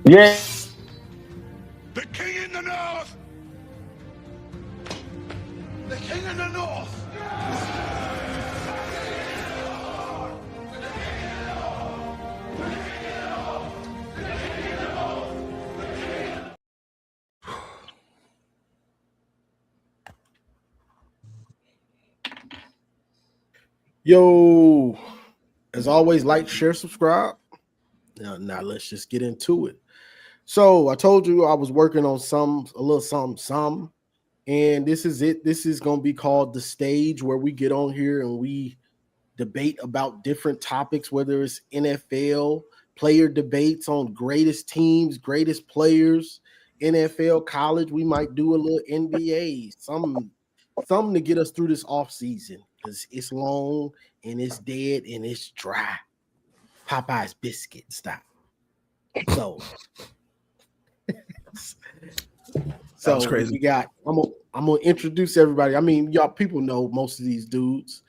Yeah. The king in the north. The king in the north. Yo, as always, like, share, subscribe. Now let's just get into it. So I told you I was working on a little something, and this is it. This is going to be called The Stage, where we get on here and we debate about different topics, whether it's NFL, player debates on greatest teams, greatest players, NFL, college. We might do a little NBA, something to get us through this off season because it's long and it's dead and it's dry. Popeye's biscuit style. So crazy. we got. I'm gonna introduce everybody. I mean, y'all people know most of these dudes.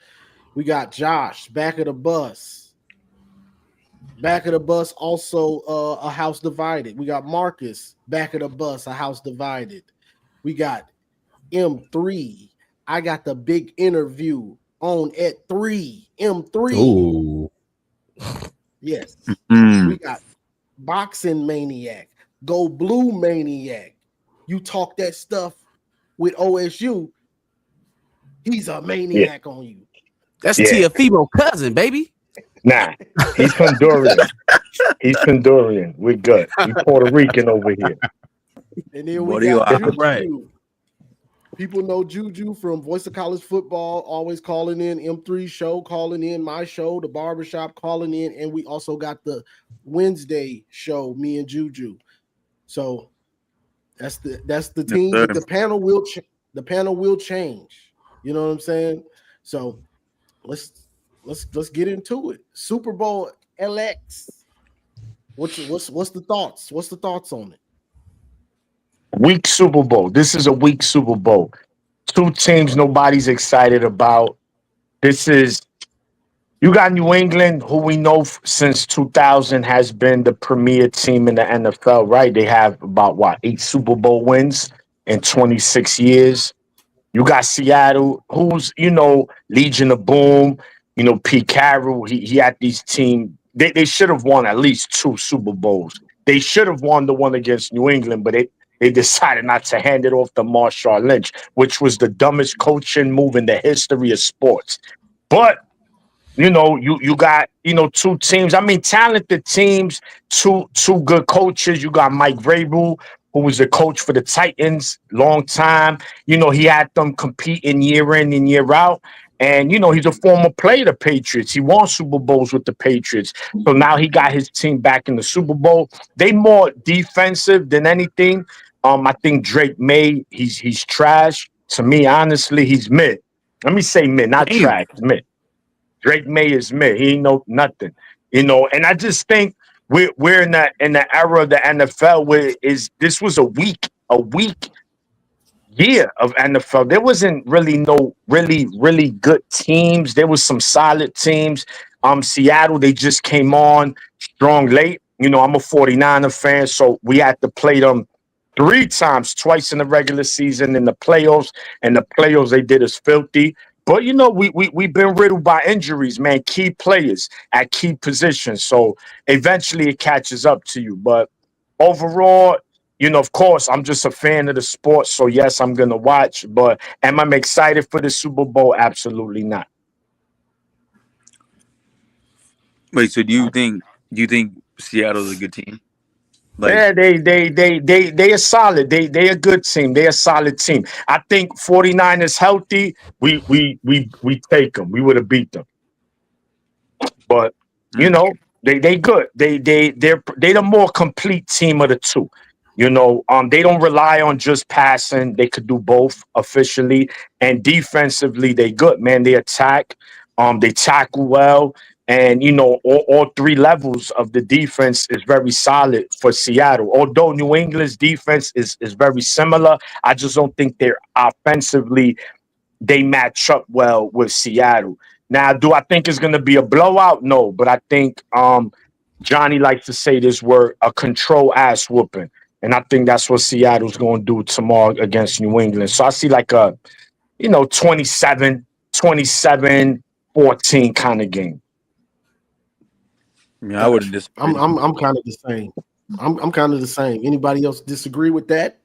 We got Josh, back of the bus. Back of the bus, also a house divided. We got Marcus, back of the bus, a house divided. We got M3. I got the big interview on at 3. M3. Ooh. Yes. Mm. We got Boxing Maniac, Go Blue Maniac. You talk that stuff with OSU, he's a maniac on you. That's Yeah. Tiafimo cousin, baby. Nah, he's Honduran. He's Honduran. We're good. He's Puerto Rican over here. And then What we do you got are? Juju. Right. People know Juju from Voice of College Football, always calling in. M3 show, calling in. My show, The Barbershop, calling in. And we also got the Wednesday show, me and Juju. So that's the team. sir. But the panel will change. You know what I'm saying? So let's get into it. Super Bowl LX. What's the thoughts? What's the thoughts on it? Weak Super Bowl. This is a weak Super Bowl. Two teams nobody's excited about. You got New England, who we know since 2000 has been the premier team in the NFL, right? They have about 8 Super Bowl wins in 26 years. You got Seattle, who's, Legion of Boom, Pete Carroll. He had these teams. They should have won at least 2 Super Bowls. They should have won the one against New England, but they decided not to hand it off to Marshawn Lynch, which was the dumbest coaching move in the history of sports. But you got 2 teams. I mean, talented teams, two good coaches. You got Mike Vrabel, who was the coach for the Titans, long time. He had them competing year in and year out. And, he's a former player of the Patriots. He won Super Bowls with the Patriots. So now he got his team back in the Super Bowl. They more defensive than anything. I think Drake May, he's trash. To me, honestly, he's mid. Let me say mid, not trash, mid. Drake May is mid. He ain't know nothing. And I just think we're in the era of the NFL where this was a weak year of NFL. There wasn't really no really good teams. There was some solid teams. Seattle, they just came on strong late. I'm a 49er fan, so we had to play them 3 times, twice in the regular season, in the playoffs. And the playoffs they did us filthy. But we've been riddled by injuries, man. Key players at key positions. So eventually it catches up to you. But overall, of course, I'm just a fan of the sport. So yes, I'm gonna watch. But am I excited for the Super Bowl? Absolutely not. Wait, so do you think Seattle's a good team? Yeah, they are solid. They a good team. They a solid team. I think 49ers healthy. We take them. We would have beat them. But they good. They're the more complete team of the two. They don't rely on just passing. They could do both officially, and defensively they good, man. They attack. They tackle well. And, all 3 levels of the defense is very solid for Seattle. Although New England's defense is very similar, I just don't think they're offensively, they match up well with Seattle. Now, do I think it's going to be a blowout? No, but I think Johnny likes to say this word, a control ass whooping. And I think that's what Seattle's going to do tomorrow against New England. So I see like a, 27-14 kind of game. Yeah, I wouldn't disagree. I'm kind of the same. I'm kind of the same. Anybody else disagree with that?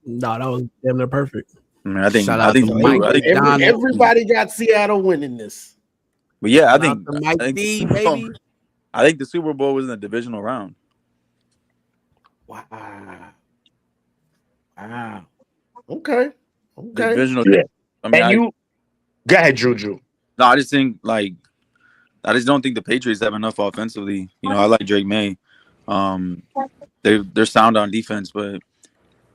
No, that was damn near perfect. I mean, I think Shout out to Mike. Everybody got Seattle winning this. but yeah, Shout out to Mike D, baby. I think the Super Bowl was in the divisional round. Wow. Okay. Divisional. Yeah. I mean, Go ahead, Juju. no, I just think I just don't think the Patriots have enough offensively. I like Drake May. They're sound on defense, but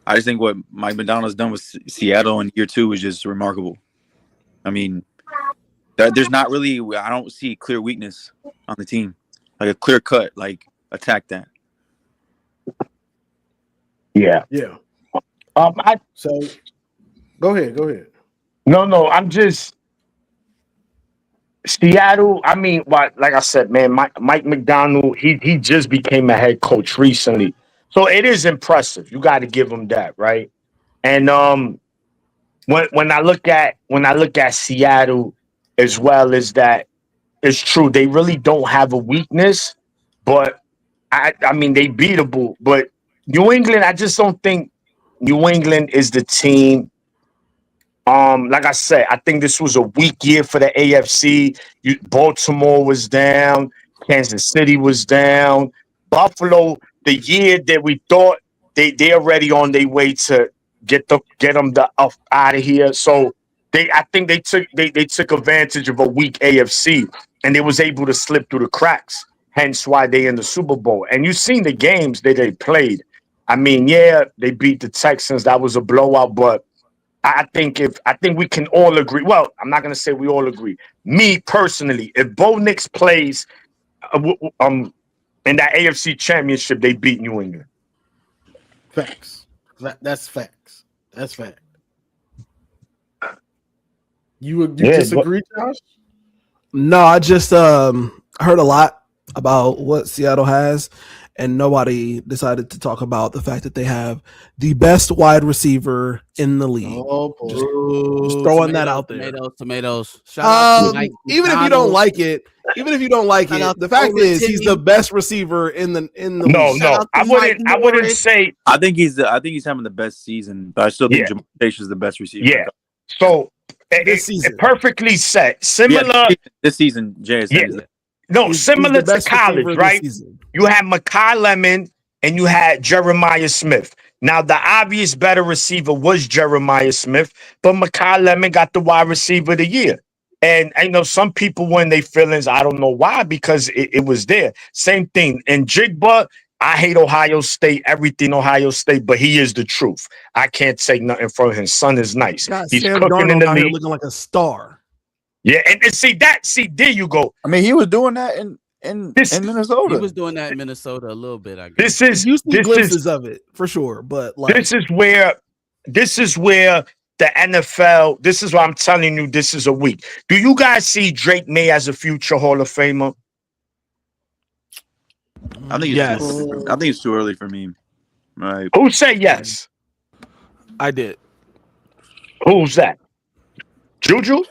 I just think what Mike McDonald's done with Seattle in year 2 is just remarkable. I mean, there's not really, I don't see clear weakness on the team, like a clear cut, like attack that. Yeah. So go ahead. No, I'm just Seattle. I mean, like I said, man, Mike McDonald, he just became a head coach recently. So it is impressive. You got to give him that, right? And when I look at Seattle as well, is that it's true. They really don't have a weakness, but I mean they beatable. But New England, I just don't think New England is the team. Like I said, I think this was a weak year for the AFC. Baltimore was down, Kansas City was down, Buffalo. The year that we thought they're already on their way to get them out of here. So I think they took advantage of a weak AFC and they was able to slip through the cracks. Hence why they in the Super Bowl. And you've seen the games that they played. I mean, yeah, they beat the Texans. That was a blowout, but I think we can all agree. Well, I'm not gonna say we all agree. Me personally, if Bo Nix plays in that AFC Championship, they beat New England. Facts. That's facts. That's fact. You disagree, Josh? No, I just heard a lot about what Seattle has, and nobody decided to talk about the fact that they have the best wide receiver in the league. Oh, boy. Just throwing that out there. Tomatoes. Shout out to Mike even if you don't like it, the fact is he's the best receiver in the league. No, I wouldn't say. I think he's having the best season, but I still think Jamar Chase is the best receiver. Yeah. So it perfectly set. Similar this season, JSN. No, similar to college, right? You had Mekhi Lemon and you had Jeremiah Smith. Now, the obvious better receiver was Jeremiah Smith, but Mekhi Lemon got the wide receiver of the year. And I know some people were in their feelings. I don't know why, because it was there. Same thing. And Jigba, I hate Ohio State, everything Ohio State, but he is the truth. I can't take nothing from him. Son is nice. God, he's Sam cooking Darnold in the out here league. looking like a star. Yeah, and see, there you go. I mean, he was doing that in Minnesota. He was doing that in Minnesota a little bit, I guess. You see glimpses of it for sure, but this is where the NFL. This is why I'm telling you, this is a week. Do you guys see Drake May as a future Hall of Famer? I think it's too early for me. Right? Who said yes? I did. Who's that? Juju?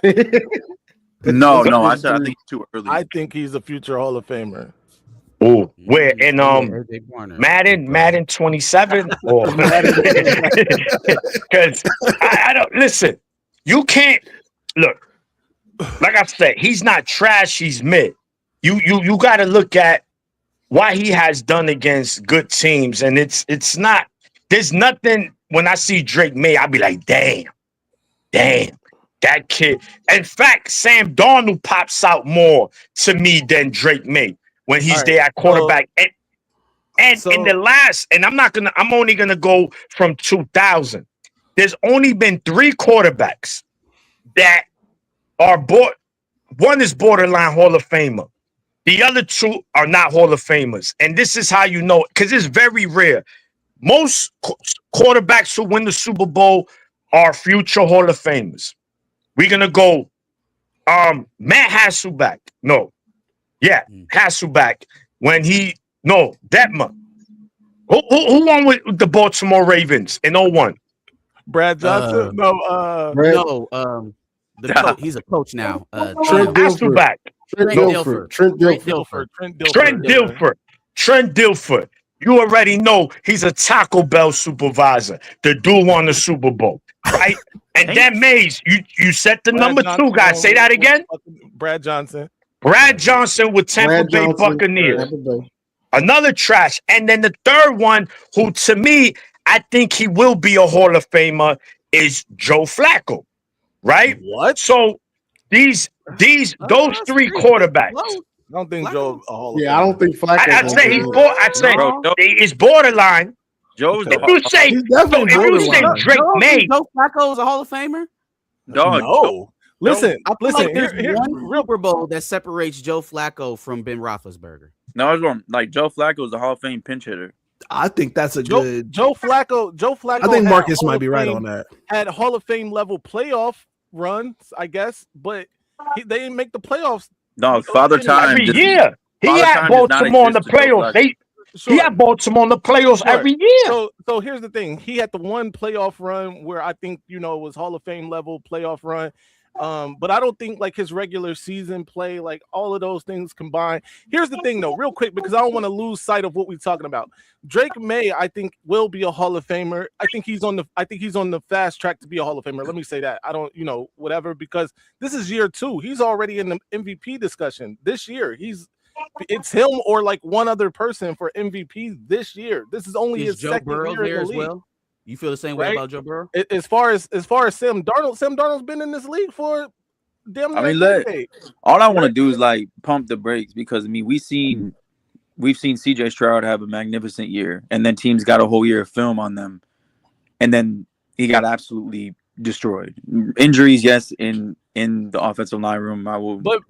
No. I think it's too early. I think he's a future Hall of Famer. Oh, where in Madden 27? Or because I don't listen. You can't look. Like I said, he's not trash. He's mid. You got to look at what he has done against good teams, and it's not. There's nothing. When I see Drake May, I'll be like, damn, that kid. In fact, Sam Darnold pops out more to me than Drake May when he's there at quarterback. And in the last, and I'm only gonna go from 2000. There's only been 3 quarterbacks that are one is borderline Hall of Famer. The other 2 are not Hall of Famers. And this is how you know, because it's very rare. Most quarterbacks who win the Super Bowl are future Hall of Famers. We're going to go Matt Hasselbeck. No. Yeah, Hasselback. When Detmer. Who won with the Baltimore Ravens in 01? Brad Johnson? The coach. He's a coach now. Trent Dilfer. Hasselback. Trent Dilfer. You already know he's a Taco Bell supervisor. The dude won the Super Bowl, right? And then Mays, you set the number 2 guy. Say that again. Brad Johnson. Brad Johnson with Tampa Bay Buccaneers. Another trash. And then the third one, who to me, I think he will be a Hall of Famer, is Joe Flacco, right? What? So those 3 quarterbacks. I don't think Joe a Hall of Famer. I don't think Flacco. I'd say he's borderline. Joe's if you say Drake May, Joe Flacco is a Hall of Famer. No. Listen. There's one Super Bowl that separates Joe Flacco from Ben Roethlisberger. No, I was wrong. Like Joe Flacco is a Hall of Fame pinch hitter. I think that's a good. Joe Flacco. I think Marcus might be right on that. Had Hall of Fame level playoff runs, I guess, but they didn't make the playoffs. No, Father Time every year. He had Baltimore in the playoffs. He had Baltimore in the playoffs every year. So here's the thing. He had the one playoff run where I think it was Hall of Fame level playoff run. But I don't think like his regular season play, like all of those things combined. Here's the thing, though, real quick, because I don't want to lose sight of what we're talking about. Drake May, I think, will be a Hall of Famer. I think he's on the fast track to be a Hall of Famer. Let me say that. I don't, whatever, because this is year 2. He's already in the MVP discussion this year. It's him or like one other person for MVP this year. This is only his second year in the league. Well? You feel the same way about Joe Burrow? As far as Sam Darnold's been in this league for damn near a decade. All I want to do is like pump the brakes because we've seen CJ Stroud have a magnificent year, and then teams got a whole year of film on them, and then he got absolutely destroyed. Injuries, yes, in the offensive line room. But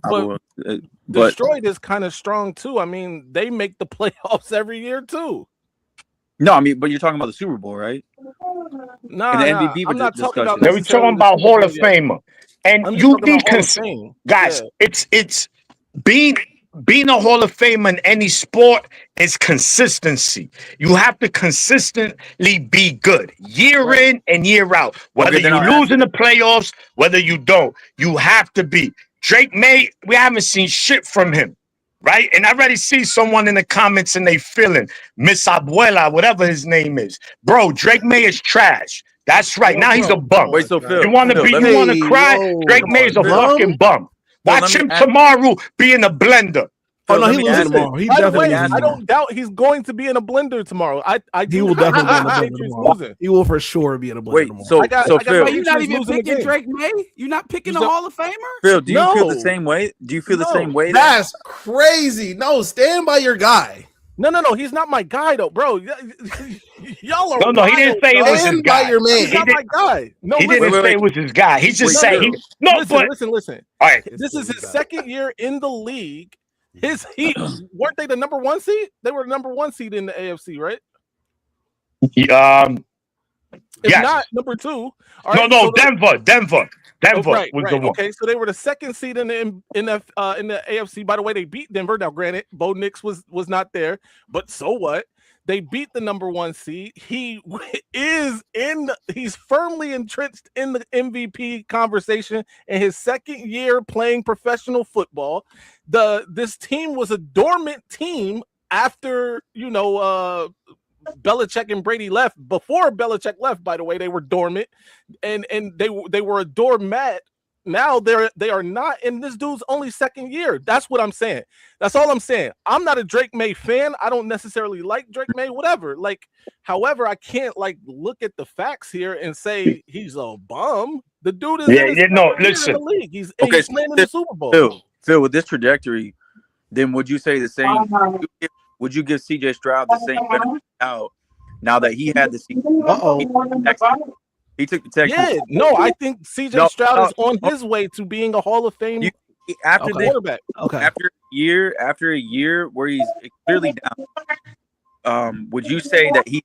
destroyed is kind of strong too. I mean, they make the playoffs every year too. No, but you're talking about the Super Bowl, right? No, I'm not talking about. We're talking about Hall of Famer, and you need guys. Yeah. It's being a Hall of Famer in any sport is consistency. You have to consistently be good year in and year out. Whether you lose in the playoffs, whether you don't, you have to be. Drake May, we haven't seen shit from him. Right? And I already see someone in the comments and they feeling Miss Abuela, whatever his name is. Bro, Drake May is trash. That's right. Now he's a bum. Wait, so Phil, you want to cry? Drake May is a fucking bum. Watch him tomorrow be in a blender. Oh no, he loses tomorrow. He definitely. I don't doubt he's going to be in a blender tomorrow. He will definitely be in a blender tomorrow. He will for sure be in a blender tomorrow. So Phil, you're not even picking Drake May. You're not picking a Hall of Famer. Phil, do you feel the same way? Do you feel the same way? That's crazy. No, stand by your guy. No. He's not my guy though, bro. Y'all are no. He didn't say it was his guy. Your man. He's not my guy. No, he didn't say it was his guy. He's just saying. Listen. All right, this is his second year in the league. Weren't they the number 1 seed? They were the number 1 seed in the AFC, right? It's not number 2. No, Denver. Right, was the one. Okay, so they were the second seed in the AFC. By the way, they beat Denver. Now, granted, Bo Nix was not there, but so what? They beat the number 1 seed. He's firmly entrenched in the MVP conversation in his second year playing professional football. This team was a dormant team after Belichick and Brady left. Before Belichick left, by the way, they were dormant, and they were a doormat. Now they are not in this dude's only second year. That's what I'm saying. That's all I'm saying. I'm not a Drake May fan. I don't necessarily like Drake May, whatever. However, I can't look at the facts here and say he's a bum. The dude is listen. in the league. He's playing in the Super Bowl. Phil, with this trajectory, then would you say the same? Would you give CJ Stroud the same benefit out now that he had the season? He took the Texans. Yeah, no, I think CJ Stroud is on his way to being a Hall of Fame quarterback. Okay. After a year where he's clearly down, would you say that he's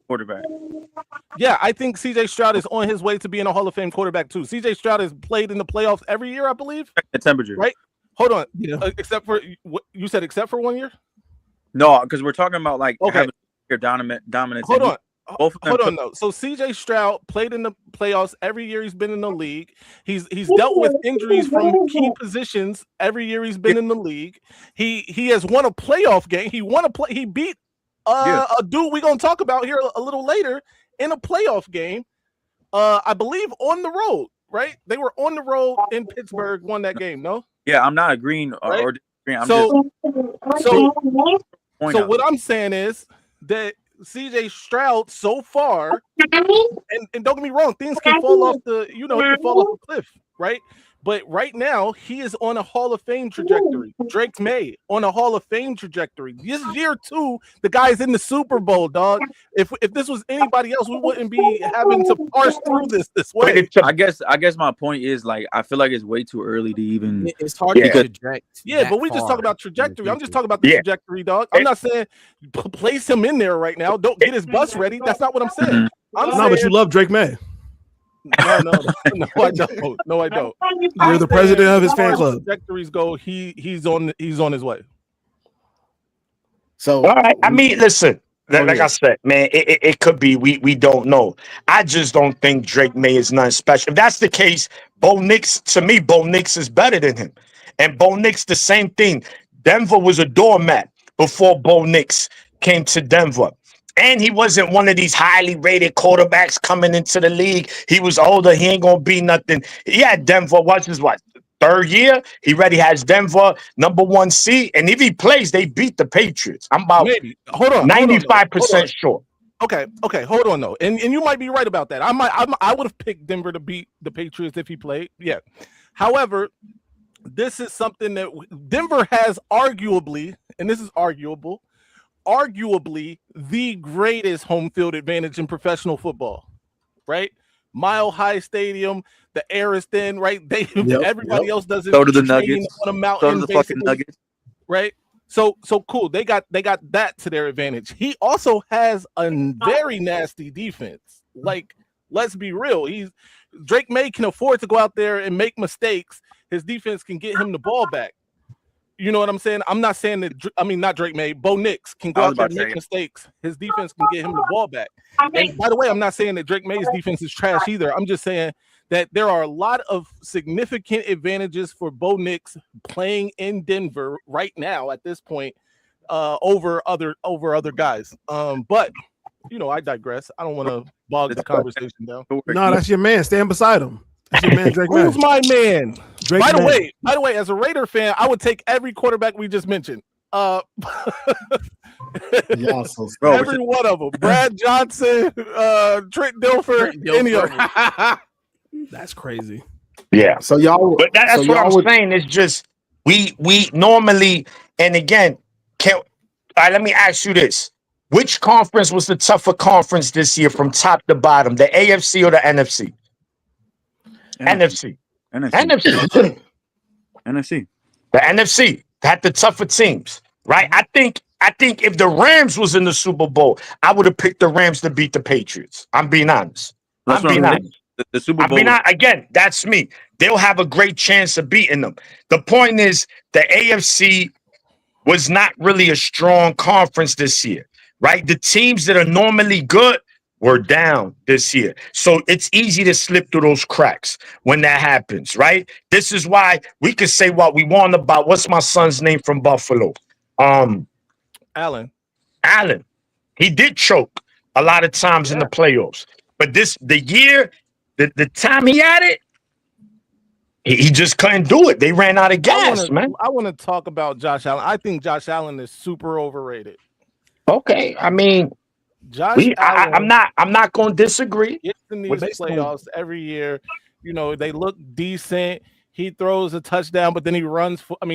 quarterback? Yeah, I think CJ Stroud is on his way to being a Hall of Fame quarterback too. CJ Stroud has played in the playoffs every year, I believe. The temperature, right? Hold on. Yeah. Except for what you said, except for 1 year. No, because we're talking about like Okay. having your dominance. Hold on. Both of them Hold on, though. So CJ Stroud played in the playoffs every year he's been in the league. He's dealt with injuries from key positions every year he's been in the league. He has won a playoff game. He beat a dude we're gonna talk about here a little later in a playoff game. I believe on the road, right? They were on the road in Pittsburgh, won that game. No. Yeah, I'm not agreeing Right? or disagreeing. I'm So what I'm saying is that CJ Stroud so far, and don't get me wrong, things can fall off the cliff, right? But right now, he is on a Hall of Fame trajectory. Drake May on a Hall of Fame trajectory. This is year 2. The guy's in the Super Bowl, dog. If this was anybody else, we wouldn't be having to parse through this way. I guess my point is like I feel like it's way too early to even. It's hard to project. Yeah, but we just talk about trajectory. I'm just talking about the trajectory, dog. I'm not saying place him in there right now. Don't get his bus ready. That's not what I'm saying. But you love Drake May. No, I don't. No, I don't. You're the president of his fan club. Trajectories go. He's on his way. So all right. I mean, listen. Like I said, man, it could be. We don't know. I just don't think Drake May is nothing special. If that's the case, Bo Nix, to me, Bo Nix is better than him. And Bo Nix, the same thing. Denver was a doormat before Bo Nix came to Denver. And he wasn't one of these highly rated quarterbacks coming into the league. He was older. He ain't going to be nothing. He had Denver, what's his third year? He already has Denver #1 seed. And if he plays, they beat the Patriots. I'm about 95% sure. Okay, hold on though. And you might be right about that. I would have picked Denver to beat the Patriots if he played. Yeah. However, this is something that Denver has arguably, and this is arguably the greatest home field advantage in professional football, right? Mile High Stadium, the air is thin, right? Everybody else doesn't. So do the Nuggets. On a mountain, so do the fucking Nuggets, right? So cool. They got that to their advantage. He also has a very nasty defense. Like, let's be real. Drake May can afford to go out there and make mistakes. His defense can get him the ball back. You know what I'm saying? I'm not saying that. I mean, not Drake May. Bo Nix can go out there and make mistakes. His defense can get him the ball back. And by the way, I'm not saying that Drake May's defense is trash either. I'm just saying that there are a lot of significant advantages for Bo Nix playing in Denver right now at this point over other guys. But I digress. I don't want to bog the conversation down. No, that's your man. Stand beside him. That's your man, Drake May. Who's my man? Drake by the May. way, as a Raider fan, I would take every quarterback we just mentioned. y'all so every one of them. Brad Johnson, Trent Dilfer, any of them. That's crazy. Yeah. So y'all, but that's what I'm saying. It's just we normally, and again, let me ask you this: which conference was the tougher conference this year from top to bottom, the AFC or the NFC? NFC. The NFC had the tougher teams, right? I think if the Rams was in the Super Bowl, I would have picked the Rams to beat the Patriots. I'm being honest. The Super Bowl. Again, that's me. They'll have a great chance of beating them. The point is, the AFC was not really a strong conference this year, right? The teams that are normally good were down this year. So it's easy to slip through those cracks when that happens, right? This is why we can say what we want about what's my son's name from Buffalo? Allen. He did choke a lot of times in the playoffs. But the time he had it, he just couldn't do it. They ran out of gas, man. I want to talk about Josh Allen. I think Josh Allen is super overrated. Okay, I mean, I'm not going to disagree. Gets in these playoffs every year. They look decent. He throws a touchdown, but then he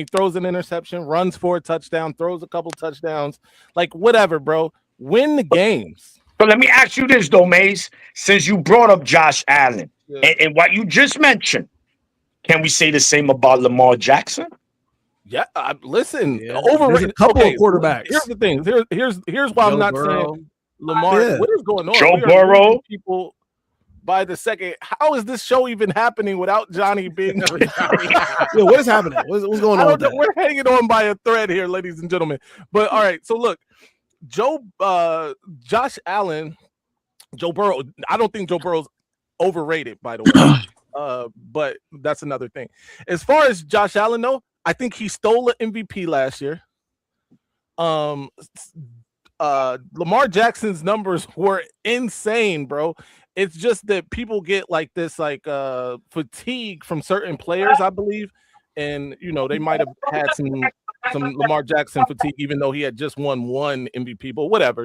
throws an interception, runs for a touchdown, throws a couple touchdowns. Like, whatever, bro. Win the games. So let me ask you this, though, Maze. Since you brought up Josh Allen and what you just mentioned, can we say the same about Lamar Jackson? Yeah, listen. Yeah. Overrated. A couple of quarterbacks. Here's the thing. Here's why I'm not saying Lamar. Yeah. What is going on? Joe Burrow. by the second. How is this show even happening without Johnny being? Yo, what is happening? What's going I on with don't know. that? We're hanging on by a thread here, ladies and gentlemen. But all right, so look, Josh Allen, Joe Burrow. I don't think Joe Burrow's overrated, by the way. But that's another thing. As far as Josh Allen, though, I think he stole an MVP last year. Lamar Jackson's numbers were insane, bro. It's just that people get like this fatigue from certain players, I believe, and they might have had some Lamar Jackson fatigue, even though he had just won one MVP, but whatever.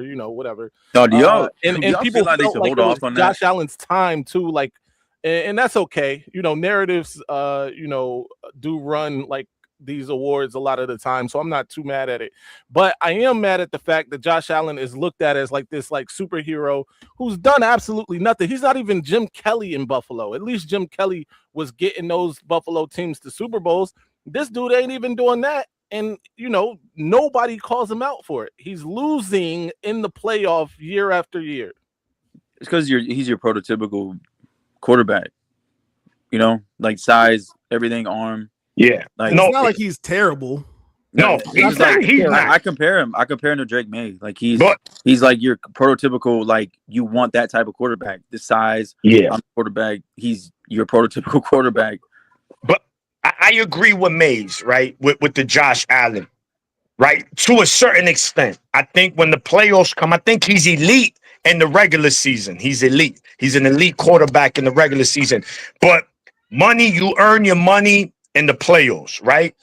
No, do y'all And do y'all people feel like they felt should like hold it off was on Josh that? Allen's time too, and that's okay. Narratives, do run like these awards a lot of the time, so I'm not too mad at it. But I am mad at the fact that Josh Allen is looked at as like this superhero who's done absolutely nothing. He's not even Jim Kelly in Buffalo. At least Jim Kelly was getting those Buffalo teams to Super Bowls. This dude ain't even doing that. And, nobody calls him out for it. He's losing in the playoff year after year. It's because he's your prototypical quarterback. Like size, everything, arm. Yeah. Like It's not like he's terrible. No, he's not. He's not. I compare him to Drake May. Like he's like your prototypical, like you want that type of quarterback. The size, quarterback. He's your prototypical quarterback. But I agree with Mays, right? With the Josh Allen, right? To a certain extent. I think when the playoffs come, I think he's elite in the regular season. He's elite. He's an elite quarterback in the regular season. But money, you earn your money in the playoffs, right?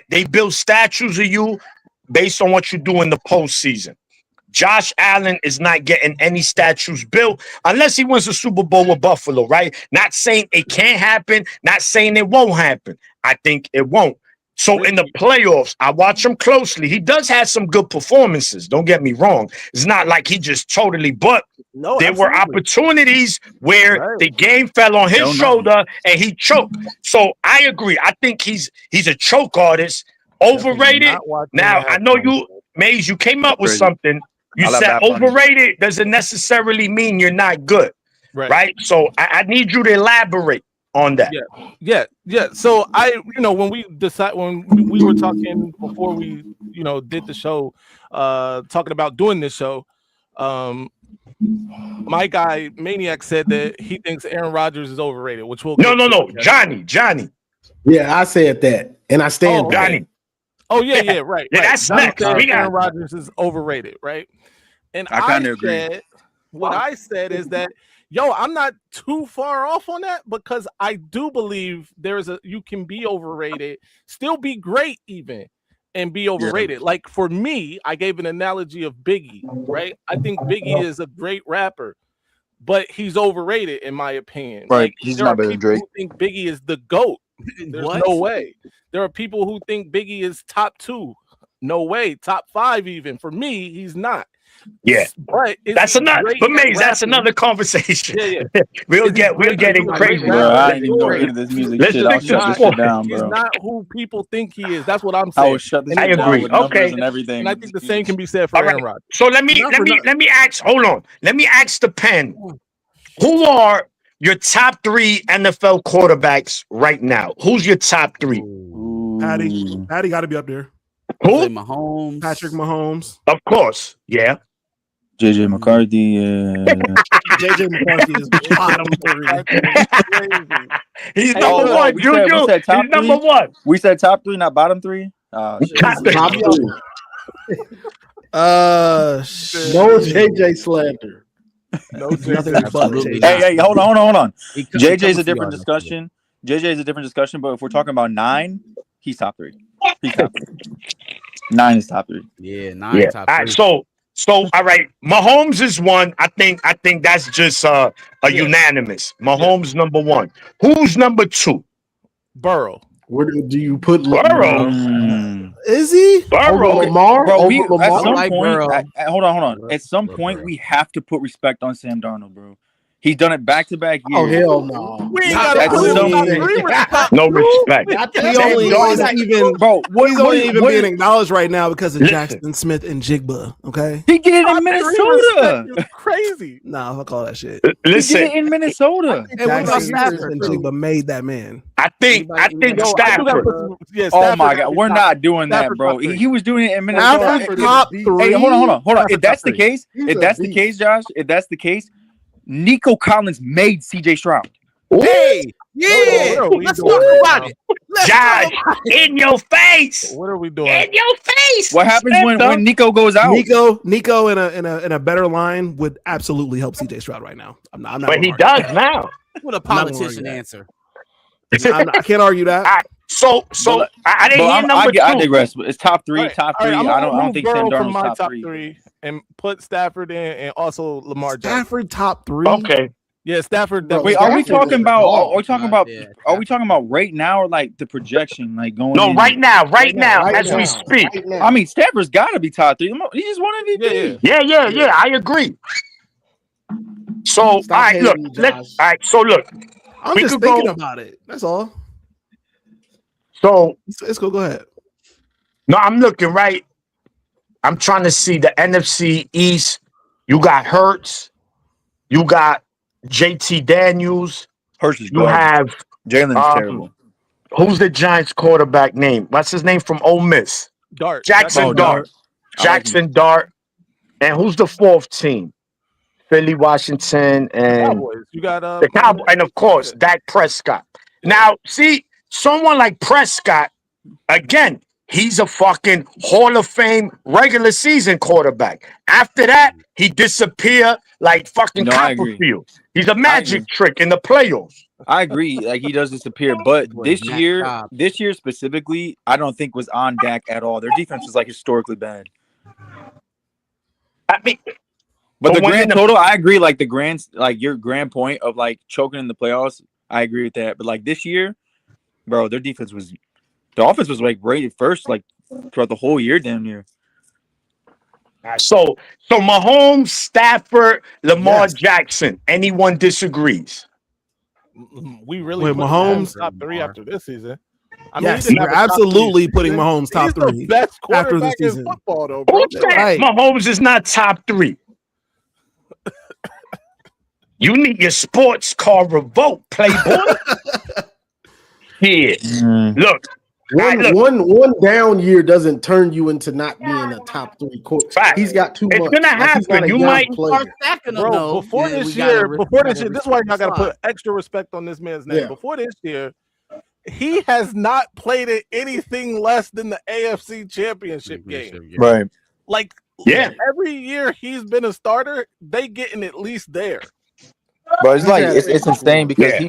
They build statues of you based on what you do in the postseason. Josh Allen is not getting any statues built unless he wins the Super Bowl with Buffalo, right? Not saying it can't happen, not saying it won't happen. I think it won't. So in the playoffs, I watch him closely. He does have some good performances. Don't get me wrong. It's not like he just totally, but there were opportunities where the game fell on his shoulder and he choked. So I agree. I think he's a choke artist. Overrated. Now, I know you, Mays, you came up with something. You said overrated doesn't necessarily mean you're not good. Right? So I need you to elaborate on that. Yeah. So when we were talking before we, did the show, talking about doing this show, my guy Maniac said that he thinks Aaron Rodgers is overrated, which will no, Johnny. Yeah, I said that, and I stand by Johnny. it. Oh yeah, right. Yeah, that's next. Aaron Rodgers is overrated, right? And I kind of agree. What I said is that, I'm not too far off on that, because I do believe you can be overrated, still be great even, and be overrated. Yeah. Like for me, I gave an analogy of Biggie, right? I think Biggie is a great rapper, but he's overrated in my opinion. Right, like, he's not better than Drake. Who think Biggie is the GOAT. There's no way. There are people who think Biggie is top 2. No way. Top 5 even. For me, he's not. Yeah, but that's another. But Maze, that's another conversation. Yeah. we'll get in crazy. Bro, I ain't even going into this music shit. I'll shut this shit down, bro. He's not who people think he is. That's what I'm saying. I will shut this shit down with numbers and everything. And I think the same can be said for Aaron Rodgers. So let me ask. Hold on. Let me ask the pen. Who are your top 3 NFL quarterbacks right now? Who's your top 3? Patty got to be up there. Who? Mahomes. Patrick Mahomes. Of course. Yeah. JJ McCarthy. JJ McCarthy is bottom 3. He's number 1. Juju. He's number 1. We said top 3, not bottom 3. No JJ slander. No JJ. Hey, hold on. JJ's a different discussion. But if we're talking about 9, he's top 3. He's top 3. 9 is top 3. Yeah, 9 top 3. All right, so all right, Mahomes is 1. I think that's just unanimous. Mahomes number 1. Who's number 2? Burrow. Where do you put Burrow? Is he? Burrow. Lamar? Bro, Lamar? hold on. At some point, we have to put respect on Sam Darnold, bro. He's done it back-to-back Oh years. hell no! We ain't Not gotta that put him dumb top shit. 3 with the top No two. respect. Not He that only Jordan- is even Bro, he's only even being acknowledged right now because of Listen. Jackson Smith and Jigba. Okay, He did it Top in 3 Minnesota. respect is crazy. nah, fuck all that shit. He did Listen, it in Minnesota. Hey, what about Jackson Stafford and Smith. Jigba made that man? I think Yo, I do gotta Stafford. put Oh Oh my Stafford God, we're not doing that, Stafford bro. top 3. He was doing it in Minnesota. Stafford top is a three? Hey, hold on. Stafford If that's top the case, He's if a that's the beast. case, Josh, if that's the case, Nico Collins made CJ Stroud. Hey, yeah. What are we Let's doing talk right about now? it. Let's Josh, talk about it. in your face. What are we doing? In your face. What happens Stand up. when Nico goes out? Nico in a better line would absolutely help CJ Stroud right now. I'm not But gonna he argue does that. now. What a I'm not gonna politician argue that. answer. I can't argue that. All right. So But- I didn't hear number I 2. digress. It's top three. All right, Top all right, three. I'm I gonna don't move think Sam Burrow from Darnold's my top top 3. 3 and put Stafford in, and also Lamar Jackson. Stafford top 3. Okay. Yeah, Stafford. Bro, Wait, definitely. are we Stafford talking is about? dog. Are we talking about? Yeah, Are we talking about right now or like the projection, like going? No, in? right now, right now, right as we now, speak. right now. I mean, Stafford's got to be top 3. He just won MVP. Yeah. I agree. So all Stop right, look, hating, let, all Josh. right. So look, I'm we just could thinking go- about it. That's all. so Let's go. Go ahead. no, I'm looking right. I'm trying to see the NFC East. You got Hurts. You got JT Daniels. Hurts is You garbage. have Jalen's terrible. who's the Giants quarterback name? What's his name from Ole Miss? Dart. Jackson Oh, Dart. I like him. Jackson Dart. And who's the 4th team? Philly, Washington, and Cowboys. You got the Cowboys, and of course, Dak Prescott. Now, see, someone like Prescott, again, he's a fucking Hall of Fame regular season quarterback. After that, he disappear like fucking No, I agree. Copperfield. He's a magic agree. trick in the playoffs. I agree. Like he does disappear, but Boy, this Matt year Cobb. specifically, I don't think was on Dak at all. Their defense was like historically bad. I mean, But the when grand in the- total, I agree. Like your grand point of like choking in the playoffs, I agree with that. But like this year, bro, the offense was like rated first, like throughout the whole year, damn near. So Mahomes, Stafford, Lamar Yes. Jackson. Anyone disagrees? We really Wait, put Mahomes? top 3 after this season. I Yes, he didn't you're have a top 3 absolutely putting season. Mahomes top He's 3 the best after the quarterback in season. football, though, bro. Who said Right. Mahomes is not top 3? You need your sports car revoked, Playboy. Yeah. Look, One down year doesn't turn you into not being a top 3 quarterback. Fact. He's got too It's much. gonna Like, he's not happen. a You young might- player. Start stacking them, Bro, though, before then this we year, gotta this is why y'all gotta put slide. extra respect on this man's name. Yeah. Before this year, he has not played in anything less than the AFC Championship game. Right. Like, Yeah. every year he's been a starter, they getting at least there. But it's like Yeah, it's insane because Yeah.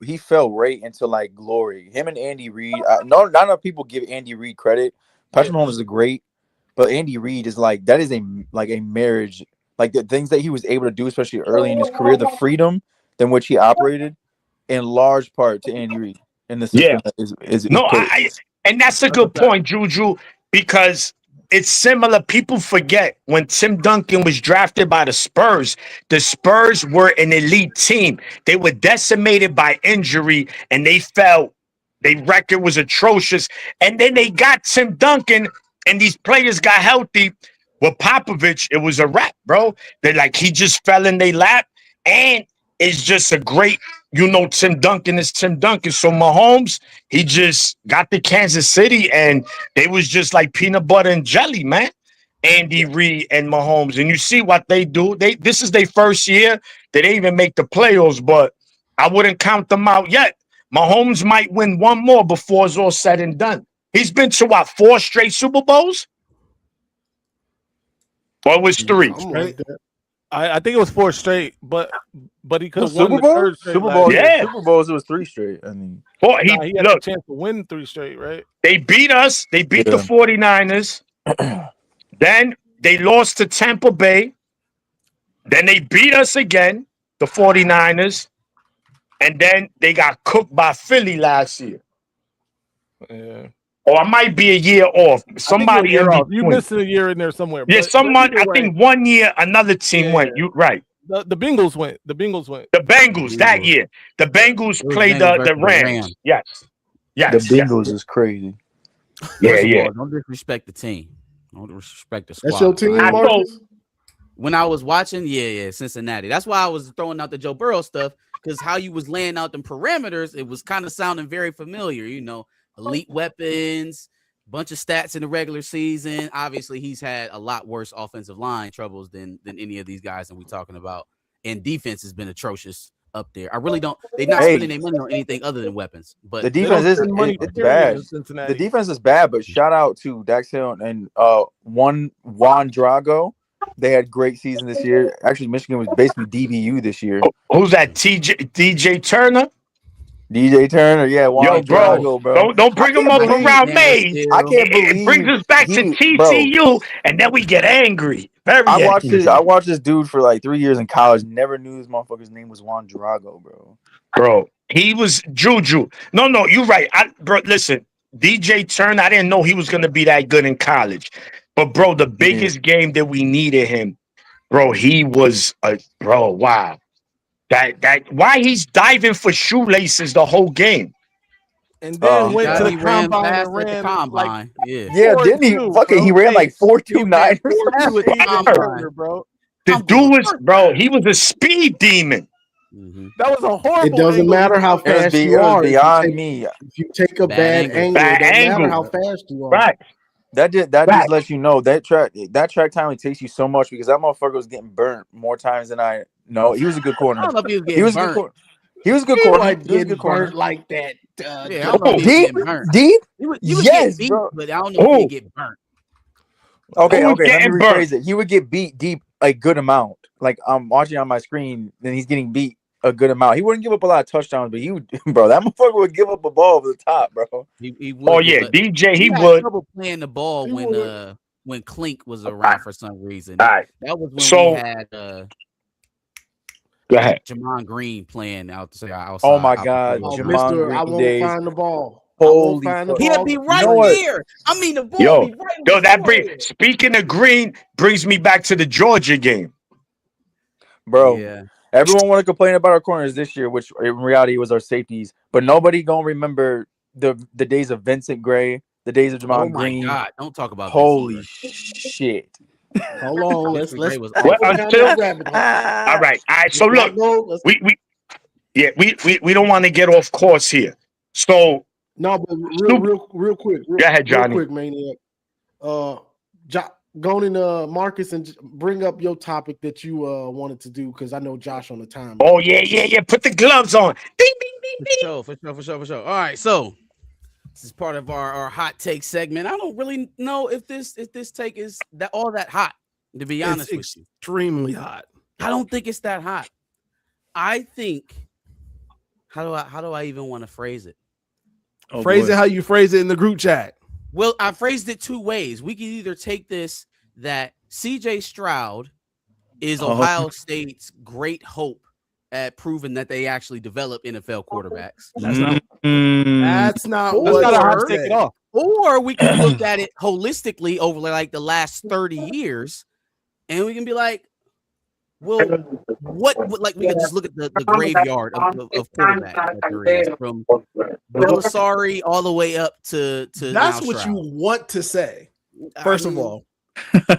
he fell right into like glory. Him and Andy Reid. Not enough people give Andy Reid credit. Patrick Mahomes is great, but Andy Reid is like that is a marriage. Like the things that he was able to do, especially early in his career, the freedom in which he operated, in large part to Andy Reid in the system that is No, put. and that's a good point, Juju, because it's similar. People forget when Tim Duncan was drafted by the Spurs were an elite team. They were decimated by injury and they felt their record was atrocious. And then they got Tim Duncan and these players got healthy. With Popovich, it was a wrap, bro. They're like, he just fell in their lap and it's just a great, Tim Duncan is Tim Duncan. So Mahomes, he just got to Kansas City and they was just like peanut butter and jelly, man. Andy Reid and Mahomes. And you see what they do. This is their first year. They didn't even make the playoffs, but I wouldn't count them out yet. Mahomes might win one more before it's all said and done. He's been to 4 straight Super Bowls? Or it was 3? Something like that. I think it was 4 straight, but he could have won Super the Bowl? third straight Super last Bowl, year. Yeah. Super Bowls, it was 3 straight. I mean, Well, He had look, a chance to win 3 straight, right? they beat us. They beat the Yeah. 49ers. Then they lost to Tampa Bay. Then they beat us again, the 49ers. And then they got cooked by Philly last year. Yeah. Or I might be a year off. Somebody in you between. missed a year in there somewhere. Yeah, but either I way, think 1 year another team went. You right. The Bengals went. The Bengals went. The Bengals that year. The Bengals It was played Bengals the versus the Rams. Rams. Yes. The Yes. Bengals is crazy. Yeah, First of yeah. all, don't disrespect the team. Don't disrespect the squad. That's your team, I know. Marcus? When I was watching, yeah, Cincinnati. That's why I was throwing out the Joe Burrow stuff, because how you was laying out them parameters, it was kind of sounding very familiar. You know, elite weapons, bunch of stats in the regular season. Obviously, he's had a lot worse offensive line troubles than any of these guys that we're talking about. And defense has been atrocious up there. I really don't. They're not spending their money on anything other than weapons. But The They defense don't is spend money it's period bad. in Cincinnati. The defense is bad, but shout out to Dax Hill and Juan Drago. They had great season this year. Actually, Michigan was basically DBU this year. Who's that? DJ Turner? DJ Turner, yeah, Juan Yo, bro. Drago, bro. Don't bring him up believe- around me. I can't It believe brings us back to TCU, and then we get angry. Very I watched angry. this. I watched this dude for like 3 years in college. Never knew this motherfucker's name was Juan Drago, bro. Bro, he was Juju. No, you're right. Bro, listen, DJ Turner, I didn't know he was going to be that good in college. But, bro, the biggest game that we needed him, bro, he was bro, wow. That why he's diving for shoelaces the whole game. And then went to the he ran combine fast and at the ran combine. like Yeah, didn't he? 4.2, Fucking, he bro. ran like 4.29 or something. With the combine. bro. The dude was, bro, he was a speed demon. That was a horrible. It doesn't angle. matter how It was, fast it you was are. beyond me. If you take a Bad bad angle. angle, Bad it doesn't angle. matter how fast you are. Right. That Right. just lets you know that track time takes you so much because that motherfucker was getting burnt more times than I know. He was a good I corner. don't know if he was getting He was a good burnt. corner. He was a good He corner. wasn't He was a getting good corner. burnt like that. Yeah, I don't know if he was Deep, getting burnt. deep. He was Yes, getting beat, bro. but I don't know if he'd get burnt. Okay, Who was let me getting rephrase burnt? it. He would get beat deep a good amount. Like I'm watching on my screen, then he's getting beat a good amount. He wouldn't give up a lot of touchdowns, but he would, bro. That motherfucker would give up a ball over the top, bro. He would, Oh, yeah, but DJ, he had would. trouble playing the ball He when would. when Clink was around for some reason. All right. That was when So- we had Go ahead. Jamon Green playing outside. Oh my out God, the Oh, field. Jamon Mister, Green I won't days. find the ball. I Holy won't find the fuck. ball. He'd be right know what? there. I mean, the ball Yo, be right. Yo, that before brings. Speaking of Green, brings me back to the Georgia game. Bro. Yeah. Everyone want to complain about our corners this year, which in reality was our safeties, but nobody gonna remember the days of Vincent Gray, the days of Jamon Oh my Green. God! Don't talk about Holy Vincent shit! Hold on. Vincent Let's Gray was let's What, go down until- that rabbit hole. All right. So Let's look, not go- let's- we don't want to get off course here. So No, but real quick. Go ahead, Johnny. Real quick, Maniac. Go in, Marcus, and bring up your topic that you wanted to do because I know Josh on the time. oh yeah. Put the gloves on. Ding, ding, ding, ding. For sure. All right, so this is part of our hot take segment. I don't really know if this take is that all that hot. To be honest with you, Extremely hot. I don't think it's that hot. I think how do I even want to phrase it? Oh, Phrase boy. it how you phrase it in the group chat. Well, I phrased it two ways. We can either take this that CJ Stroud is Ohio State's great hope at proving that they actually develop NFL quarterbacks. That's not That's not what a hot Curt take said. at all. Or we can look at it holistically over like the last 30 years, and we can be like, well, what like we can just look at the graveyard of quarterbacks that there is, from Belisari all the way up to That's now what Stroud. you want to say, I first of mean, all.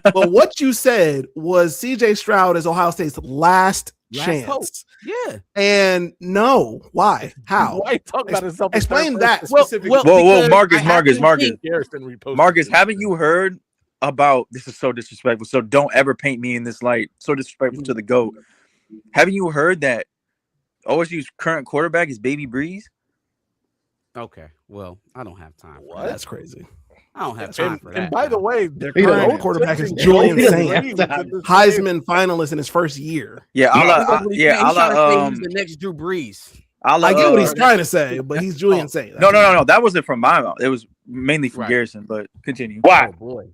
But what you said was CJ Stroud is Ohio State's last chance. hope. Yeah. And no, why? How? Why you talking about himself? Explain that Well, specifically. well, Whoa, because Marcus, I happen to Marcus. think- Garrison reposted. Marcus, haven't you heard about this? Is so disrespectful. So don't ever paint me in this light. So disrespectful to the GOAT. Haven't you heard that OSU's current quarterback is Baby Breeze? Okay, well, I don't have time. For That's that. crazy. I don't have time for that. And by the way, their He doesn't current know quarterback is coach Julian is Saint. Reed with the Heisman finalist in his first year. Yeah, He's trying to say I'll he's the next Drew Brees. I get what he's trying to say, but he's Julian Saint. No. That wasn't from my mouth. It was mainly from Right. Garrison. But continue. Why? Oh boy.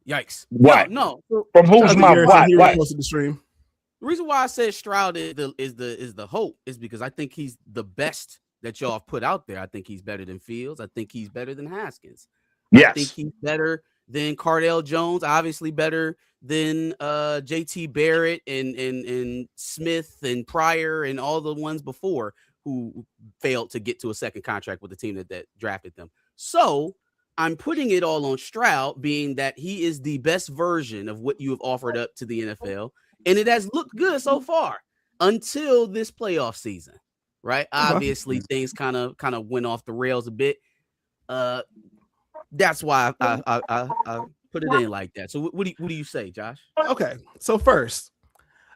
Yikes. What? No. From who's my what? He What? posted the stream. The reason why I said Stroud is the hope is because I think he's the best that y'all have put out there. I think he's better than Fields. I think he's better than Haskins. I think Yes. he's better than Cardale Jones, obviously better than JT Barrett and Smith and Pryor and all the ones before who failed to get to a second contract with the team that drafted them. So I'm putting it all on Stroud, being that he is the best version of what you have offered up to the NFL. And it has looked good so far until this playoff season, right? Obviously, things kind of went off the rails a bit. That's why I put it in like that. So what do you say, Josh? Okay, so first,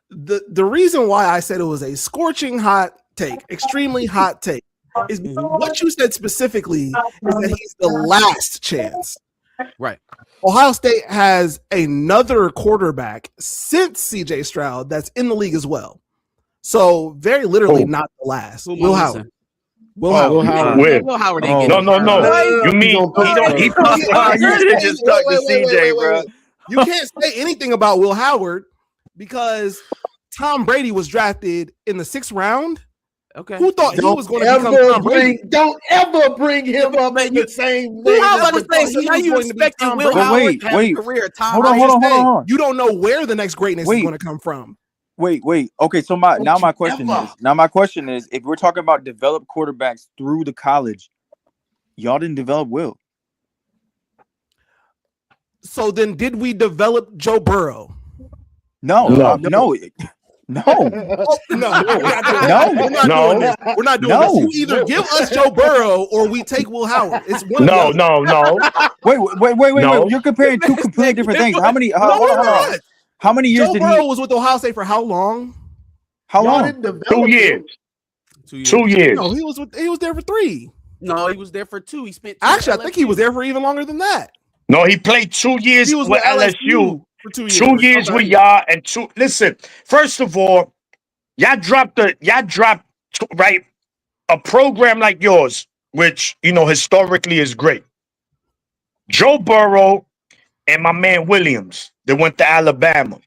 the reason why I said it was a scorching hot take, extremely hot take, is because what you said specifically is that he's the last chance. Right. Ohio State has another quarterback since CJ Stroud that's in the league as well. So very literally not the last. Will Howard. Will Howard. Will Howard ain't getting No. You mean he just stuck to CJ, bro. You can't say anything about Will Howard because Tom Brady was drafted in the 6th round. Okay. Who thought he was going to become Tom Brady? Don't ever bring him up in the same name. I was about to say, so now you expecting Will Howard to have a career. Tom Hold on. You don't know where the next greatness is going to come from. Wait. Okay, so my question is, if we're talking about developed quarterbacks through the college, y'all didn't develop Will. So then, did we develop Joe Burrow? No. We're not doing this. You either give us Joe Burrow or we take Will Howard. It's one no. Wait. You're comparing two completely different things. How many? How many years Joe did Burrow was with Ohio State for how long? How long? 2 years. 2 years. No, he was there for 3. No, he was there for 2. He spent. Actually, I think he was there for even longer than that. No, he played 2 years with LSU. For 2 years. 2 years with y'all and 2. Listen, first of all, y'all dropped right a program like yours, which historically is great. Joe Burrow and my man Williams, they went to Alabama.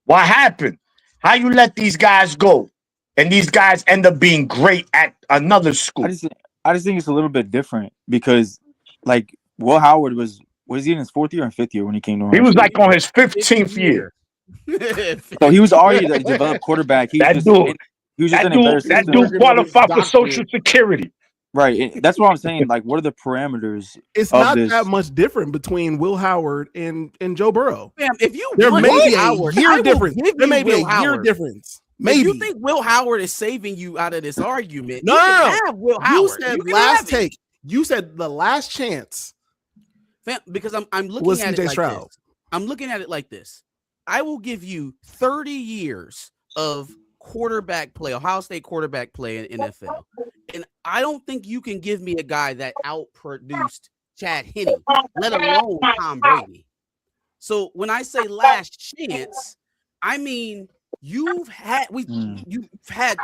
What happened? How you let these guys go, and these guys end up being great at another school? I just think it's a little bit different because, like, Will Howard was he in his 4th year or 5th year when he came to? He was like on his 15th year. So he was already a developed quarterback. That dude qualified for Social Security. Right. That's what I'm saying. Like, what are the parameters? It's not that much different between Will Howard and Joe Burrow. Damn, if you there may be a year difference. There may be a year difference. Maybe. If you think Will Howard is saving you out of this argument, no. Have Will Howard. You said last take. You said the last chance. Because I'm looking at it like this. I'm looking at it like this. I will give you 30 years of quarterback play, Ohio State quarterback play in NFL. And I don't think you can give me a guy that outproduced Chad Henne, let alone Tom Brady. So when I say last chance, I mean you've had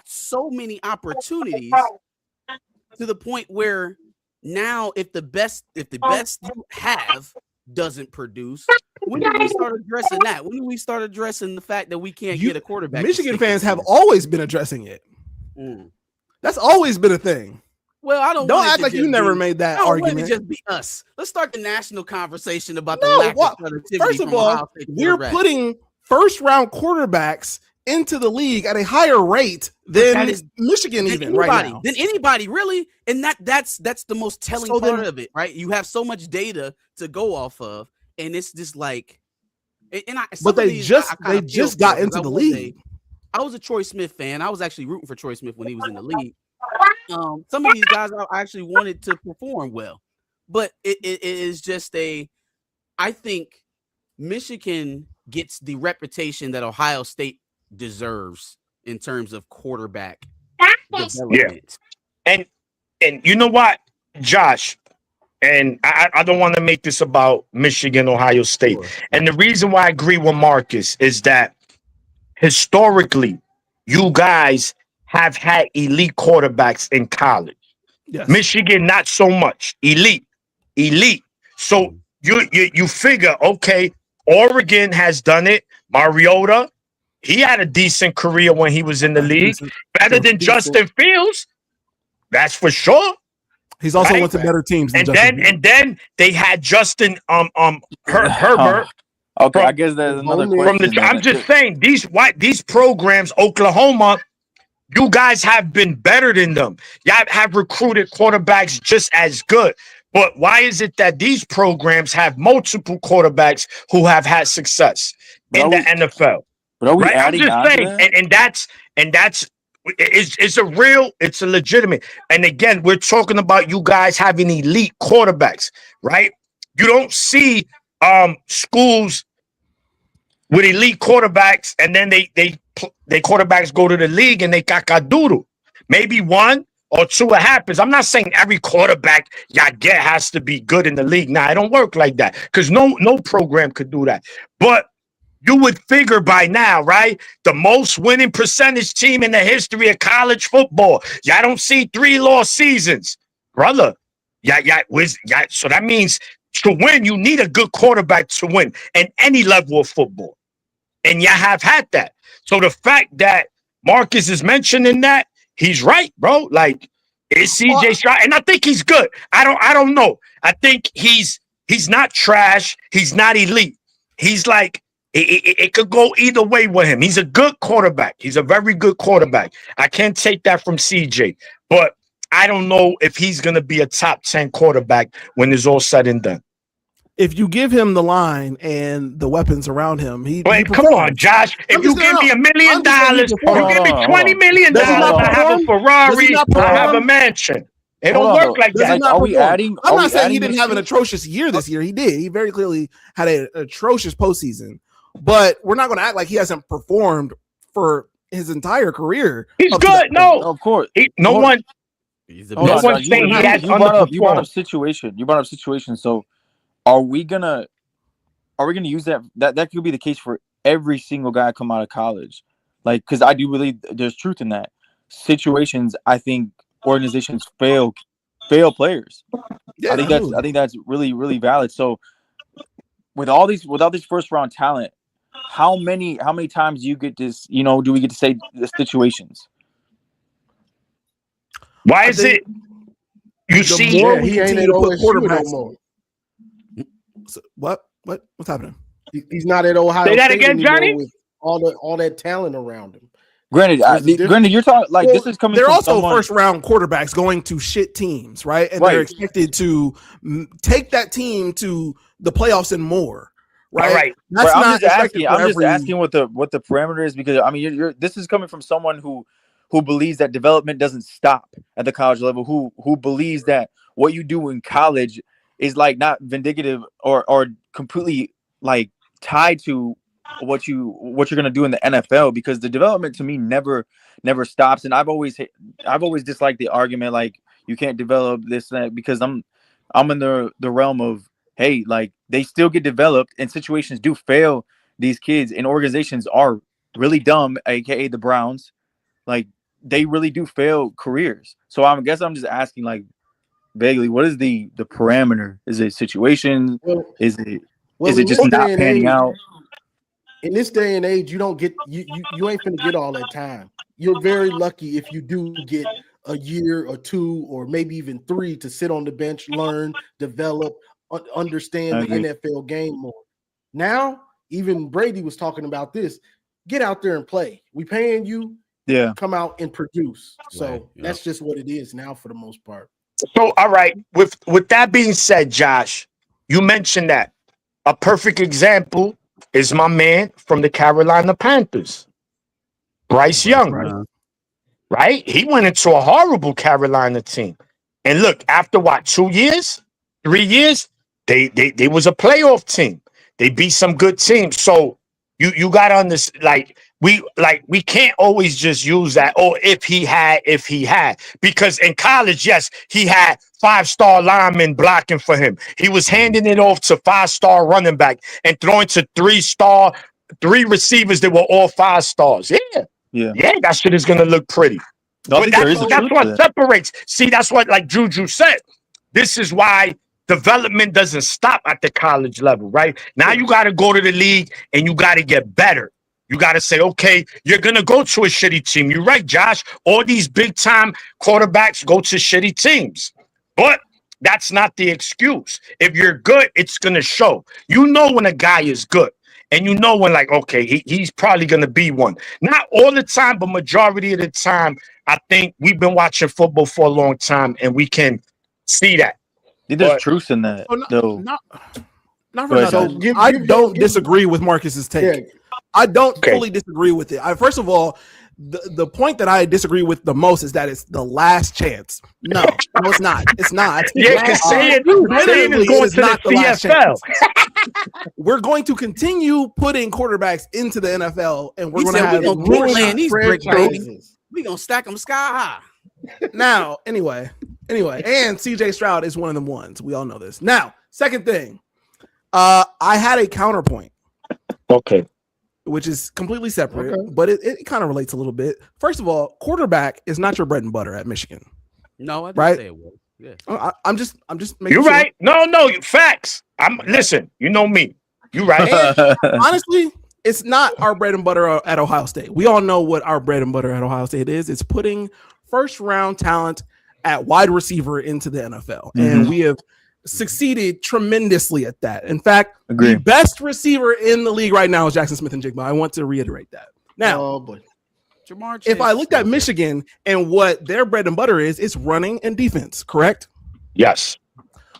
so many opportunities to the point where now if the best you have doesn't produce, when did we start addressing that? When did we start addressing the fact that we can't get a quarterback? Michigan fans have always been addressing it. That's always been a thing. Well, don't act like you never made that argument. Let it just be us. Let's start the national conversation about the lack of productivity. First of all, we're putting first-round quarterbacks into the league at a higher rate than Michigan right now. Than anybody, really. And that's the most telling part of it, right? You have so much data to go off of, and it's just like, but they just got into the league. I was a Troy Smith fan. I was actually rooting for Troy Smith when he was in the league. Some of these guys I actually wanted to perform well, but it is just I think Michigan gets the reputation that Ohio State deserves in terms of quarterback development. Yeah. And you know what, Josh, and I don't want to make this about Michigan, Ohio State. Sure. And the reason why I agree with Marcus is that historically, you guys have had elite quarterbacks in college. Yes. Michigan, not so much. Elite. So you figure, okay, Oregon has done it. Mariota, he had a decent career when he was in the league. Better than Justin Fields. That's for sure. He's also Right. went to better teams than And Justin then they had Justin Herbert. Okay, From- I guess there's another From From question. the, I'm just saying these programs, Oklahoma, you guys have been better than them. Y'all have recruited quarterbacks just as good. But why is it that these programs have multiple quarterbacks who have had success in the NFL? But are we Right? I'm adding just on to saying, that? and that's it's a legitimate. And again, we're talking about you guys having elite quarterbacks, right? You don't see schools with elite quarterbacks, and then they quarterbacks go to the league and they cacadoodle. Maybe one or two it happens. I'm not saying every quarterback y'all get has to be good in the league. Nah, it don't work like that because no program could do that. But you would figure by now, right? The most winning percentage team in the history of college football. Y'all don't see 3 lost seasons, brother. So that means to win, you need a good quarterback to win in any level of football. And y'all have had that. So the fact that Marcus is mentioning that, he's right, bro. Like, it's CJ Stroud, and I think he's good. I don't know. I think he's not trash. He's not elite. He's like, it could go either way with him. He's a good quarterback. He's a very good quarterback. I can't take that from CJ, but I don't know if he's going to be a top 10 quarterback when it's all said and done. If you give him the line and the weapons around him, he Come performs. on, Josh. If you give me $1 million, I'm just saying he you performs. give me $20 million, Does he not I have a perform? Does he Ferrari, not I have a perform? mansion. It Hold don't on, work though. like Does that. he not Are we perform? adding? I'm are not we saying he adding didn't this have an year? atrocious year this year. He did. He very clearly had an atrocious postseason. But we're not going to act like he hasn't performed for his entire career. He's up to that good. point. No, Of course. no Hold- one. He's a Hold No on, one's Josh. saying he has You brought up underperformed. situation. You brought up situation. So are we gonna use that could be the case for every single guy come out of college? Like, because I do believe there's truth in that. Situations, I think organizations fail players. Yeah, I think that's really, really valid. So without this first round talent, how many times do you get this, do we get to say the situations? Why I is think it? You the see, more we he ain't continue at to put OSU no quarterbacks. more. What's happening? He's not at Ohio Say that State again, anymore Johnny? with all that talent around him. Granted, you're talking like Well, this is coming they're from also someone. first round quarterbacks going to shit teams, right? And Right. they're expected to take that team to the playoffs and more, right? All right. That's But not expected I'm for just every. asking what the parameter is, because I mean you're this is coming from someone who believes that development doesn't stop at the college level, who believes that what you do in college is like not vindicative or completely like tied to what you're going to do in the NFL, because the development to me never stops. And I've always disliked the argument like you can't develop this and that, because I'm in the realm of, hey, like they still get developed and situations do fail these kids, and organizations are really dumb, aka the Browns. Like they really do fail careers. So I guess I'm just asking, like, vaguely, what is the parameter? Is it situation? Well, Is it in just this not day and panning age, out? in this day and age, you don't get you ain't finna get all that time. You're very lucky if you do get a year or two or maybe even 3 to sit on the bench, learn, develop, understand the NFL game more. Now, even Brady was talking about this. Get out there and play. We paying you. Yeah. Come out and produce. So Right, yeah. that's just what it is now for the most part. So, all right. With that being said, Josh, you mentioned that a perfect example is my man from the Carolina Panthers, Bryce Young. Right? He went into a horrible Carolina team, and look, after what, 2 years, 3 years, they was a playoff team. They beat some good teams. So you got to understand, we can't always just use that. Oh, if he had, because in college, yes, he had 5-star linemen blocking for him. He was handing it off to 5-star running back and throwing to 3 receivers that were all 5 stars. Yeah, that shit is gonna look pretty. But that's what separates. See, that's what, like Juju said. This is why development doesn't stop at the college level, right? Now you got to go to the league and you got to get better. You got to say, okay, you're going to go to a shitty team. You're right, Josh. All these big time quarterbacks go to shitty teams. But that's not the excuse. If you're good, it's going to show. You know when a guy is good. And you know when, like, okay, he's probably going to be one. Not all the time, but majority of the time, I think we've been watching football for a long time, and we can see that. There's truth in that, though. Not for nothing. So I don't disagree with Marcus's take. Yeah. I don't fully disagree with it. First of all, the point that I disagree with the most is that it's the last chance. No, it's not. It's not. Yeah, because saying is going to the CFL. We're going to continue putting quarterbacks into the NFL, and we're going to have more these brick franchises. We gonna stack them sky high. Now, anyway, and CJ Stroud is one of them ones. We all know this. Now, second thing, I had a counterpoint. Okay. Which is completely separate, but it kind of relates a little bit. First of all, quarterback is not your bread and butter at Michigan. No, I didn't right? say it was. Yeah. I'm just making You're sure. right. No, facts. Listen, you know me. You're right. And honestly, it's not our bread and butter at Ohio State. We all know what our bread and butter at Ohio State is. It's putting first round talent at wide receiver into the NFL. And we have succeeded tremendously at that. In fact, the best receiver in the league right now is Jackson Smith-Njigba. I want to reiterate that. Now, if I looked at Michigan and what their bread and butter is, it's running and defense, correct? Yes.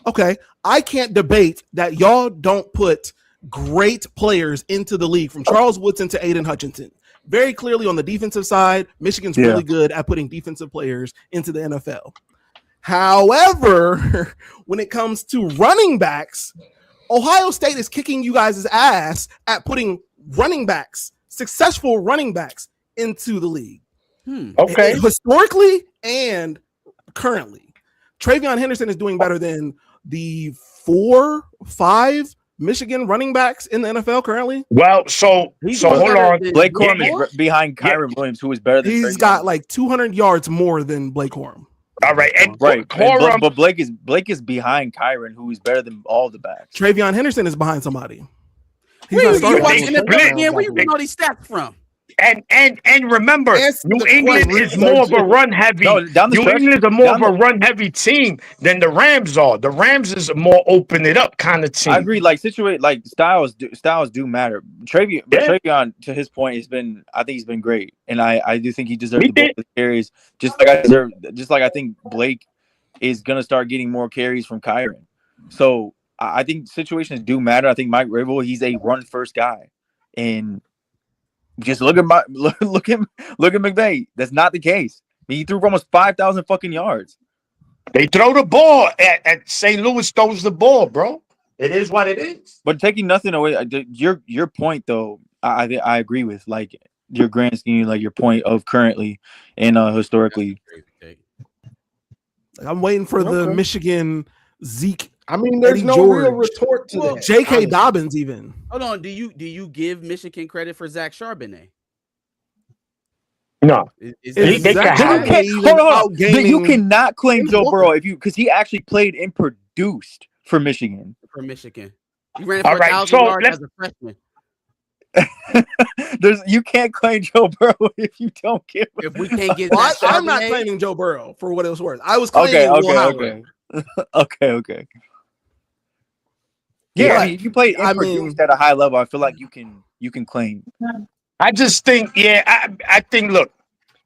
Okay. I can't debate that y'all don't put great players into the league, from Charles Woodson to Aiden Hutchinson. Very clearly on the defensive side, Michigan's really good at putting defensive players into the NFL. However, when it comes to running backs, Ohio State is kicking you guys' ass at putting running backs, successful running backs, into the league. Okay. And historically and currently, Travion Henderson is doing better than the 4-5 Michigan running backs in the NFL currently. Well, so hold on. Blake Corum is behind Kyron Williams, who is better than He's got like 200 yards more than Blake Corum. All right, and Corum, but Blake is behind Kyron, who is better than all the backs. Travion Henderson is behind somebody. Where you watching NFL again? Where you getting all these stats from? And remember, New England is more of a run heavy. New England is more of a run heavy team than the Rams are. The Rams is a more open it up kind of team. I agree. Like styles do matter. Travion, to his point, I think he's been great, and I do think he deserves the carries. Just like I think Blake is gonna start getting more carries from Kyron. So I think situations do matter. I think Mike Vrabel, he's a run first guy, and just look at McVay. That's not the case. I mean, he threw for almost 5,000 fucking yards. They throw the ball at St. Louis throws the ball, bro. It is what it is. But taking nothing away, your point though, I agree with, like, your grand scheme, like your point of currently and historically. I'm waiting for the Michigan Zeke. I mean, there's Eddie no George. real retort to that. J.K. honestly. Dobbins even. Hold on. Do you give Michigan credit for Zach Charbonnet? No. You cannot claim Joe Burrow because he actually played and produced for Michigan. He ran for 1,000 yards as a freshman. You can't claim Joe Burrow if you don't give him. If we can't get I'm not claiming Joe Burrow for what it was worth. I was claiming Okay. Yeah, I mean, if you play produced at a high level, I feel like you can claim. I just think, I think. Look,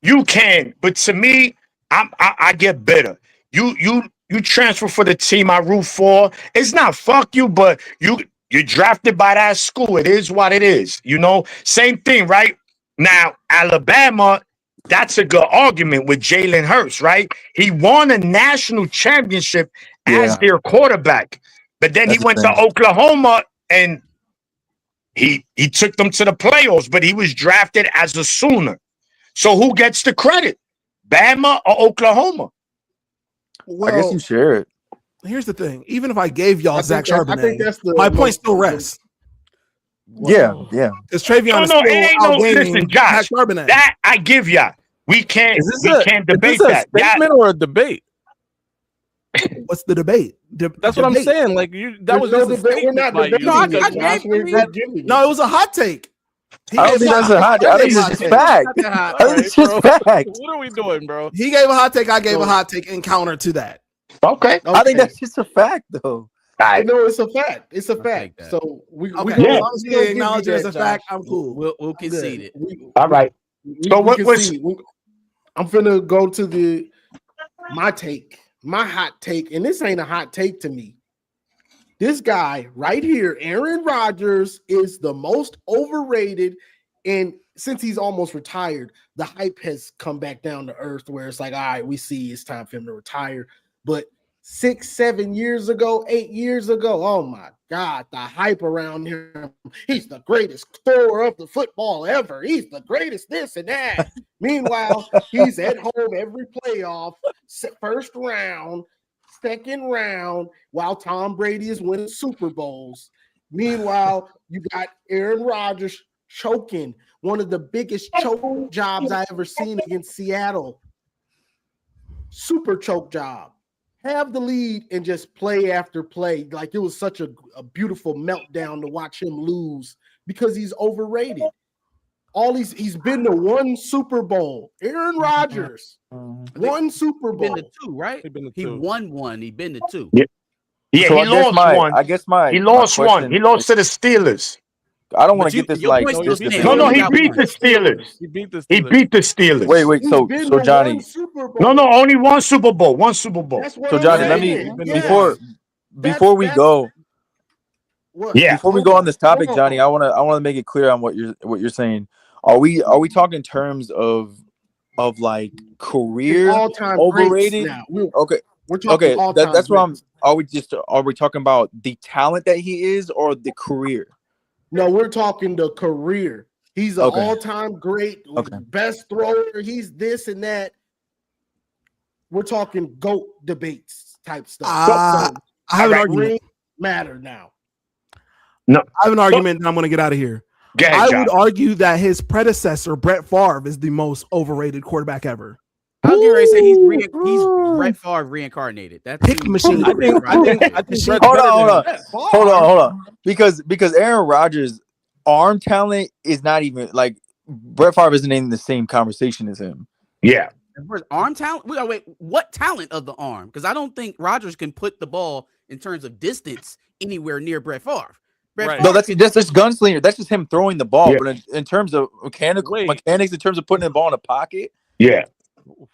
you can, but to me, I get better. You transfer for the team I root for. It's not fuck you, but you're drafted by that school. It is what it is. You know, same thing, right? Now, Alabama, that's a good argument with Jalen Hurts, right? He won a national championship as their quarterback. But then he went to Oklahoma and he took them to the playoffs, but he was drafted as a Sooner. So who gets the credit? Bama or Oklahoma? Well, I guess you share it. Here's the thing. Even if I gave y'all Zach Charbonnet, my point still rests. Yeah. Because Travion is still listen, Josh, that I give ya. We can't debate that. Is this a statement or a debate? What's the debate? That's what I'm saying. Like that was just a statement. We're not debating. No, it was a hot take. I don't think that's a hot take. I think it's just fact. I think it's just fact. What are we doing, bro? He gave a hot take. I gave a hot take in counter to that. Okay. I think that's just a fact, though. I know it's a fact. It's a I'll fact. take that. So we Okay, gonna, as long as we you gonna give acknowledge you it as that, a fact, Josh. I'm cool. We'll concede it. All right. So what was I'm finna go to my take, my hot take, and this ain't a hot take to me. This guy right here, Aaron Rodgers, is the most overrated, and since he's almost retired, the hype has come back down to earth where it's like, all right, we see it's time for him to retire. But 6, 7 years ago, 8 years ago, oh my God, the hype around him. He's the greatest thrower of the football ever. He's the greatest this and that. Meanwhile, he's at home every playoff, first round, second round, while Tom Brady is winning Super Bowls. Meanwhile, you got Aaron Rodgers choking, one of the biggest choke jobs I ever seen against Seattle. Super choke job. Have the lead and just play after play. Like it was such a beautiful meltdown to watch him lose because he's overrated. He's been to one Super Bowl. Aaron Rodgers, one Super Bowl. Been to two, right? He won one. He been to two. Yeah, So he lost one. I guess my He lost one. He lost to the Steelers. I don't want to get this your like point still this. stands. No, He he got beat one. the Steelers. He beat the Steelers. He beat the Steelers. Wait. He's So been to Johnny. one Super Bowl. No, only one Super Bowl. One Super Bowl. That's what So I'm Johnny, let saying. me Yes. before we go. What? Yeah. Before we go on this topic, Johnny, I wanna make it clear on what you're saying. Are we talking in terms of like career all-time overrated? now. Okay. We're talking Okay, all-time that's what greats. are we talking about the talent that he is or the career? No, we're talking the career. He's an Okay. all-time great, best thrower. He's this and that. We're talking GOAT debates type stuff. I have an argument. Rings matter now. No, I have an argument, and I'm going to get out of here. Go ahead, I Josh. would argue that his predecessor, Brett Favre, is the most overrated quarterback ever. I'll get ready to say he's Brett Favre reincarnated. That's Pick machine. I think Brett's Hold better on. than Hold on. Because Aaron Rodgers' arm talent is not even like Brett Favre isn't in the same conversation as him. Yeah. Arm talent? Wait, what talent of the arm? Because I don't think Rodgers can put the ball in terms of distance anywhere near Brett Favre. Right. No, that's just gunslinger. That's just him throwing the ball. Yeah. But in terms of mechanics, in terms of putting the ball in the pocket, Yeah.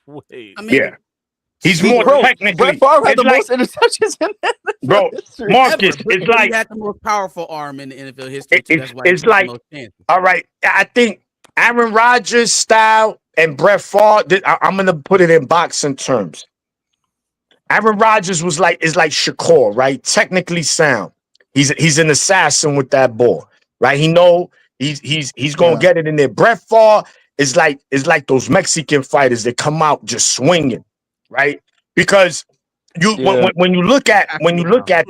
Wait. I mean, Yeah. He's more technically. Brett Favre had it's the most interceptions in that. Bro, Marcus, but it's like he had the most powerful arm in the NFL history. That's why it's he like, the most chances. all right. I think Aaron Rodgers' style and Brett Favre. I'm gonna put it in boxing terms. Aaron Rodgers is like Shakur, right? Technically sound. He's an assassin with that ball, right? He know he's gonna get it in there. Brett Favre is like those Mexican fighters that come out just swinging, right? Because when you look at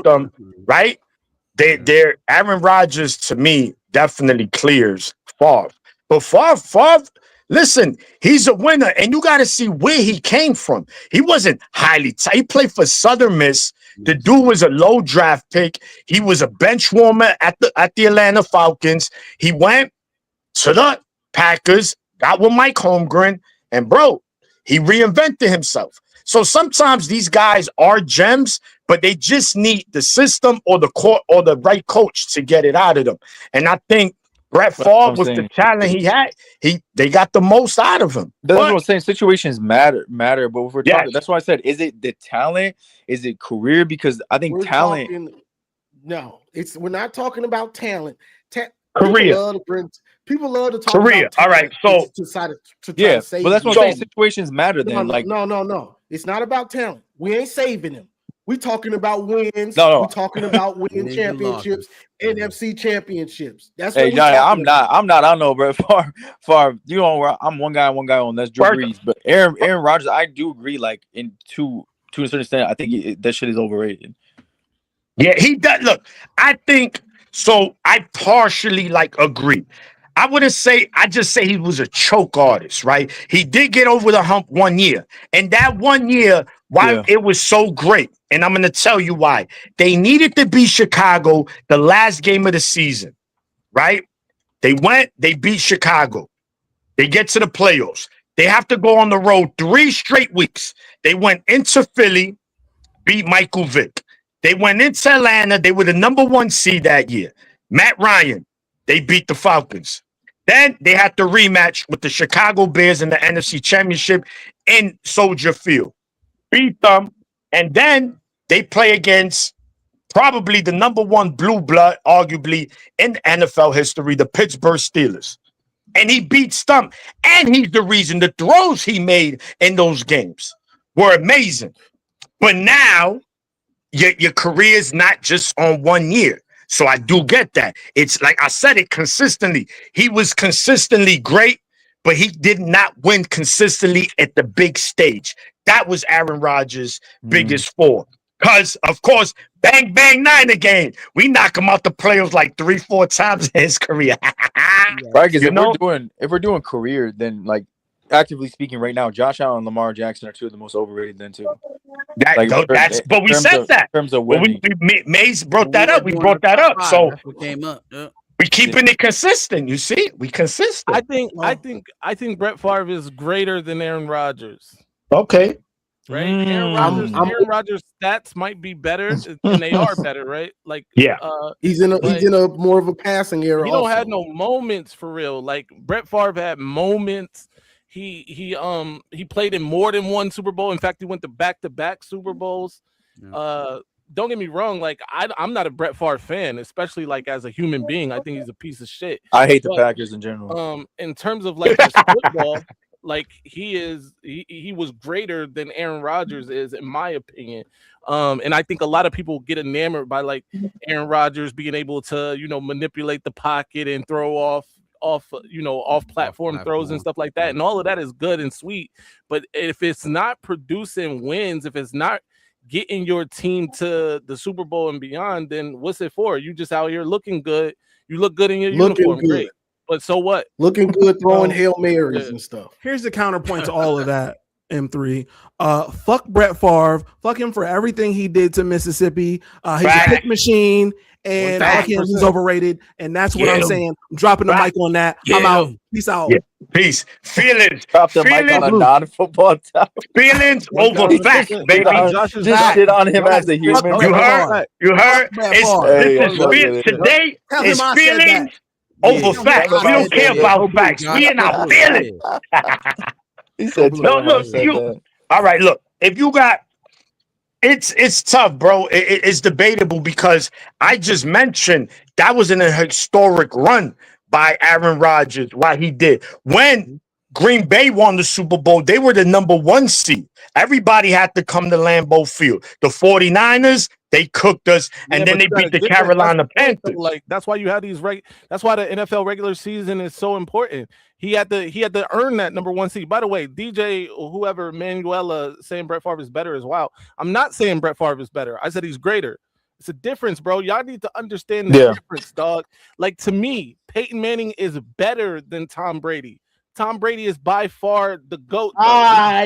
them, right? They're Aaron Rodgers to me definitely clears Favre. But Favre, listen, he's a winner, and you got to see where he came from. He wasn't highly tight. He played for Southern Miss. The dude was a low draft pick. He was a bench warmer at the Atlanta Falcons. He went to the Packers, got with Mike Holmgren, and bro, he reinvented himself. So sometimes these guys are gems, but they just need the system or the court or the right coach to get it out of them. And I think Brett Favre, with the talent he had, they got the most out of him. That's what I'm saying. Situations matter. But if we're talking, that's why I said, is it the talent? Is it career? Because I think talent. We're not talking about talent. Career. People love to talk career. About talent. All right, so to try to but that's what I'm saying. Situations matter. Then, no. It's not about talent. We ain't saving him. We talking about wins. No. We talking about winning championships, NFC championships. That's hey, what Johnny, I'm not. I know, bro. Far. You know, I'm one guy on. That's Drew Brees. But Aaron Rodgers, I do agree. Like to a certain extent, I think that shit is overrated. Yeah, he does. Look, I think so. I partially agree. I wouldn't say, I just say he was a choke artist, right? He did get over the hump 1 year. And that 1 year, it was so great. And I'm going to tell you why. They needed to beat Chicago the last game of the season, right? They beat Chicago. They get to the playoffs. They have to go on the road 3 straight weeks. They went into Philly, beat Michael Vick. They went into Atlanta. They were the number 1 seed that year. Matt Ryan, they beat the Falcons. Then they had the rematch with the Chicago Bears in the NFC Championship in Soldier Field. Beat them. And then they play against probably the number 1 blue blood, arguably, in NFL history, the Pittsburgh Steelers. And he beats them. And he's the reason the throws he made in those games were amazing. But now your career is not just on 1 year. So I do get that. It's like I said it consistently. He was consistently great, but he did not win consistently at the big stage. That was Aaron Rodgers' biggest flaw. Because, of course, bang, bang, Niner game. We knock him out the playoffs like 3-4 times in his career. Right, because if we're doing career, then like actively speaking right now, Josh Allen and Lamar Jackson are 2 of the most overrated then too. But we said that. In terms of winning. Maze brought that up. We brought that up. So that's what came up. Yeah. we keeping it consistent. You see, we consistent. I think Brett Favre is greater than Aaron Rodgers. Okay. Right, Aaron Rodgers' stats might be better, and they are better, right? Like, he's in a more of a passing era. He don't have no moments for real. Like Brett Favre had moments. He played in more than 1 Super Bowl. In fact, he went to back-to-back Super Bowls. Yeah. Don't get me wrong. Like I'm not a Brett Favre fan, especially like as a human being. I think he's a piece of shit. I hate the Packers in general. In terms of like just football. Like he was greater than Aaron Rodgers is, in my opinion. And I think a lot of people get enamored by like Aaron Rodgers being able to, manipulate the pocket and throw off platform throws and stuff like that. And all of that is good and sweet. But if it's not producing wins, if it's not getting your team to the Super Bowl and beyond, then what's it for? You just out here looking good. You look good in your uniform. Great. But so what? Looking good, throwing Hail Marys and stuff. Here's the counterpoint to all of that, M3. Fuck Brett Favre. Fuck him for everything he did to Mississippi. He's a pick machine, and fuck him, he's overrated. And that's what I'm saying. I'm dropping the mic on that. I'm out. Peace out. Yeah. Peace. Feelings. Drop the mic on a non-football topic. Feelings over facts, baby. Just shit on him as a human. You heard? Today is feelings over facts. We don't care about facts. We in our feelings. He said, "No, all right. Look, if you got, it's tough, bro. It's debatable because I just mentioned that was in a historic run by Aaron Rodgers. Why he did when Green Bay won the Super Bowl, they were the number 1 seed. Everybody had to come to Lambeau Field. The 49ers, they cooked us, and then they beat the Carolina Panthers. Like that's why you have these that's why the NFL regular season is so important. He had to earn that number 1 seed. By the way, DJ or whoever, Manuela saying Brett Favre is better as well. I'm not saying Brett Favre is better. I said he's greater. It's a difference, bro. Y'all need to understand the difference, dog. Like to me, Peyton Manning is better than Tom Brady. Tom Brady is by far the GOAT.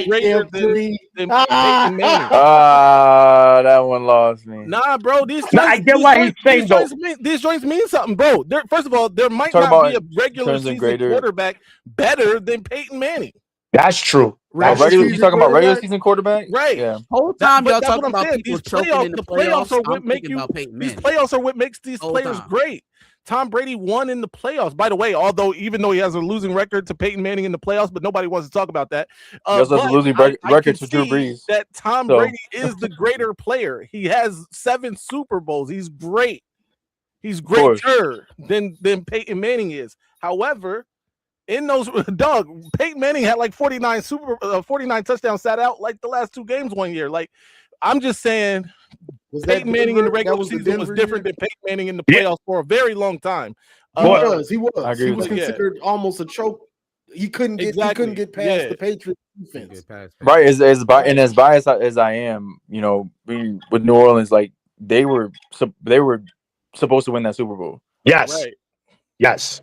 Greater than Peyton Manning. That one lost me. Nah, bro. I get why he's saying though. These joints mean something, bro. First of all, there might not be a regular season quarterback better than Peyton Manning. That's true. You talking about regular season quarterback? Right. Yeah. Whole time y'all talking about people choking in the playoffs. Are what make you. These playoffs are what makes these players great. Tom Brady won in the playoffs. By the way, even though he has a losing record to Peyton Manning in the playoffs, but nobody wants to talk about that. He also has a losing record to Drew Brees. That Tom Brady is the greater player. He has 7 Super Bowls. He's great. He's greater than Peyton Manning is. However, in those Peyton Manning had like 49 touchdowns, sat out like the last 2 games 1 year. Like I'm just saying. Peyton Manning in the regular season was different than Peyton Manning in the playoffs for a very long time. He was. He was considered almost a choke. He couldn't get past the Patriots defense. Right. As biased as I am, being with New Orleans, like they were supposed to win that Super Bowl. Yes. Right. Yes.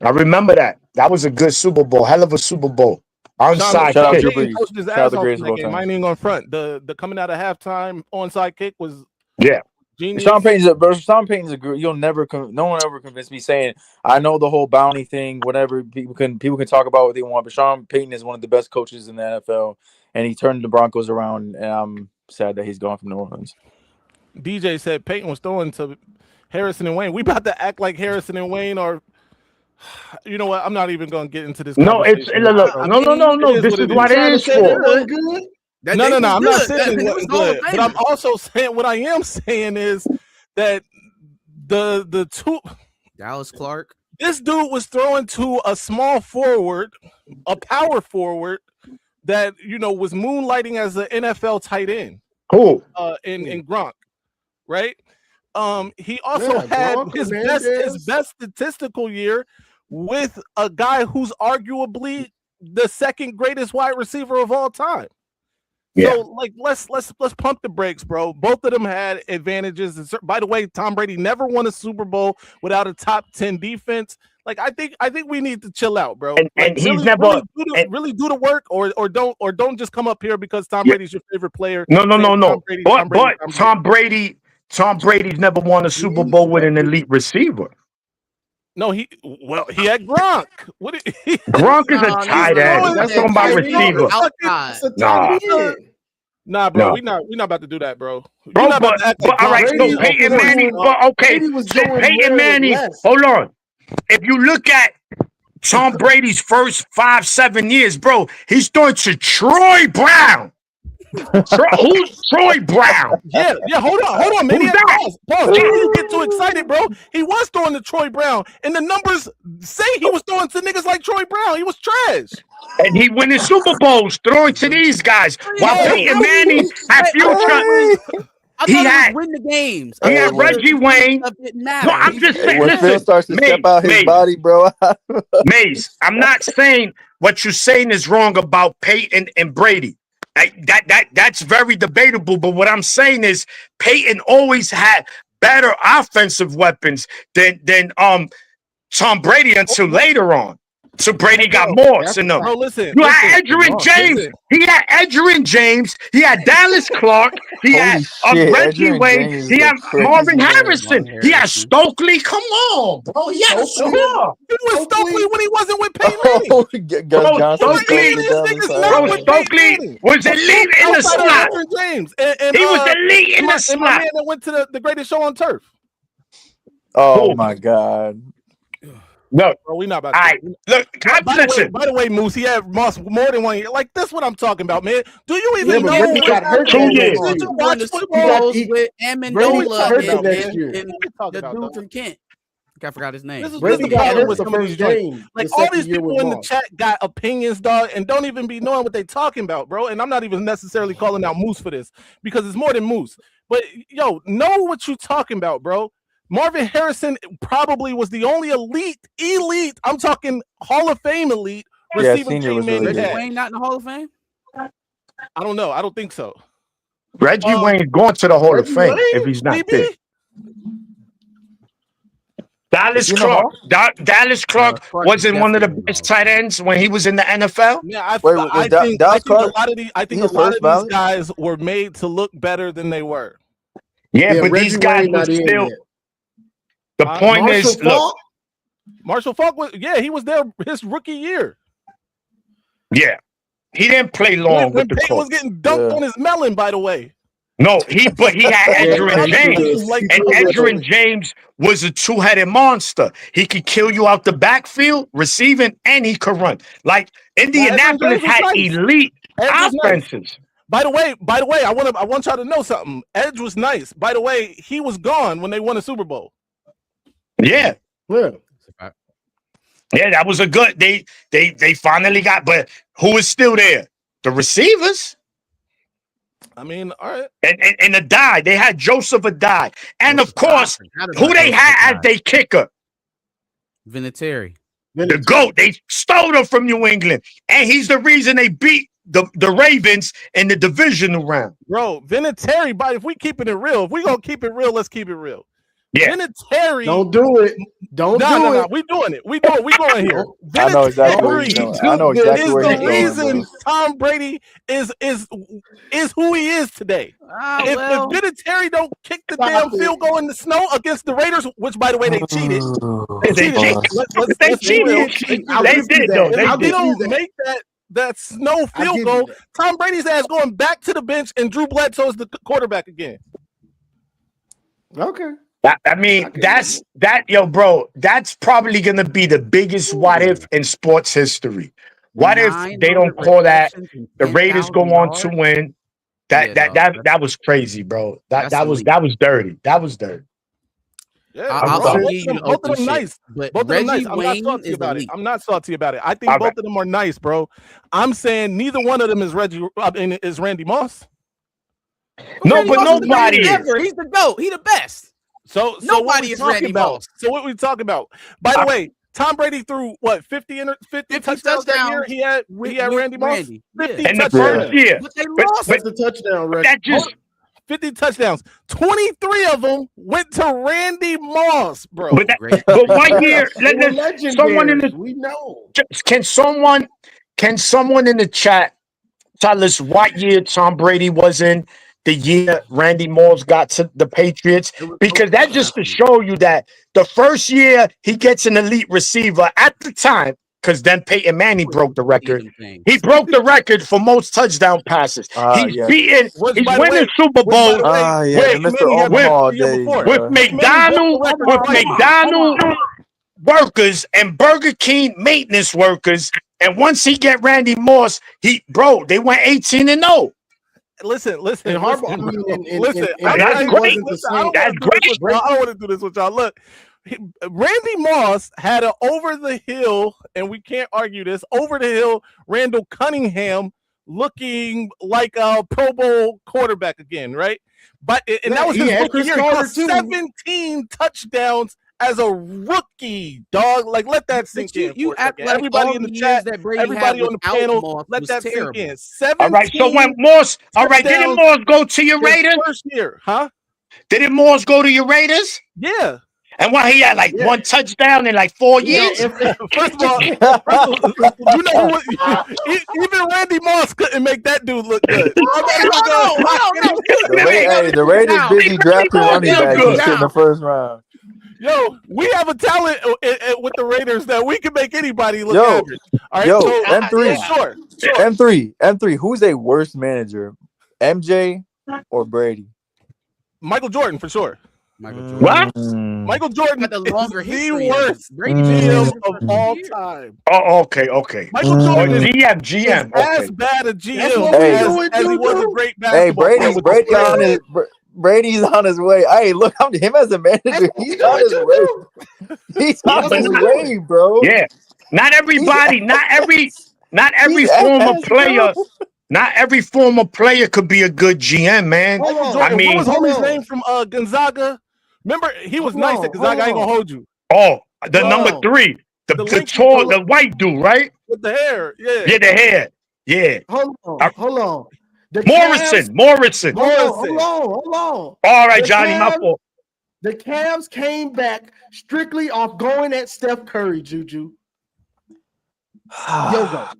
I remember that. That was a good Super Bowl. Hell of a Super Bowl. Onside kick. I ain't even on front. The coming out of halftime onside kick was genius. Sean Payton's a good. No one ever convinced me saying I know the whole bounty thing. Whatever people can talk about what they want, but Sean Payton is one of the best coaches in the NFL, and he turned the Broncos around. sad that he's gone from New Orleans. DJ said Peyton was throwing to Harrison and Wayne. We about to act like Harrison and Wayne are. You know what? I'm not even going to get into this. No, it's look. No. This is what it is for. No. I'm not saying it wasn't good, but I'm also saying what I am saying is that the two Dallas Clark. This dude was throwing to a small forward, a power forward that was moonlighting as an NFL tight end. Cool. In Gronk, right? He also had Gronk, his best statistical year with a guy who's arguably the second greatest wide receiver of all time. Yeah. So let's pump the brakes, bro. Both of them had advantages. And by the way, Tom Brady never won a Super Bowl without a top 10 defense. I think we need to chill out, bro. And he's never really do the work, or don't just come up here because Tom Brady's your favorite player. No. But Tom Brady's never won a Super Bowl with an elite receiver. No, he had Gronk. Gronk is a tight end. That's talking about receiver. Nah, bro, we not about to do that, bro. But all right, so Peyton Manning. But okay, Peyton Manning. Hold on. If you look at Tom Brady's first 5-7 years, bro, he's throwing to Troy Brown. Who's Troy Brown? Yeah. Hold on, man. Pause. Before you get too excited, bro. He was throwing to Troy Brown, and the numbers say he was throwing to niggas like Troy Brown. He was trash, and he winning Super Bowls throwing to these guys. While Peyton Manning had future. He had win the games. He had Reggie Wayne. No, I'm just saying. When Phil starts to step out his body, bro. Maze, I'm not saying what you're saying is wrong about Peyton and Brady. That's very debatable, but what I'm saying is Peyton always had better offensive weapons than Tom Brady until later on. So Brady got more. So no. Bro, listen. You had Edgerrin James. Listen. He had Edgerrin James. He had Dallas Clark. He had Reggie Wayne. He had Marvin Harrison. He had Stokely. Come on, bro. He had a score. He was Stokely when he wasn't with Peyton Manning. Stokely was elite in the slot. He was elite in the slot. My man that went to the greatest show on turf. Oh my God. No, bro, we not about to. Look, by the way, Moose, he had more than 1 year. Like, that's what I'm talking about, man. Do you even know? He got hurt 2 years. Won the Super Bowls with Amendola and the dude from Kent. I forgot his name. This is the problem with some of these games. Like, all these people in the chat got opinions, dog, and don't even be knowing what they talking about, bro. And I'm not even necessarily calling out Moose for this because it's more than Moose. But know what you talking about, bro. Marvin Harrison probably was the only elite. I'm talking Hall of Fame elite receiver team man. Reggie Wayne not in the Hall of Fame? I don't know. I don't think so. Reggie Wayne going to the Hall of Fame if he's not there. Dallas Clark wasn't one of the best tight ends when he was in the NFL. Yeah, I think a lot of these guys were made to look better than they were. Yeah, but these guys were still. The point is, look, Marshall Faulk was, he was there his rookie year. Yeah, he didn't play long with the Peyton was getting dunked on his melon, by the way. No, he had Edgerrin James, and Edgerrin James was a two-headed monster. He could kill you out the backfield, receiving, and he could run. Like Indianapolis had elite offenses. By the way, I want y'all to know something. Edge was nice. By the way, he was gone when they won a Super Bowl. Yeah, that was a good. They finally got, but who is still there? The receivers. I mean, all right. And Deate. They had Joseph Deate, and of course, who they had as their kicker? Vinatieri. The GOAT. They stole him from New England, and he's the reason they beat the Ravens in the divisional round. Bro, Vinatieri. But if we keeping it real, if we gonna keep it real, let's keep it real. Yeah. Vinatieri. Don't do it. Don't do it. No. We doing it. We going here. I know exactly where you're going. I know exactly where you're going. Is the reason Tom Brady is who he is today. If Vinatieri don't kick the damn field goal in the snow against the Raiders, which by the way they cheated. They cheated. They did though. If they don't make that That's no I field give goal. you that. Tom Brady's ass going back to the bench, and Drew Bledsoe is the quarterback again. Okay. I mean, Okay. that's that, yo, bro. That's probably gonna be the biggest what if in sports history. What if they don't 900 call that? receptions and The Raiders go 10,000 on to yards? win. Yeah, dog, That was crazy, bro. that's That was dirty. That was dirty. Yeah, I'll both give you the both of open them shit, nice. but Both of them Reggie nice. I'm not Wayne salty is about it. elite. I'm not salty about it. I think All both right. of them are nice, bro. I'm saying neither one of them is is Randy Moss. No, Randy but Moss is the nobody greatest is. ever. He's the GOAT. He the best. So what Nobody we is talking Randy about? Moss. So what we talking about? By the way, Tom Brady threw what 50 touchdowns that year. He had with Randy Moss. Randy. 50 Yeah. In the touchdowns. first year. But they But- lost. but What's the touchdown record? that just 50 touchdowns. 23 of them went to Randy Moss, bro. but, that, Great. but one year, They were someone in legendary. the We know. can someone in the chat tell us what year Tom Brady was in, the year Randy Moss got to the Patriots? Because that just to show you that the first year he gets an elite receiver at the time, because then Peyton Manning broke the record. He broke the record for most touchdown passes. He's Yeah. beating, Which, he's by the winning way- Super which, by Bowls the way, Yeah, with- the Mr. Manning had Omaha the year days, before. with bro. McDonald workers and Burger King maintenance workers. And once he get Randy Moss, they went 18-0. Listen. And Harbaugh, I mean, and Listen, and that's Brady great. wasn't the I same. don't That's wanna do this with great. y'all. I don't want to do this with y'all. Look, Randy Moss had an over the hill, and we can't argue this, over the hill Randall Cunningham looking like a Pro Bowl quarterback again, right? But and that was He his had rookie Chris year. He Carter, got too. 17 touchdowns as a rookie, dog. Like, let that sink But you, in. you for a act second. like everybody all in the the chat, years that Brady everybody had on the without panel, Moss let was that terrible. sink in. All right. So when 17 Moss, all right, didn't touchdowns Moss go to your his Raiders? first year, huh? Didn't Moss go to your Raiders? Yeah. And what he had like one touchdown in like 4 years? First of all, you know what? Even Randy Moss couldn't make that dude look good. The Raiders busy drafting running backs and shit in the first round. Yo, we have a talent with the Raiders that we can make anybody look Yo, average. All right, yo, so, M3. sure. M3. Who's a worse manager, MJ or Brady? Michael Jordan for sure. Michael Jordan. What? Michael Jordan Got the longer is history the of worst Brady GM for of all years. time. Oh, okay. Michael Jordan is GM. as Okay. bad a That's GM what we as doing, he was a Juju. great Hey, basketball player. Brady's on his way. Hey, look, him as a manager. He's on his way. He's on his way, bro. Yeah. Not everybody, not every He's former ass, player, bro. not every former player could be a good GM, man. Hold on. Jordan, I mean- what was Hold homie's on. name from Gonzaga? Remember, he was Hold nice on, at Gonzaga. I ain't hold gonna hold you. Oh, the Hold number on. 3, the link- tall, the white dude, right? With the hair, yeah. Yeah, the hair. Yeah. Hold on. The Morrison. Cavs, hold on. All right, The Johnny, my Cavs- fault. The Cavs came back strictly off going at Steph Curry, Juju. Yogo.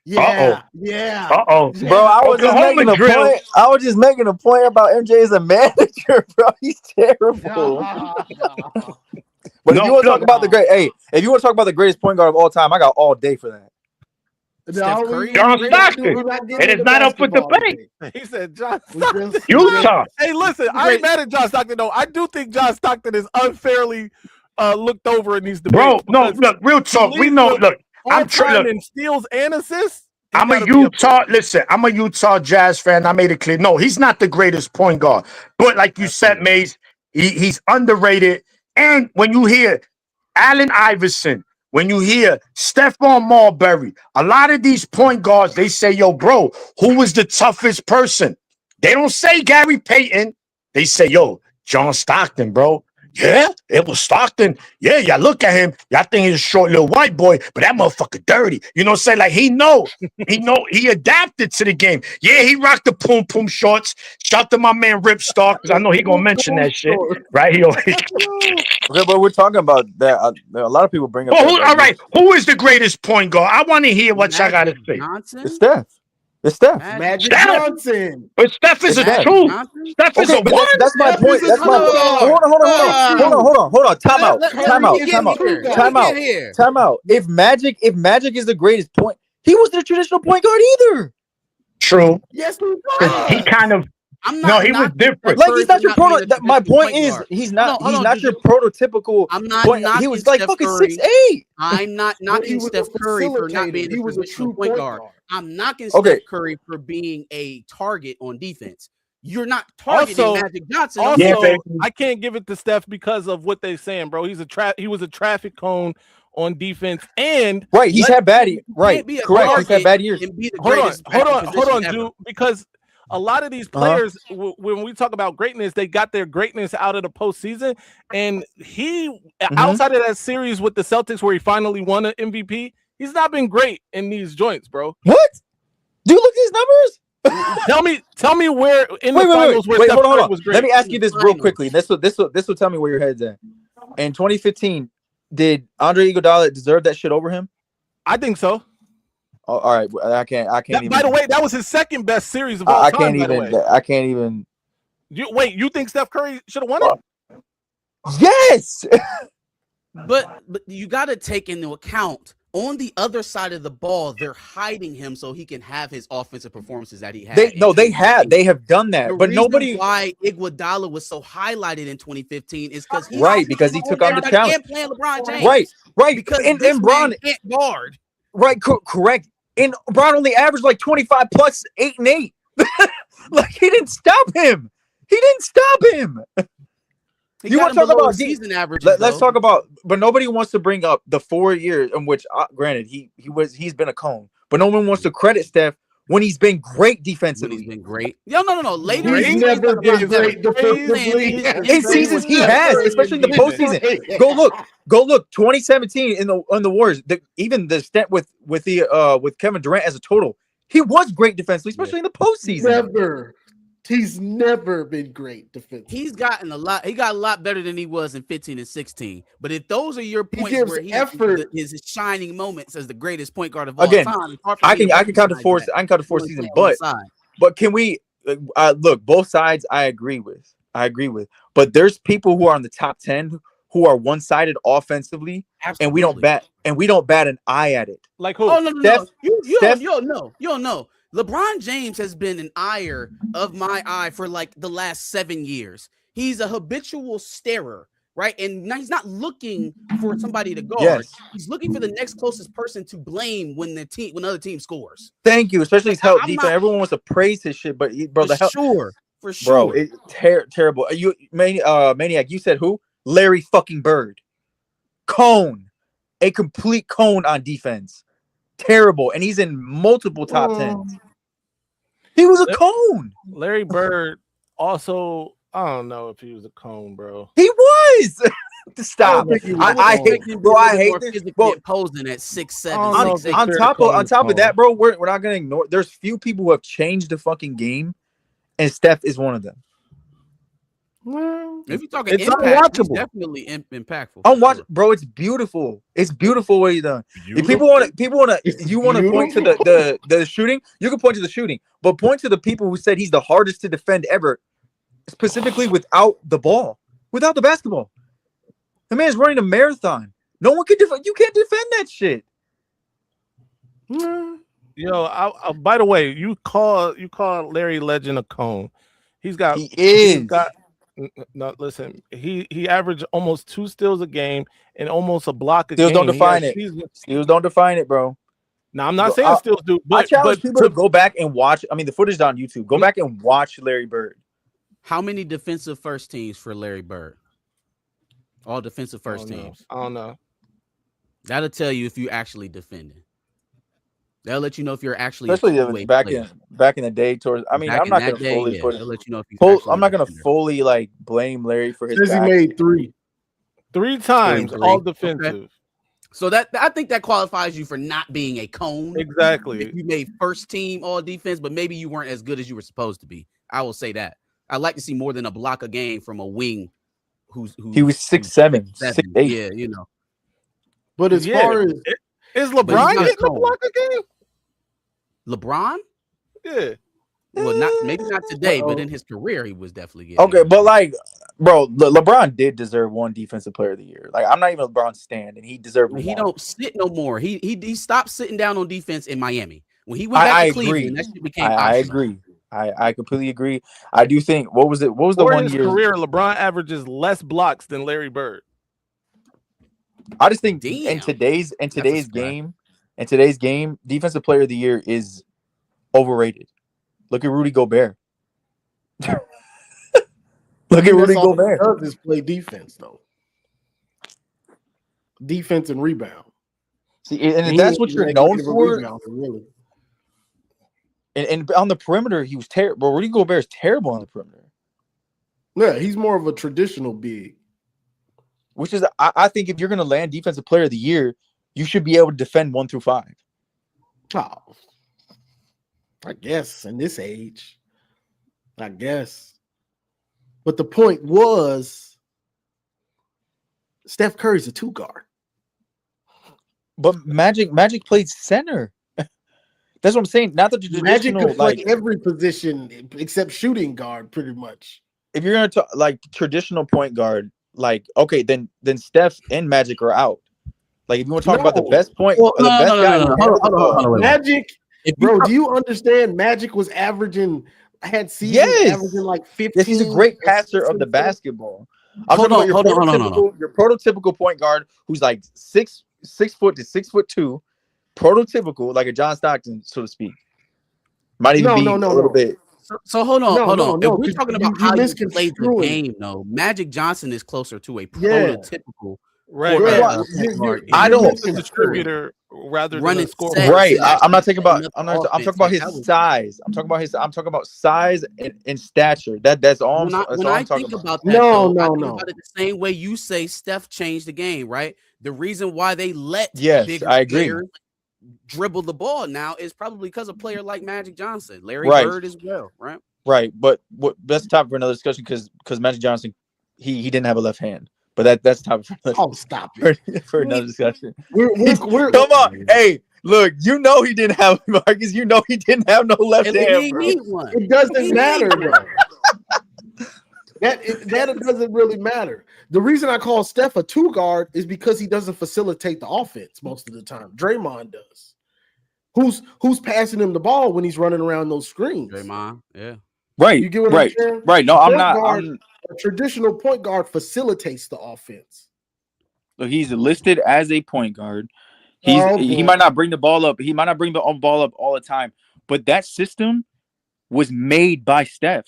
Yeah. Uh-oh. Bro, I was just Oklahoma making a drill. point. I was just making a point about MJ as a manager, bro. He's terrible. But if you want to talk about if you want to talk about the greatest point guard of all time, I got all day for that. Steph Curry. John Stockton. It is not up for debate. He said John We Stockton. just- Utah. Hey, listen, I ain't mad at John Stockton though. I do think John Stockton is unfairly looked over in these debates. Bro, no, look, real talk. We know, look, I'm trying look, in steals and assists. I'm a Utah. Listen, I'm a Utah Jazz fan. I made it clear. No, he's not the greatest point guard, but like you said, Maze, he's underrated. And when you hear Allen Iverson, when you hear Stephon Marbury, a lot of these point guards, they say, "Yo, bro, who was the toughest person?" They don't say Gary Payton. They say, "Yo, John Stockton, bro." Yeah, it was Stockton. Yeah, y'all look at him. Y'all think he's a short little white boy, but that motherfucker dirty. You know what I'm saying? Like he adapted to the game. Yeah, he rocked the poom poom shorts. Shout to my man Rip Star, because I know he gonna mention that shit. Right here. Okay, but we're talking about that. A lot of people bring up. All right, who is the greatest point guard? I want to hear what y'all gotta say. Johnson? It's Steph. It's Steph. Magic Steph. Johnson. But Steph is a Steph. 2. Johnson? Steph is Okay, a but 1. that's my Steph point. is a That's my point. hold Hold on. Time out. Let me get here. Time out. Let me get here. Time out. If Magic is the greatest point, He wasn't a traditional point guard either. True. Yes, he He kind of I'm no, not. he was knocking different. Steph Like Curry he's not for your not being a my traditional point point is guard. he's not Hold on, your Juju. prototypical I'm not point. He knocking was like Steph fucking Curry. 6'8". I'm not he knocking was Steph a Curry for not facilitator. being a He was a traditional true point point guard. guard. I'm knocking Okay. Steph Curry for being a target on defense. You're not targeting Also- Magic Johnson. Also, Yeah, baby. I can't give it to Steph because of what they're saying, bro. He was a traffic cone on defense, and Right, he's had bad right. be a Correct, he's had target bad years. and be the hold greatest on, ever. dude. Because a lot of these players, when we talk about greatness, they got their greatness out of the postseason. And he, outside of that series with the Celtics where he finally won an MVP, he's not been great in these joints, bro. What? Do you look at his numbers? Tell me where in the Wait, finals where wait, Steph hold on, Curry hold on. was great. Let me ask you this real Finals. quickly. This will tell me where your head's at. In 2015, did Andre Iguodala deserve that shit over him? I think so. Oh, all right, I can't even. By the way, that was his second best series of all I time. can't even. I can't even. You think Steph Curry should have won it? Yes. But you got to take into account on the other side of the ball, they're hiding him so he can have his offensive performances that he had. They have done that, but nobody. Why Iguodala was so highlighted in 2015 is because because he took on the challenge. And playing LeBron James. Right. Because and this Bron man can't guard. Right, correct. And Bron only averaged like 25 plus 8 and 8. Like he didn't stop him. You want to talk about season averages? Let's talk about, but nobody wants to bring up the 4 years in which, granted, he's been a cone, but no one wants to credit Steph when he's been great defensively. He's been great. No. Later, He's never been great defensively. In seasons he has, especially in the postseason. Go look. 2017 on the Warriors. Even the stint with Kevin Durant as a total, he was great defensively, especially in the postseason. He's never been great defensively. He got a lot better than he was in 15 and 16. But if those are your points where his shining moments as the greatest point guard of all time, I can count the 4 seasons, but can we look both sides? I agree with, but there's people who are on the top 10 who are one-sided offensively. Absolutely. and we don't bat an eye at it. Like who? Oh no. You don't know. LeBron James has been an ire of my eye for like the last 7 years. He's a habitual starer, right? And he's not looking for somebody to guard. Yes. He's looking for the next closest person to blame when other team scores. Thank you, especially his help defense. Everyone wants to praise his shit, but for sure, bro, it's terrible. You Maniac, you said who? Larry fucking Bird, cone, a complete cone on defense. Terrible, and he's in multiple top 10s. He was a cone. Larry Bird also, I don't know if he was a cone, bro. He was. Stop. I hate this. Bro, imposing at 6'7". On top of that, bro, we're not gonna ignore. There's few people who have changed the fucking game, and Steph is one of them. If you're talking it's impact, he's definitely impactful. Bro. It's beautiful. It's beautiful what he done. If people want to point to the shooting, you can point to the shooting, but point to the people who said he's the hardest to defend ever, specifically without the ball, without the basketball. The man's running a marathon. No one can defend. You can't defend that shit. Yo, by the way, you call Larry Legend a cone. He averaged almost 2 steals a game and almost a block a game. Steals don't define it, bro. Now I'm not saying steals do, but I challenge people to go back and watch. I mean, the footage is on YouTube. Go back and watch Larry Bird. How many defensive first teams for Larry Bird? All defensive first teams. I don't know. That'll tell you if you actually defending. That'll let you know if you're actually back in the day. I'm not going to fully put it. Let you know if I'm not going to fully like blame Larry for his. He made 3 times all defensive. Okay. So I think that qualifies you for not being a cone. Exactly. If you made first team all defense, but maybe you weren't as good as you were supposed to be. I will say that. I'd like to see more than a block a game from a wing. He was 6'7", 6'8". Yeah, you know. But as far as is LeBron getting a block a game? LeBron? Yeah. Well, maybe not today, but in his career, he was definitely getting. Okay, but like Bro, LeBron did deserve one defensive player of the year. Like, I'm not even a LeBron stan, and he deserved one. He don't sit no more. He stopped sitting down on defense in Miami. When he went back to Cleveland, that shit became optional. I agree. I completely agree. I do think what was the one his year career? LeBron averages less blocks than Larry Bird. I just think in today's game, defensive player of the year is overrated. Look at Rudy Gobert. Look at Rudy Gobert. All he does is play defense, though. Defense and rebound. See, and that's what you're known for. Really. And on the perimeter, he was terrible. Rudy Gobert is terrible on the perimeter. Yeah, he's more of a traditional big. Which is, I think, if you're going to land defensive player of the year, you should be able to defend 1 through 5. Oh, I guess in this age, I guess. But the point was, Steph Curry's a 2 guard. But Magic played center. That's what I'm saying. Not the traditional. Magic could play every position except shooting guard, pretty much. If you're going to talk like traditional point guard, like, okay, then Steph and Magic are out. Like, if you want to talk about the best point, hold on. Magic, bro, do you understand? Magic was had seasons averaging like 15. Yes, he's a great passer of the basketball. I'm talking about your prototypical point guard who's like 6 foot to 6'2", prototypical, like a John Stockton, so to speak. Might even be a little bit. So hold on. If we're talking about how you play the game, though, Magic Johnson is closer to a prototypical. Right. I don't distributor rather than a scorer. Right. I'm not talking about. I'm talking about his size. I'm talking about size and stature. That's all. When I think about that, no. About it the same way you say Steph changed the game, right? The reason why they let I agree. players dribble the ball now is probably because of a player like Magic Johnson, Larry Bird as well, right? Right. But that's topic for another discussion because Magic Johnson, he didn't have a left hand. But that's topic for another, stop it. for another discussion. We're Come on. Hey, look, you know he didn't have Marcus. You know he didn't have no left hand. It doesn't matter, though. That doesn't really matter. The reason I call Steph a 2 guard is because he doesn't facilitate the offense most of the time. Draymond does. Who's passing him the ball when he's running around those screens? Draymond, yeah. Right. You get what I'm saying? Right. No, I'm not. A traditional point guard facilitates the offense. So he's listed as a point guard. He might not bring the ball up. He might not bring the ball up all the time. But that system was made by Steph.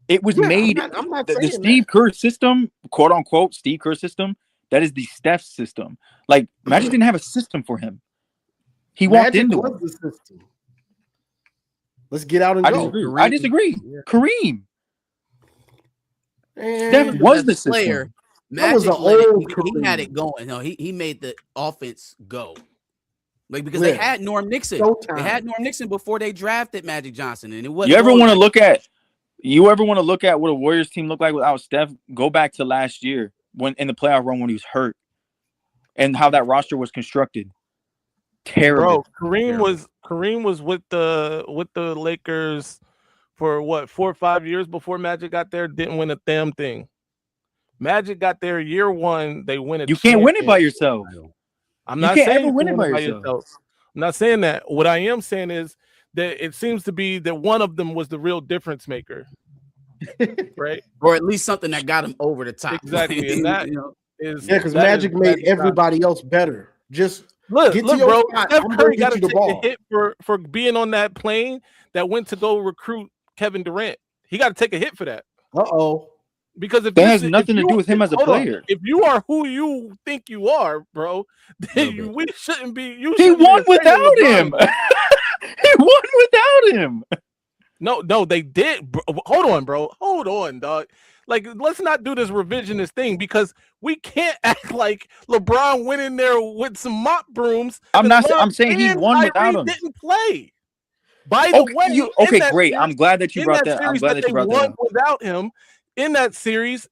It was made. I'm not the Steve Kerr system, quote unquote, Steve Kerr system. That is the Steph system. Like Magic didn't have a system for him. He walked into it. The system. Let's get out and go. I disagree. Yeah. Kareem. Steph was the player. Magic was an old he had it going. No, he made the offense go. Like because they had Norm Nixon. They had Norm Nixon before they drafted Magic Johnson, and it wasn't. You ever want to look at what a Warriors team looked like without Steph? Go back to last year when in the playoff run when he was hurt, and how that roster was constructed. Terrible. Bro, Kareem was with the Lakers for what 4 or 5 years before Magic got there. Didn't win a damn thing. Magic got there year 1. They win it. You can't win it by yourself. I'm not saying you win it by yourself. I'm not saying that. What I am saying is that it seems to be that one of them was the real difference maker, right? Or at least something that got him over the top. Exactly, and that is because Magic made everybody else better. Just look, bro. Steph Curry got to take a hit for being on that plane that went to go recruit Kevin Durant. He got to take a hit for that. Because if that has nothing to do with him as a player. If you are who you think you are, bro, then we shouldn't be. He won without him. He won without him. No, they did. Hold on, bro. Hold on, dog. Like, let's not do this revisionist thing because we can't act like LeBron went in there with some mop brooms. I'm saying he won without him. Didn't play. By the way, great. I'm glad that you brought that. I'm glad that you brought that. Without him in that series,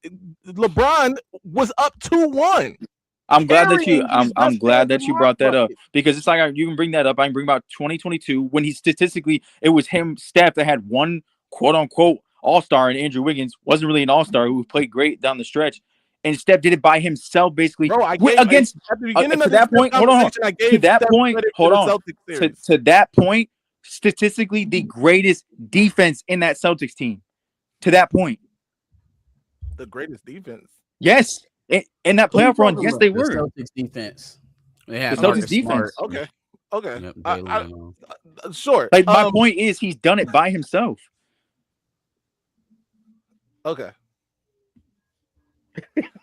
LeBron was up 2-1. I'm glad that you brought that up because it's like you can bring that up. I can bring about 2022 when he statistically it was him, Steph, that had one quote unquote all-star in Andrew Wiggins, wasn't really an all-star who played great down the stretch, and Steph did it by himself basically. Bro, at the beginning of that point, hold on. To that point, hold on. To that point, statistically, the greatest defense in that Celtics team. To that point, the greatest defense. Yes, in that playoff run, yes, they were. The Celtics defense. They had the Celtics defense. Okay. Yep, sure. Like my point is, he's done it by himself. Okay.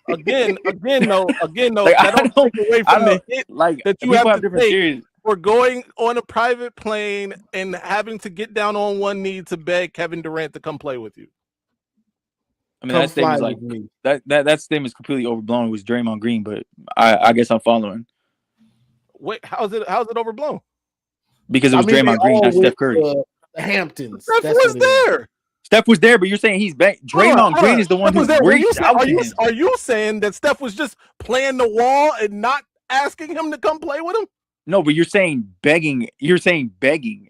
Again, though, like, I don't take away from the hit that you have to take theories. for going on a private plane and having to get down on one knee to beg Kevin Durant to come play with you. I mean, that statement like that statement is completely overblown. It was Draymond Green, but I guess I'm following. Wait, how's it overblown? Because it was Draymond Green, not Steph Curry. The Hamptons. Steph was there. Steph was there, but you're saying he's back. Draymond Green is the one who's reached out to him. Are you saying that Steph was just playing the wall and not asking him to come play with him? No, but you're saying begging. You're saying begging.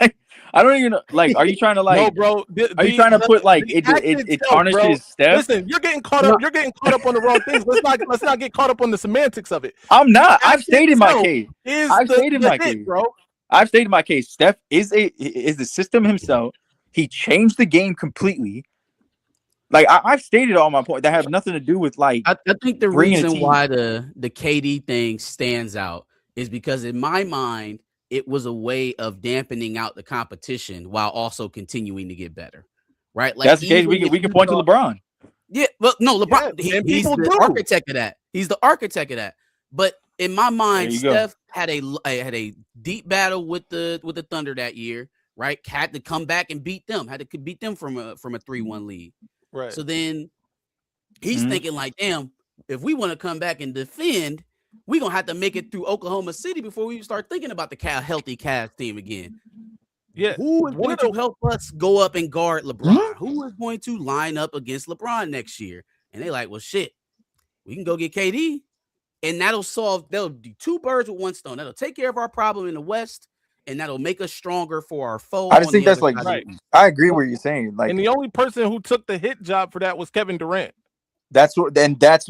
Like, I don't even know. Like, are you trying to like? No, bro. Are you trying to put like it tarnishes Steph? Listen, you're getting caught up. You're getting caught up on the wrong things. Let's not get caught up on the semantics of it. I'm not. I've stated my case. I've stated my case, bro. I've stated my case. Steph is the system himself. He changed the game completely. Like I've stated all my points that have nothing to do with like. I think the reason why the KD thing stands out is because in my mind it was a way of dampening out the competition while also continuing to get better, right? Like that's the case. We can point to LeBron. Yeah, but no, LeBron. He's the architect of that. He's the architect of that. But in my mind, Steph had a deep battle with the Thunder that year. Right, had to come back and beat them. Had to beat them from a 3-1 lead. Right. So then he's thinking like, damn, if we want to come back and defend, we're gonna have to make it through Oklahoma City before we start thinking about the healthy Cavs team again. Yeah. Who is going to help us go up and guard LeBron? Who is going to line up against LeBron next year? And they like, well, shit, we can go get KD, and that'll be two birds with one stone. That'll take care of our problem in the West. And that'll make us stronger for our foe. I just think that's like right. I agree with what you're saying. Like, and the only person who took the hit job for that was Kevin Durant. That's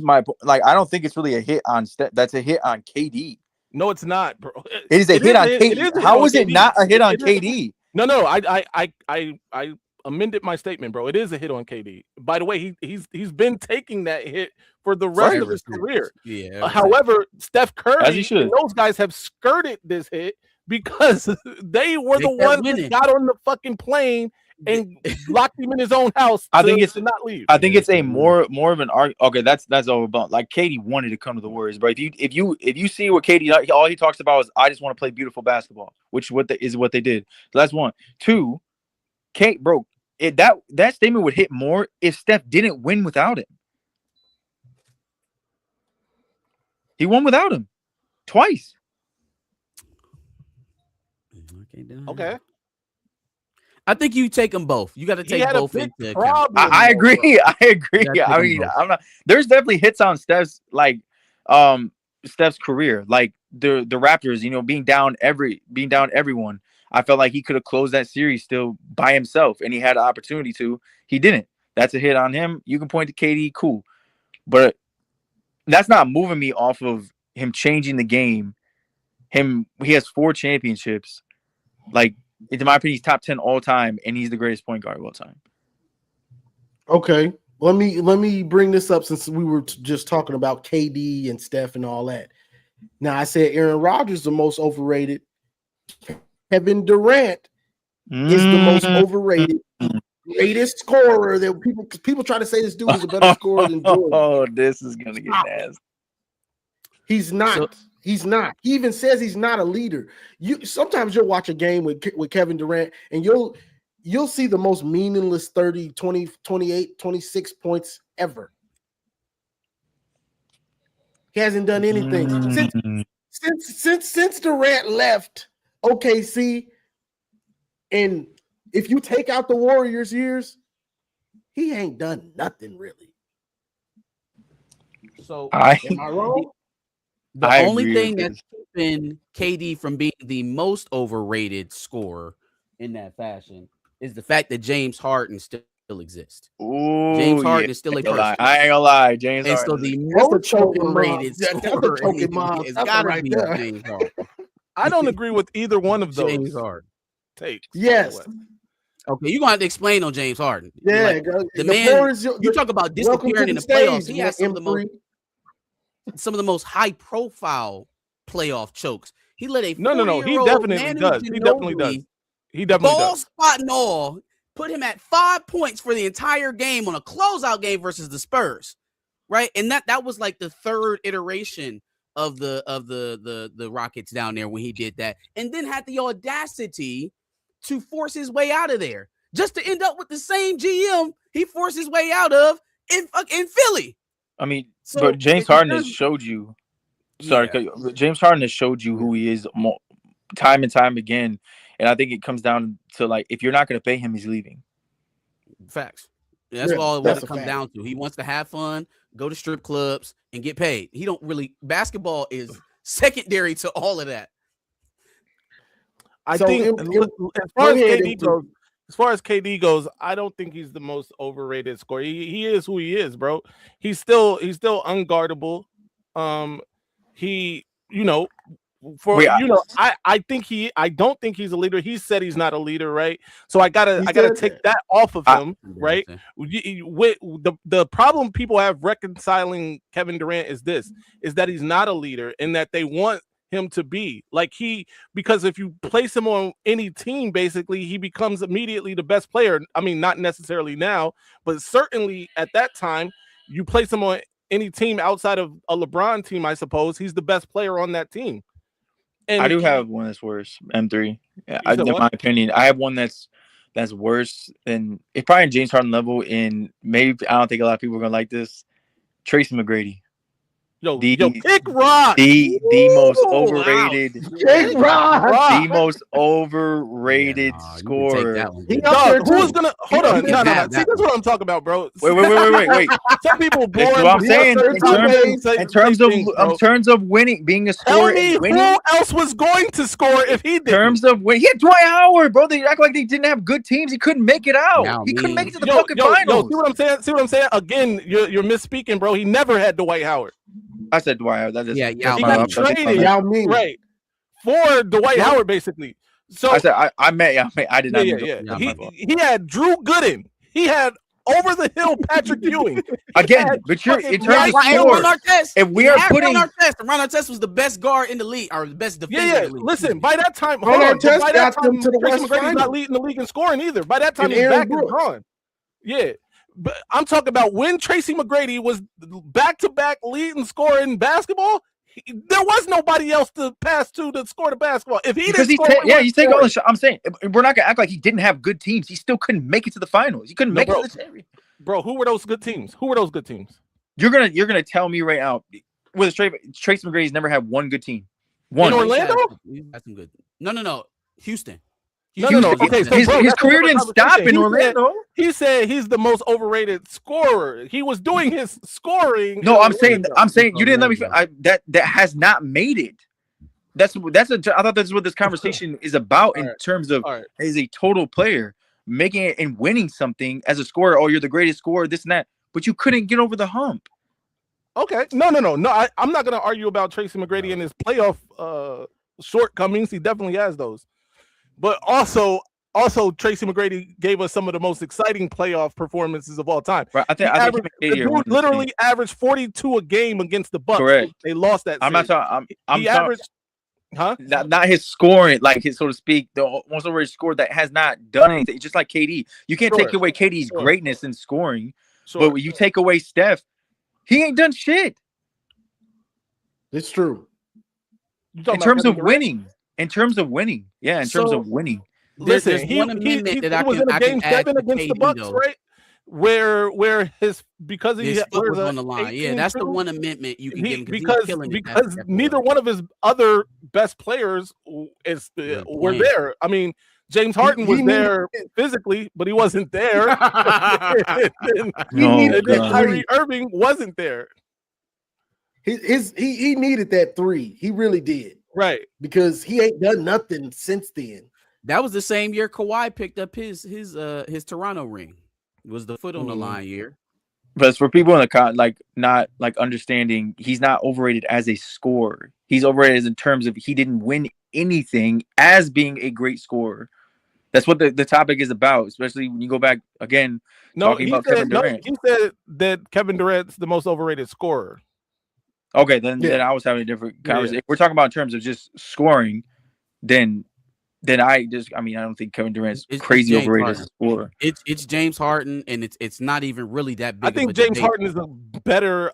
my like. I don't think it's really a hit on Steph. That's a hit on KD. No, it's not, bro. It is a hit on KD. How is it not a hit on KD? No. I amended my statement, bro. It is a hit on KD. By the way, he's been taking that hit for the rest of his career. Yeah. However, Steph Curry and those guys have skirted this hit. Because they were the ones that got on the fucking plane and locked him in his own house. I think it's to not leave. I think it's a more of an argument. Okay, that's overblown. Like KD wanted to come to the Warriors, but if you see what KD all he talks about is I just want to play beautiful basketball, which is what they did. So that's one. Two, bro, that statement would hit more if Steph didn't win without him. He won without him twice. Okay. I think you take them both. You got to take both into account. I agree. I mean, I'm not. There's definitely hits on Steph's Steph's career, like the Raptors. Being down everyone. I felt like he could have closed that series still by himself, and he had an opportunity to. He didn't. That's a hit on him. You can point to KD, cool, but that's not moving me off of him changing the game. He has 4 championships. Like, in my opinion, he's top 10 all time, and he's the greatest point guard of all time. Okay, let me bring this up since we were just talking about KD and Steph and all that. Now, I said Aaron Rodgers is the most overrated. Kevin Durant is the most overrated, greatest scorer. That people try to say this dude is a better scorer than Jordan. Oh, this is gonna get nasty. He's not. He's not. He even says he's not a leader. Sometimes you'll watch a game with Kevin Durant and you'll see the most meaningless 30, 20, 28, 26 points ever. He hasn't done anything since Durant left OKC. And if you take out the Warriors years, he ain't done nothing really. So am I wrong? The only thing that's keeping KD from being the most overrated scorer in that fashion is the fact that James Harden still exists. Ooh, James Harden is still a person. I ain't gonna lie, James and Harden. so the That's a most choking overrated mob. That's a scorer choking mob. it's That's got to right be there. James Harden. I don't agree with either one of those. James Harden. Takes. Yes. Okay, you're gonna have to explain on James Harden. Yeah, like, the man. You talk about disappearing in the playoffs. He has some of the most high-profile playoff chokes. He let a no. He definitely does. He definitely does. He definitely ball does. spot and all. Put him at 5 points for the entire game on a closeout game versus the Spurs, right? And that was like the third iteration of the Rockets down there when he did that, and then had the audacity to force his way out of there, just to end up with the same GM he forced his way out of in Philly. I mean, but James Harden has showed you. Sorry, James Harden has showed you who he is time and time again, and I think it comes down to like if you're not going to pay him, he's leaving. Facts. That's all it comes down to. He wants to have fun, go to strip clubs, and get paid. He don't really. Basketball is secondary to all of that. I think as far as KD goes, I don't think he's the most overrated scorer. He is who he is, bro. He's still unguardable. I don't think he's a leader. He said he's not a leader, right? So I gotta take that off of him, right? With the problem people have reconciling Kevin Durant is that he's not a leader and that they want him to be like because if you place him on any team, basically he becomes immediately the best player. I mean, not necessarily now, but certainly at that time, you place him on any team outside of a LeBron team, I suppose he's the best player on that team. And I do have one that's worse. M3. Yeah, in my opinion, I have one that's worse than it's probably in James Harden level. In maybe I don't think a lot of people are gonna like this. Tracy McGrady. Kick Rock. The most overrated. Kick Rock. The most overrated scorer. Who's gonna hold on? No. See, that's what I'm talking about, bro. Wait. Some people bored. That's what I'm saying. In terms of winning, being a scorer. Tell me who else was going to score if he did? In terms of winning, he had Dwight Howard, bro. They act like they didn't have good teams. He couldn't make it out. He couldn't make it to the fucking finals. See what I'm saying? Again, you're misspeaking, bro. He never had Dwight Howard. I said Dwight Howard. He got traded, right, for Dwight Howard, basically. So I said I did not. He had Drew Gooden. He had over the hill Patrick Ewing. Again, but you're in terms of scores. If we are putting Ron Artest was the best guard in the league, or the best defender. In the league. Listen, by that time, Tracy McGrady's not leading the league in scoring either. By that time, his back is gone. Yeah. But I'm talking about when Tracy McGrady was back-to-back leading scorer in basketball. There was nobody else to pass to score the basketball. If he's taking all the shot. I'm saying we're not gonna act like he didn't have good teams. He still couldn't make it to the finals. He couldn't make it to the championship. Bro, who were those good teams? You're gonna tell me right now with Tracy McGrady's never had one good team. One in Orlando. That's some good. No. Houston. No. Okay, so his career didn't stop in Orlando. He said he's the most overrated scorer. He was doing his scoring. No, I'm saying you didn't let me. That has not made it. I thought that's what this conversation is about in terms of as a total player making it and winning something as a scorer. Oh, you're the greatest scorer, this and that, but you couldn't get over the hump. Okay, no. I'm not gonna argue about Tracy McGrady and his playoff shortcomings. He definitely has those. But also Tracy McGrady gave us some of the most exciting playoff performances of all time. Right. I think literally averaged 42 a game against the Bucks. Correct. They lost that. I'm not talking. I'm averaged. Not his scoring, like his, so to speak, the most overrated score that has not done anything. Just like KD, you can't take away KD's greatness in scoring, but when you take away Steph, he ain't done shit. It's true. In terms of winning. Listen, he was in a game 7 against the Bucks, right? Where his because he was on the line. Yeah, that's the one amendment you can give him because neither one of his other best players were there. I mean, James Harden was there physically, but he wasn't there. Kyrie Irving wasn't there. He needed that 3. He really did. Right. Because he ain't done nothing since then. That was the same year Kawhi picked up his Toronto ring. It was the foot on the line year. But for people in the not understanding, he's not overrated as a scorer. He's overrated in terms of he didn't win anything as being a great scorer. That's what the topic is about, especially when you go back again. Talking about Kevin Durant. He said that Kevin Durant's the most overrated scorer. Okay, then I was having a different conversation. If we're talking about in terms of just scoring, then I don't think Kevin Durant's crazy overrated as a scorer. It's James Harden, and it's not even really that big. I think James Harden is a better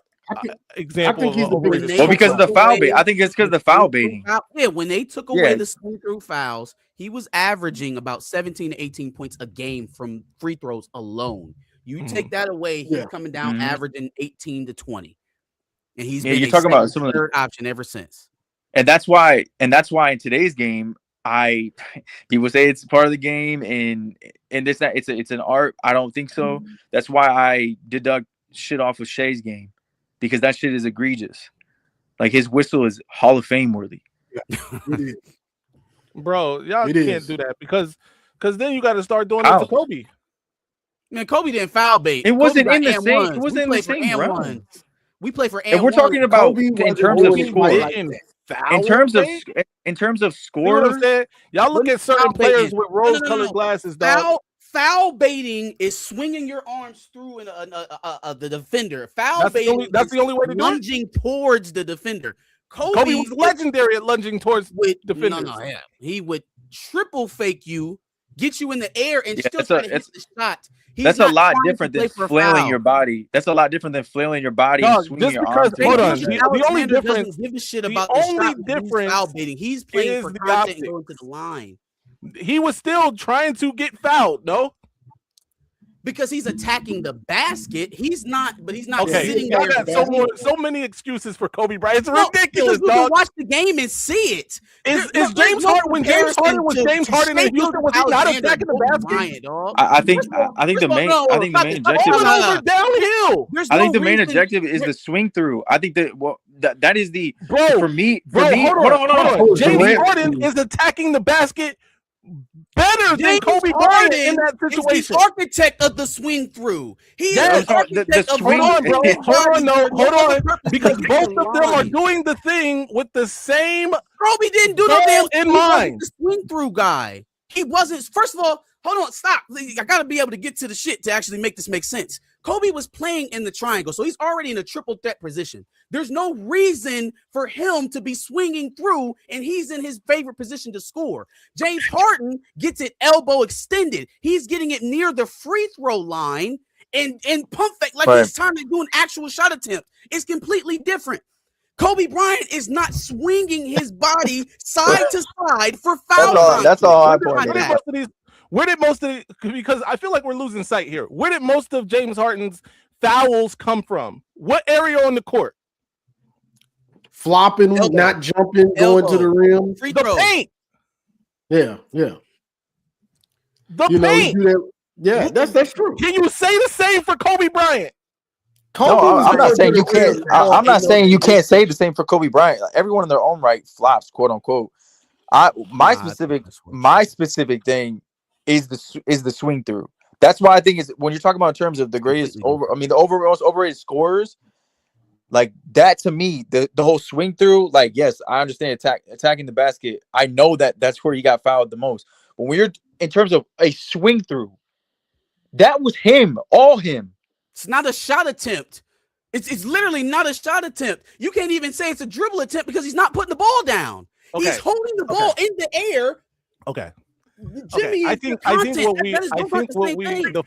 example of overrated. Well, because of the foul bait. I think it's because of the foul baiting. Yeah, when they took away the swing through fouls, he was averaging about 17 to 18 points a game from free throws alone. You take that away, he's coming down averaging 18 to 20. And he's been you're talking about some third option ever since. And that's why in today's game, people say it's part of the game and this that it's an art. I don't think so. That's why I deduct shit off of Shea's game, because that shit is egregious. Like, his whistle is Hall of Fame worthy. Bro, y'all can't do that because then you got to start doing it to Kobe. Man, Kobe didn't foul bait. It wasn't in the same. It wasn't in the same round. We play for. And we're talking about in terms of score. In terms of score, you know, y'all look at certain players with rose-colored glasses. Foul baiting is swinging your arms through the defender. Foul baiting. That's the only way to do it. Lunging towards the defender. Kobe was legendary at lunging towards defenders. No, he would triple fake you, get you in the air, and still try to hit the shot. That's a lot different than flailing your body. That's a lot different than flailing your body and swinging your arms. Hold on. The only difference. Give a shit about the only difference. Foul baiting. He's playing for content and going to the line. He was still trying to get fouled, no? Because he's attacking the basket. He's not sitting there. I got so many excuses for Kobe Bryant. It's ridiculous, dog. Can watch the game and see it. Is James Harden, when James Harden was James Harden in Houston, was he not attacking the basket? I think the main objective. Downhill. I think the main objective is the swing through. I think that is the for me. Hold on. James Harden is attacking the basket better than Kobe Bryant in that situation. He's the architect of the swing through. He is the architect of hold on. Because both of them are doing the thing with the same. Kobe didn't do no damn in mind. The swing through guy. He wasn't. First of all, hold on, stop. I gotta be able to get to the shit to actually make this make sense. Kobe was playing in the triangle, so he's already in a triple threat position. There's no reason for him to be swinging through, and he's in his favorite position to score. James Harden gets it elbow extended. He's getting it near the free throw line and pump fake he's trying to do an actual shot attempt. It's completely different. Kobe Bryant is not swinging his body side to side for foul. That's all I pointed out. Where did most of it, because I feel like we're losing sight here. Where did most of James Harden's fouls come from? What area on the court? Flopping, not jumping, going to the rim. The paint. Yeah. The paint. Yeah, that's true. Can you say the same for Kobe Bryant? I'm not saying you can't. I'm not saying you can't say the same for Kobe Bryant. Everyone in their own right flops, quote unquote. My specific thing is the swing through. That's why I think it's when you're talking about in terms of the greatest the most overrated scorers, like that to me, the whole swing through, like, yes, I understand attacking the basket. I know that's where he got fouled the most. But when you're in terms of a swing through, that was him, all him. It's not a shot attempt. It's literally not a shot attempt. You can't even say it's a dribble attempt because he's not putting the ball down. Okay. He's holding the ball in the air. Okay. Jimmy, I think the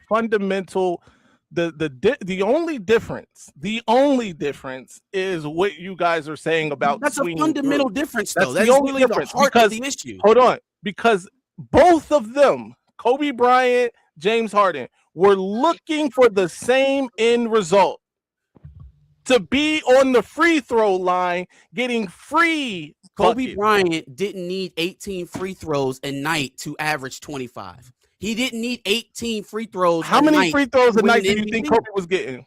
fundamental, the only difference is what you guys are saying about that's a fundamental difference, though. That's the only difference because the issue. Hold on, because both of them, Kobe Bryant, James Harden, were looking for the same end result. To be on the free throw line, getting free. Kobe Bryant didn't need 18 free throws a night to average 25. He didn't need 18 free throws. How many free throws a night do you think Kobe was getting?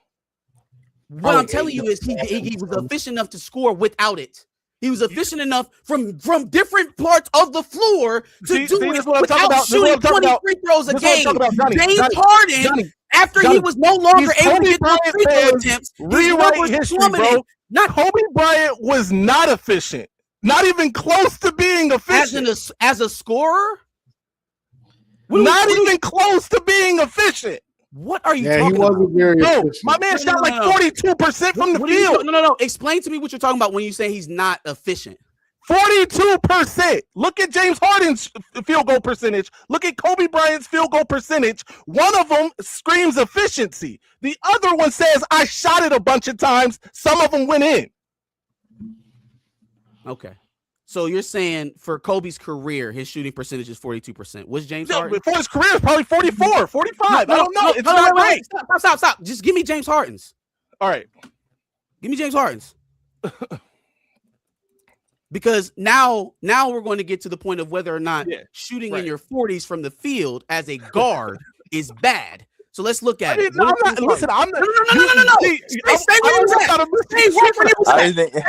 What I'm telling you is he was efficient enough to score without it. He was efficient enough from different parts of the floor to do it without shooting 20 free throws a game. James Harden, after he was no longer able to get those free throw attempts, rewrite history, bro. Kobe Bryant was not efficient. Not even close to being efficient. As a scorer? Not even close to being efficient. What are you talking about? No, my man shot like 42% from the field. No. Explain to me what you're talking about when you say he's not efficient. 42%. Look at James Harden's field goal percentage. Look at Kobe Bryant's field goal percentage. One of them screams efficiency. The other one says, I shot it a bunch of times. Some of them went in. Okay. So you're saying for Kobe's career, his shooting percentage is 42%. What's James Harden? For his career, it's probably 44, 45. I don't know. It's not right. Stop. Just give me James Harden's. All right. Give me James Harden's. Because now we're going to get to the point of whether or not shooting in your 40s from the field as a guard is bad. So let's look at it. I'm not. Listen, I'm not. No. Stay where you was at. Stay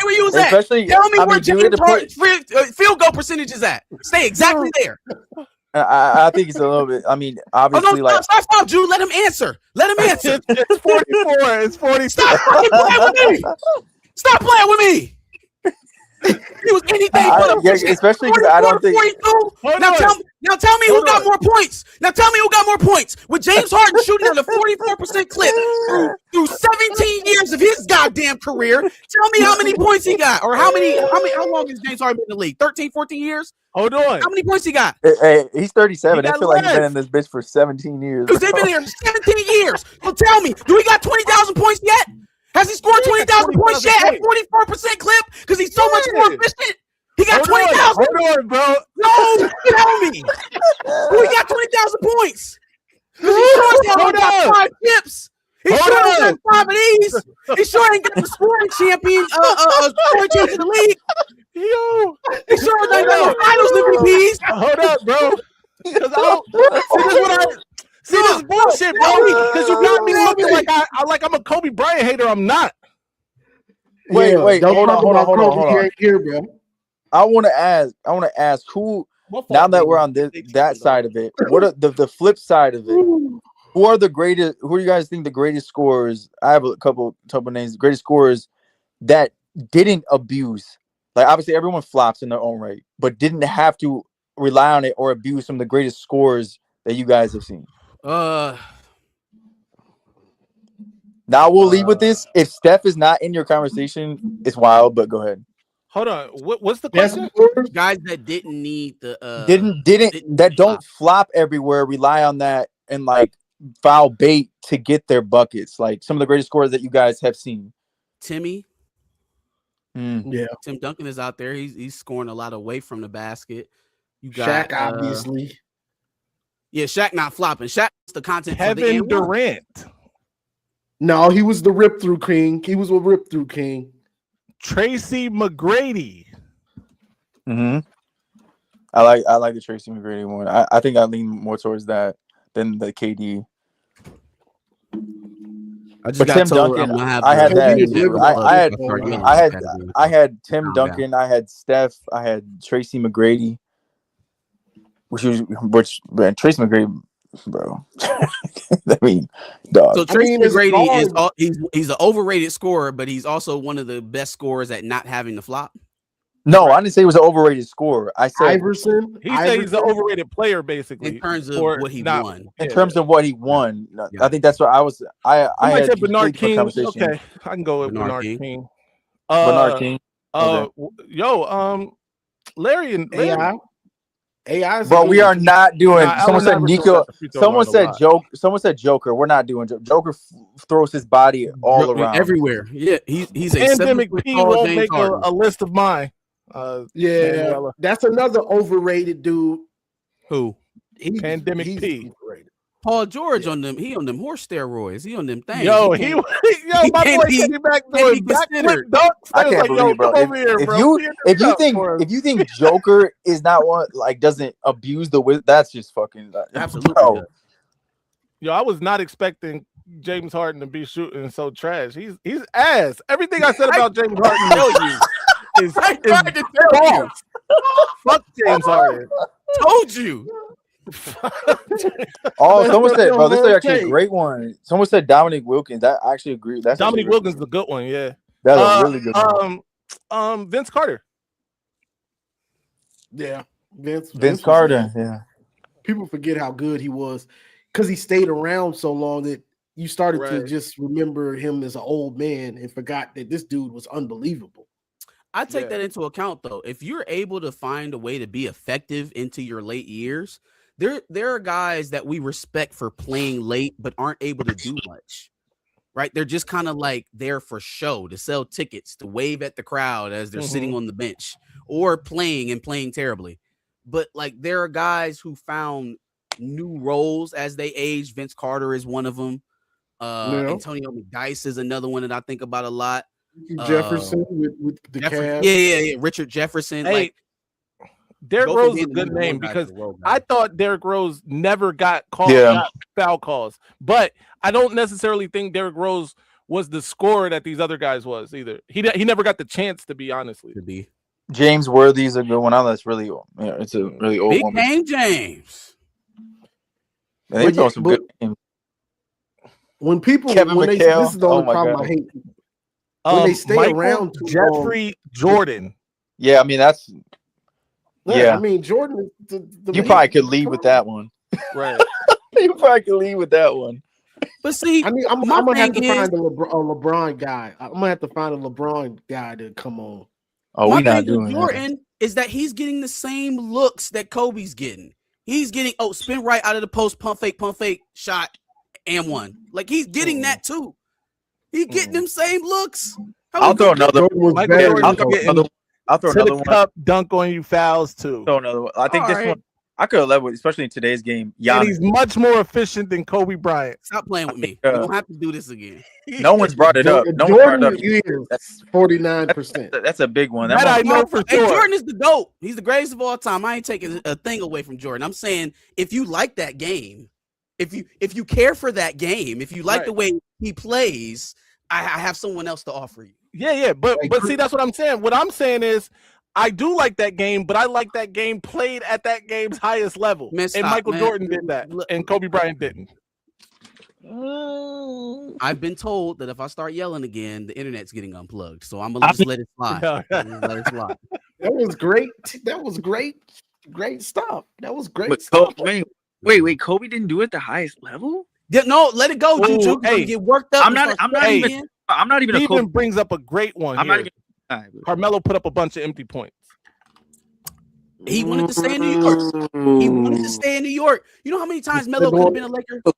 where you was at. Tell me where James Harden's field goal percentage is at. Stay exactly there. I think it's a little bit. I mean, obviously, stop, Drew. Let him answer. It's 44. It's 40. Stop playing with me. Stop playing with me. He was anything but especially because I don't think. Now tell me who got more points. With James Harden shooting at a 44% clip through 17 years of his goddamn career, tell me how many points he got, or how long has James Harden been in the league? 13, 14 years? Hold on. How many points he got? Hey, he's 37. I feel like he's been in this bitch for 17 years. Because they've been here 17 years. So tell me, do he got 20,000 points yet? Has he scored 20,000 points yet at 44% clip? Because he's so much more efficient. He got 20,000. Hold on, bro. No, tell me. Who he got 20,000 points? Because he sure as hell got 5 chips. He sure ain't got 5 of these. He sure ain't got the scoring champion, scoring champion of the league. Yo. He sure ain't got no finals MVPs. Hold up, bro. Because See, this is bullshit, bro. Because you got me looking like I'm a Kobe Bryant hater. I'm not. Wait. Hold on. Here, bro. I want to ask who. Now that we're on that side of it, what are the flip side of it? Who are the greatest? Who do you guys think the greatest scorers? I have a couple names. Greatest scorers that didn't abuse. Like obviously everyone flops in their own right, but didn't have to rely on it or abuse some of the greatest scorers that you guys have seen. Now we'll leave with this. If Steph is not in your conversation, it's wild. But go ahead. Hold on. What's the question? Guys that didn't need the don't flop everywhere, rely on that and like foul bait to get their buckets. Like some of the greatest scorers that you guys have seen. Timmy. Yeah. Tim Duncan is out there. He's scoring a lot away from the basket. You got Shaq, obviously. Yeah, Shaq not flopping. Shaq's the content. Kevin Durant. No, he was the rip through king. He was a rip through king. Tracy McGrady. I like the Tracy McGrady one. I think I lean more towards that than the KD. But Tim Duncan, I had Tim Duncan. I had Steph. I had Tracy McGrady. Tracy McGrady, bro. I mean, dog. So Tracy McGrady he's an overrated scorer, but he's also one of the best scorers at not having the flop. No, I didn't say he was an overrated scorer. I said Iverson. He said he's an overrated player, basically. In terms of what he won. In terms of what he won. I think that's what I was. I said Bernard King. Okay, I can go with Bernard King. Bernard King. Larry and AI. Bro, we are not doing. Someone said Nico. Someone said Joker. We're not doing Joker. Joker throws his body all around everywhere. Yeah, he's a Pandemic P won't make a list of mine. That's another overrated dude. Who? Pandemic P. Overrated. Paul George on them. He on them horse steroids. He on them things. My boy came back doing backflip dunks. I can't believe it, bro. If you think Joker is not one, like doesn't abuse the wisdom, that's just fucking absolutely. Bro. I was not expecting James Harden to be shooting so trash. He's ass. Everything I said about James Harden. I tried to tell you. Fuck James Harden. Told you. Oh, someone said, bro, this is actually a great one. Someone said Dominic Wilkins. That I actually agree. That's Dominic Wilkins is a good one. Yeah, that's a really good one. Vince Carter. Yeah, Vince Carter. Yeah, people forget how good he was because he stayed around so long that you started to just remember him as an old man and forgot that this dude was unbelievable. I take that into account, though. If you're able to find a way to be effective into your late years, there are guys that we respect for playing late but aren't able to do much. Right? They're just kind of like there for show, to sell tickets, to wave at the crowd as they're sitting on the bench or playing terribly. But like there are guys who found new roles as they age. Vince Carter is one of them. Antonio McDyess is another one that I think about a lot. Jefferson with the Cavs. Yeah. Richard Jefferson. Hey, like Derrick Rose is a good name because I thought Derrick Rose never got foul calls, but I don't necessarily think Derrick Rose was the scorer that these other guys was either. He never got the chance to be, honestly. To be. James Worthy's a good one. I know that's really it's a really old Big one. Game James. Man, they throw some good names. When people Kevin when McHale, this is the only problem God. I hate. When they stay around too Jeffrey Jordan. Yeah, I mean that's I mean Jordan. You probably could lead with that one, right? You probably could lead with that one. But see, I mean, I'm gonna have to find a LeBron guy. I'm gonna have to find a LeBron guy to come on. Oh, my we not thing doing with Jordan is that he's getting the same looks that Kobe's getting. He's getting spin right out of the post, pump fake, shot, and one. Like he's getting that too. He's getting them same looks. I'll throw another. I'll throw another one. Cup, dunk on you, fouls too. Throw another one. I think this one I could have led with, especially in today's game. Giannis. And he's much more efficient than Kobe Bryant. Stop playing with me. You don't have to do this again. No one's brought it up. No Jordan one brought it up. That's 49%. That's a big one. That I know for sure. Jordan is the GOAT. He's the greatest of all time. I ain't taking a thing away from Jordan. I'm saying if you like that game, if you care for that game, if you like the way he plays, I have someone else to offer you. Yeah. But see, that's what I'm saying. What I'm saying is I do like that game, but I like that game played at that game's highest level. And Michael Jordan did that, and Kobe Bryant didn't. I've been told that if I start yelling again, the internet's getting unplugged. So I'm gonna just let it slide. Let it slide. That was great. That was great. Great stuff. That was great but stuff. Wait, Kobe didn't do it at the highest level? Yeah, no, let it go, Juju. Hey, get worked up. I'm not even He a Kobe. even brings up a great one. I'm here. not even. Carmelo put up a bunch of empty points. He wanted to stay in New York. He wanted to stay in New York. You know how many times Melo could have been a Laker? He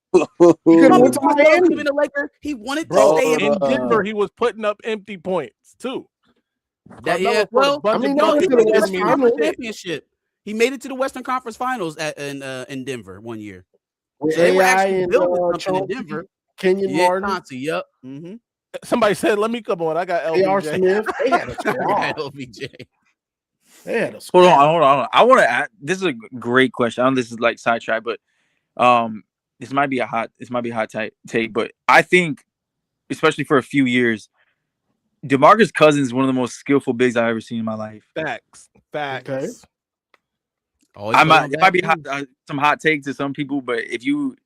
could have been a Laker. He wanted to stay in Denver. He was putting up empty points too. Championship. He made it to the Western Conference Finals in Denver one year. With so they were AI actually building something in Denver. Kenyon Martin. Chauncey, yep. Mm-hmm. Somebody said, "Let me come on." I got LBJ. Smith. They had a LBJ. They had a Hold on. I want to add. This is a great question. I know this is like sidetrack, but this might be a hot take. But I think, especially for a few years, DeMarcus Cousins is one of the most skillful bigs I've ever seen in my life. Facts. Okay. It might be some hot take to some people, but if you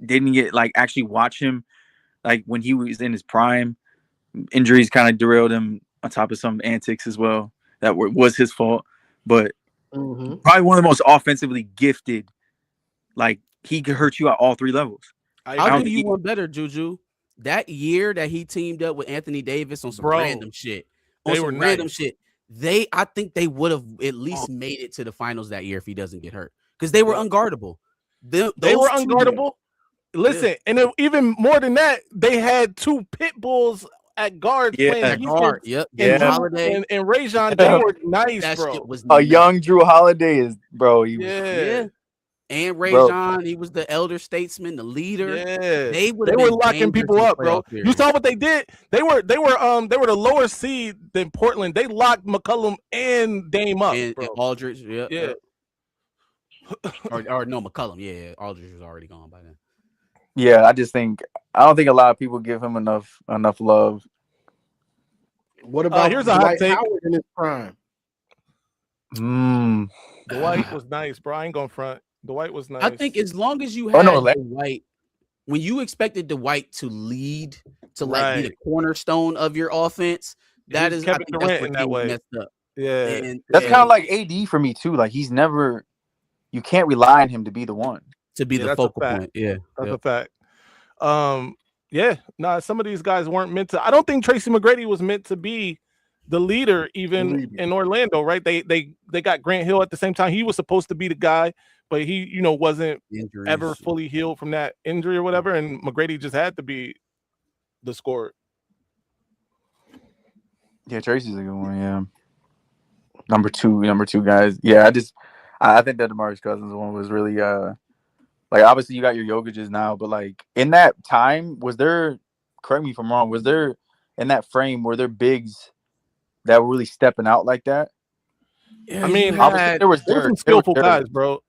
didn't get actually watch him, when he was in his prime, injuries kind of derailed him on top of some antics as well that was his fault. But probably one of the most offensively gifted. He could hurt you at all three levels. I'll give you one better, Juju. That year that he teamed up with Anthony Davis on some random shit. I think they would have at least made it to the finals that year if he doesn't get hurt. Because they were unguardable. They were unguardable. Listen, and even more than that, they had two pit bulls at guard playing at guard. Yep. And Holiday and Rajon, they were nice, that bro. Shit was a young Drew Holiday is, bro. And Rajon, he was the elder statesman, the leader. Yeah, they were locking people up, bro. You saw what they did. They were the lower seed than Portland. They locked McCollum and Dame up, and Aldridge. Yeah. or no, McCollum. Yeah, Aldridge was already gone by then. Yeah, I don't think a lot of people give him enough love. What about here's a hot Dwight take. Howard in his prime? Dwight was nice, bro. I ain't going front. Dwight was nice. I think as long as you had Dwight, when you expected Dwight to lead, to like be the cornerstone of your offense, that is Kevin Durant in that way. Messed up. Yeah, and that's kind of like AD for me too. Like he's never, you can't rely on him to be the one, to be the focal point. Yeah, that's a fact. Yeah, some of these guys weren't meant to. I don't think Tracy McGrady was meant to be the leader, even in Orlando, right? They got Grant Hill at the same time. He was supposed to be the guy, but he, wasn't ever fully healed from that injury or whatever. And McGrady just had to be the scorer. Yeah, Tracy's a good one. Yeah, number two guys. Yeah, I think that DeMarcus Cousins one was really like obviously you got your Jokic's now, but like in that time, was there? Correct me if I'm wrong. Was there in that frame were there bigs that were really stepping out like that? Yeah, I mean, obviously there was some skillful guys, bro.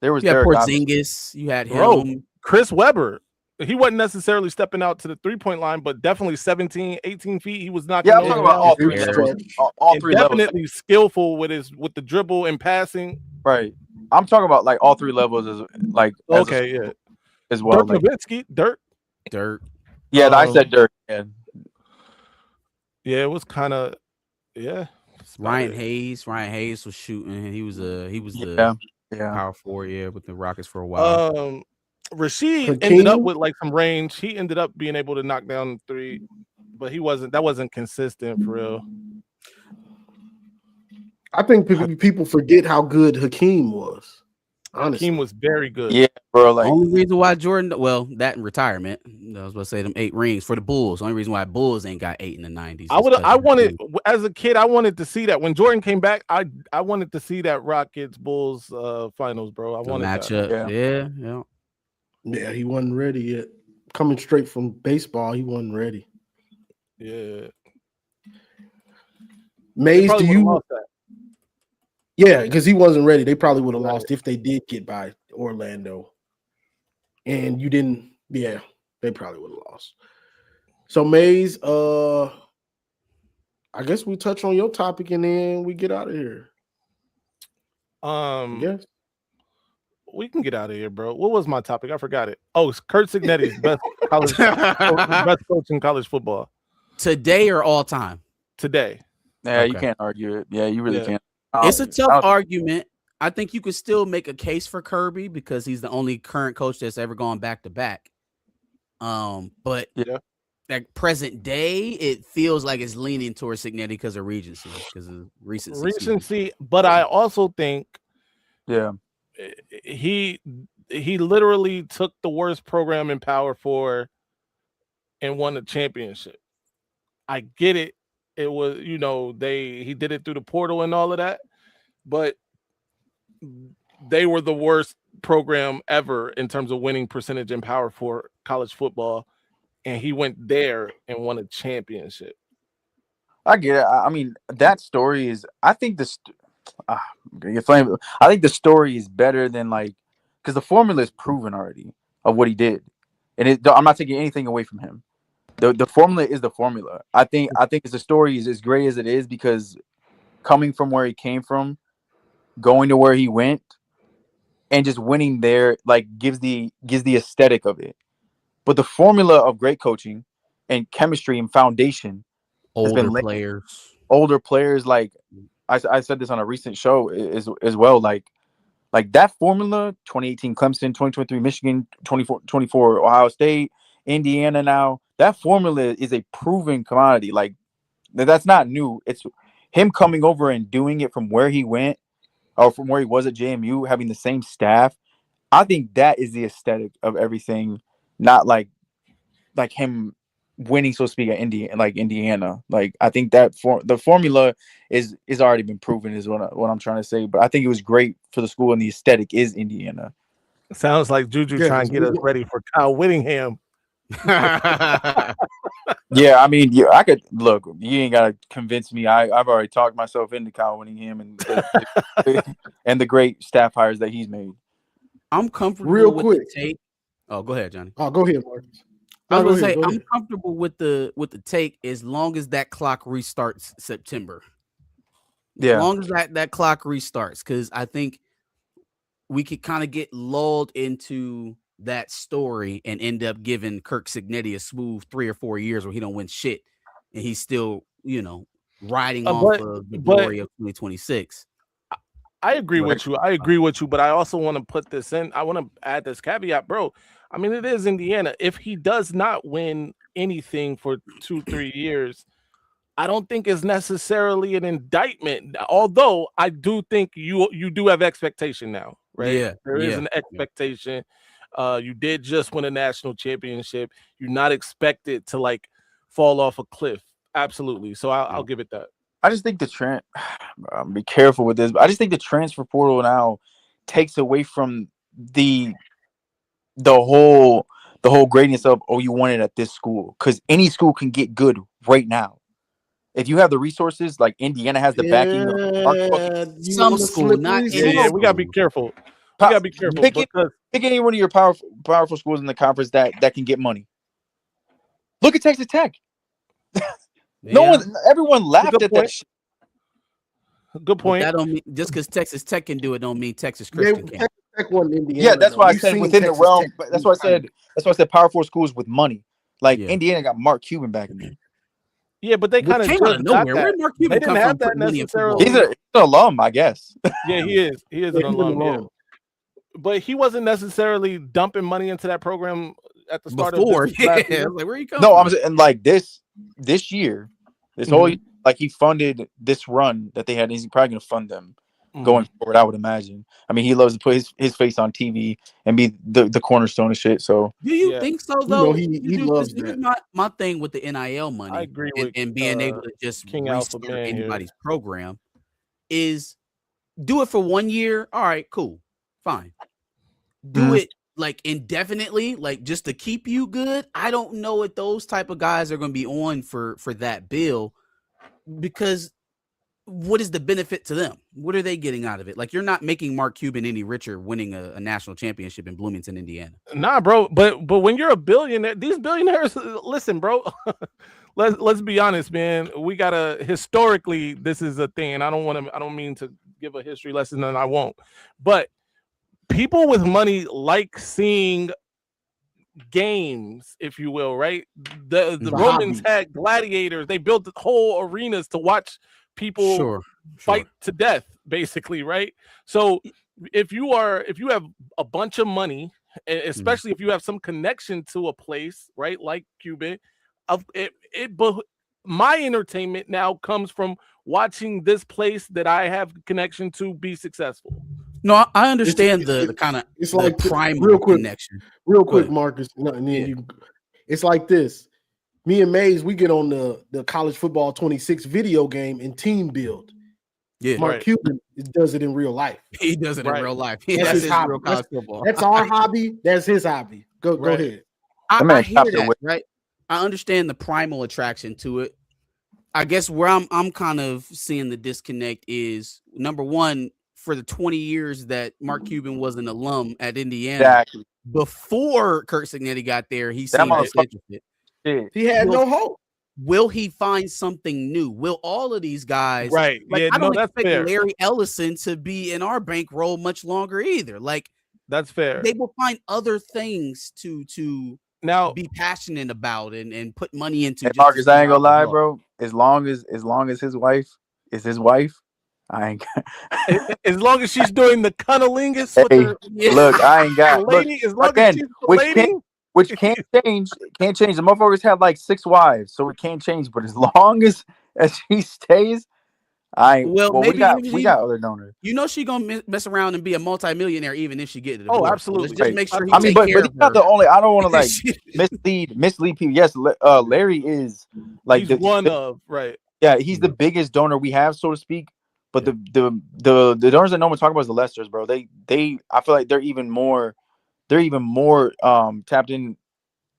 There was Porzingis. You had him. Bro, Chris Webber. He wasn't necessarily stepping out to the 3-point line, but definitely 17, 18 feet. He was knocking. Yeah, I'm talking about all three levels. All three levels. Definitely skillful with the dribble and passing. Right. I'm talking about like all three levels as like as well. Dirk Nowitzki, Dirt. Yeah, I said Dirk. Yeah, it was kind of Ryan Hayes was shooting. He was the power forward with the Rockets for a while. Rasheed ended up with like some range. He ended up being able to knock down 3, but that wasn't consistent for real. I think people forget how good Hakeem was. Honestly. Hakeem was very good. Yeah, bro. Like only reason why Jordan, that in retirement, I was about to say them 8 rings for the Bulls. Only reason why Bulls ain't got 8 in the 90s. I wanted as a kid, I wanted to see that when Jordan came back. I wanted to see that Rockets Bulls finals, bro. I wanted matchup. That. Yeah, he wasn't ready yet. Coming straight from baseball, he wasn't ready. Yeah. Maze, do you? Yeah, because he wasn't ready. They probably would have lost if they did get by Orlando. And you didn't. Yeah, they probably would have lost. So Maze, I guess we touch on your topic and then we get out of here. Yes. We can get out of here, bro. What was my topic? I forgot it. Oh, it's Curt Cignetti's best coach in college football. Today or all time? Today. Yeah, you can't argue it. Yeah, you really can't. It's a tough argument. I think you could still make a case for Kirby because he's the only current coach that's ever gone back to back. But at present day, it feels like it's leaning towards Cignetti because of recency, because of recency. But I also think, he literally took the worst program in Power 4 and won a championship. I get it. It was, he did it through the portal and all of that, but they were the worst program ever in terms of winning percentage in Power 4 college football, and he went there and won a championship. I get it. I mean, that story is. I think I think the story is better than because the formula is proven already of what he did, and I'm not taking anything away from him. The formula is the formula. I think the story is as great as it is because coming from where he came from, going to where he went, and just winning there gives the aesthetic of it. But the formula of great coaching and chemistry and foundation older players like I said this on a recent show as well. Like that formula, 2018 Clemson, 2023 Michigan, 24 Ohio State, Indiana now. That formula is a proven commodity. Like that's not new. It's him coming over and doing it from where he went or from where he was at JMU, having the same staff. I think that is the aesthetic of everything, not like him winning, so to speak, at Indiana. Like I think that the formula is already been proven is what I'm trying to say. But I think it was great for the school and the aesthetic is Indiana. Sounds like Juju trying to get us ready for Kyle Whittingham. Yeah, I mean, I could look. You ain't gotta convince me. I've already talked myself into Kyle Whittingham and the great staff hires that he's made. I'm comfortable real with quick. the take. Oh, go ahead, Johnny. Oh, go ahead, Marcus. I was gonna say I'm comfortable with the take as long as that clock restarts September. Yeah. As long as that clock restarts, because I think we could kind of get lulled into that story and end up giving Curt Cignetti a smooth 3 or 4 years where he don't win shit and he's still, riding off of the glory of 2026. I agree with you, but I also want to put this in. I want to add this caveat, bro. I mean, it is Indiana. If he does not win anything for 2-3 years, I don't think it's necessarily an indictment. Although I do think you do have expectation now, right? Yeah, there is an expectation. You did just win a national championship. You're not expected to like fall off a cliff. Absolutely. So I'll give it that. I just think be careful with this, but I just think the transfer portal now takes away from the whole greatness of, you won it at this school, because any school can get good right now. If you have the resources, like Indiana has the backing of some school, not yeah, we gotta be careful. We gotta be careful. Pick any one of your powerful schools in the conference that can get money. Look at Texas Tech. Everyone laughed at that shit. Good point. That don't mean, just because Texas Tech can do it, don't mean Texas Christian can. Texas Tech won Indiana. Yeah, that's why I said within the realm. That's why I said power four schools with money. Like Indiana got Mark Cuban back in there. Yeah, but they kind of came out of nowhere. Where Mark Cuban come from? That necessarily. He's an alum, I guess. Yeah, he is. He is an alum. Yeah. But he wasn't necessarily dumping money into that program at the start before. Of this like, where you going? No, I'm saying like this year, this whole like he funded this run that they had. He's probably gonna fund them going forward, I would imagine. I mean, he loves to put his face on TV and be the cornerstone of shit. So do you think so though? He loves that. My thing with the NIL money, I agree with, and being able to just King restart anybody's program is do it for 1 year. All right, cool, fine. Do it like indefinitely, like just to keep you good. I don't know if those type of guys are going to be on for that bill, because what is the benefit to them? What are they getting out of it? Like, you're not making Mark Cuban any richer winning a national championship in Bloomington, Indiana. Nah, bro. But when you're a billionaire, these billionaires, listen, bro. Let's be honest, man. We gotta historically, this is a thing, and I don't mean to give a history lesson, and I won't. But people with money like seeing games, if you will, right? The Romans had gladiators. They built whole arenas to watch people fight to death, basically, right? So if you have a bunch of money, especially if you have some connection to a place, right, like Cuban, my entertainment now comes from watching this place that I have connection to be successful. No, I understand the kind of it's like primal connection. Real quick, Marcus. And then it's like this. Me and Maze, we get on the college football 26 video game and team build. Yeah, Mark Cuban does it in real life. He does it in real life. That's his hobby. That's our hobby. That's his hobby. Go ahead. I hear that, right? I understand the primal attraction to it. I guess where I'm kind of seeing the disconnect is, number one, for the 20 years that Mark Cuban was an alum at Indiana, before Curt Cignetti got there, he seemed disinterested. He had no hope. Will he find something new? Will all of these guys, right? Like, I don't expect Larry Ellison to be in our bankroll much longer either. Like, that's fair. They will find other things to now be passionate about and put money into. Hey, Marcus, I ain't gonna lie, bro. As long as his wife is his wife, I ain't got... as long as she's doing the cunnilingus. Look, I ain't got lady. As long as she's the lady. Which can't change. Can't change. The motherfuckers had like 6 wives, so it can't change. But as long as she stays, we got other donors. You know she gonna mess around and be a multimillionaire even if she get it. Oh, absolutely. So just make sure. But he's not the only. I don't want to like mislead people. Yes, Larry is like he's one of right. Yeah, he's the biggest donor we have, so to speak. But the donors that no one talk about is the Lesters, bro. They I feel like they're even more tapped in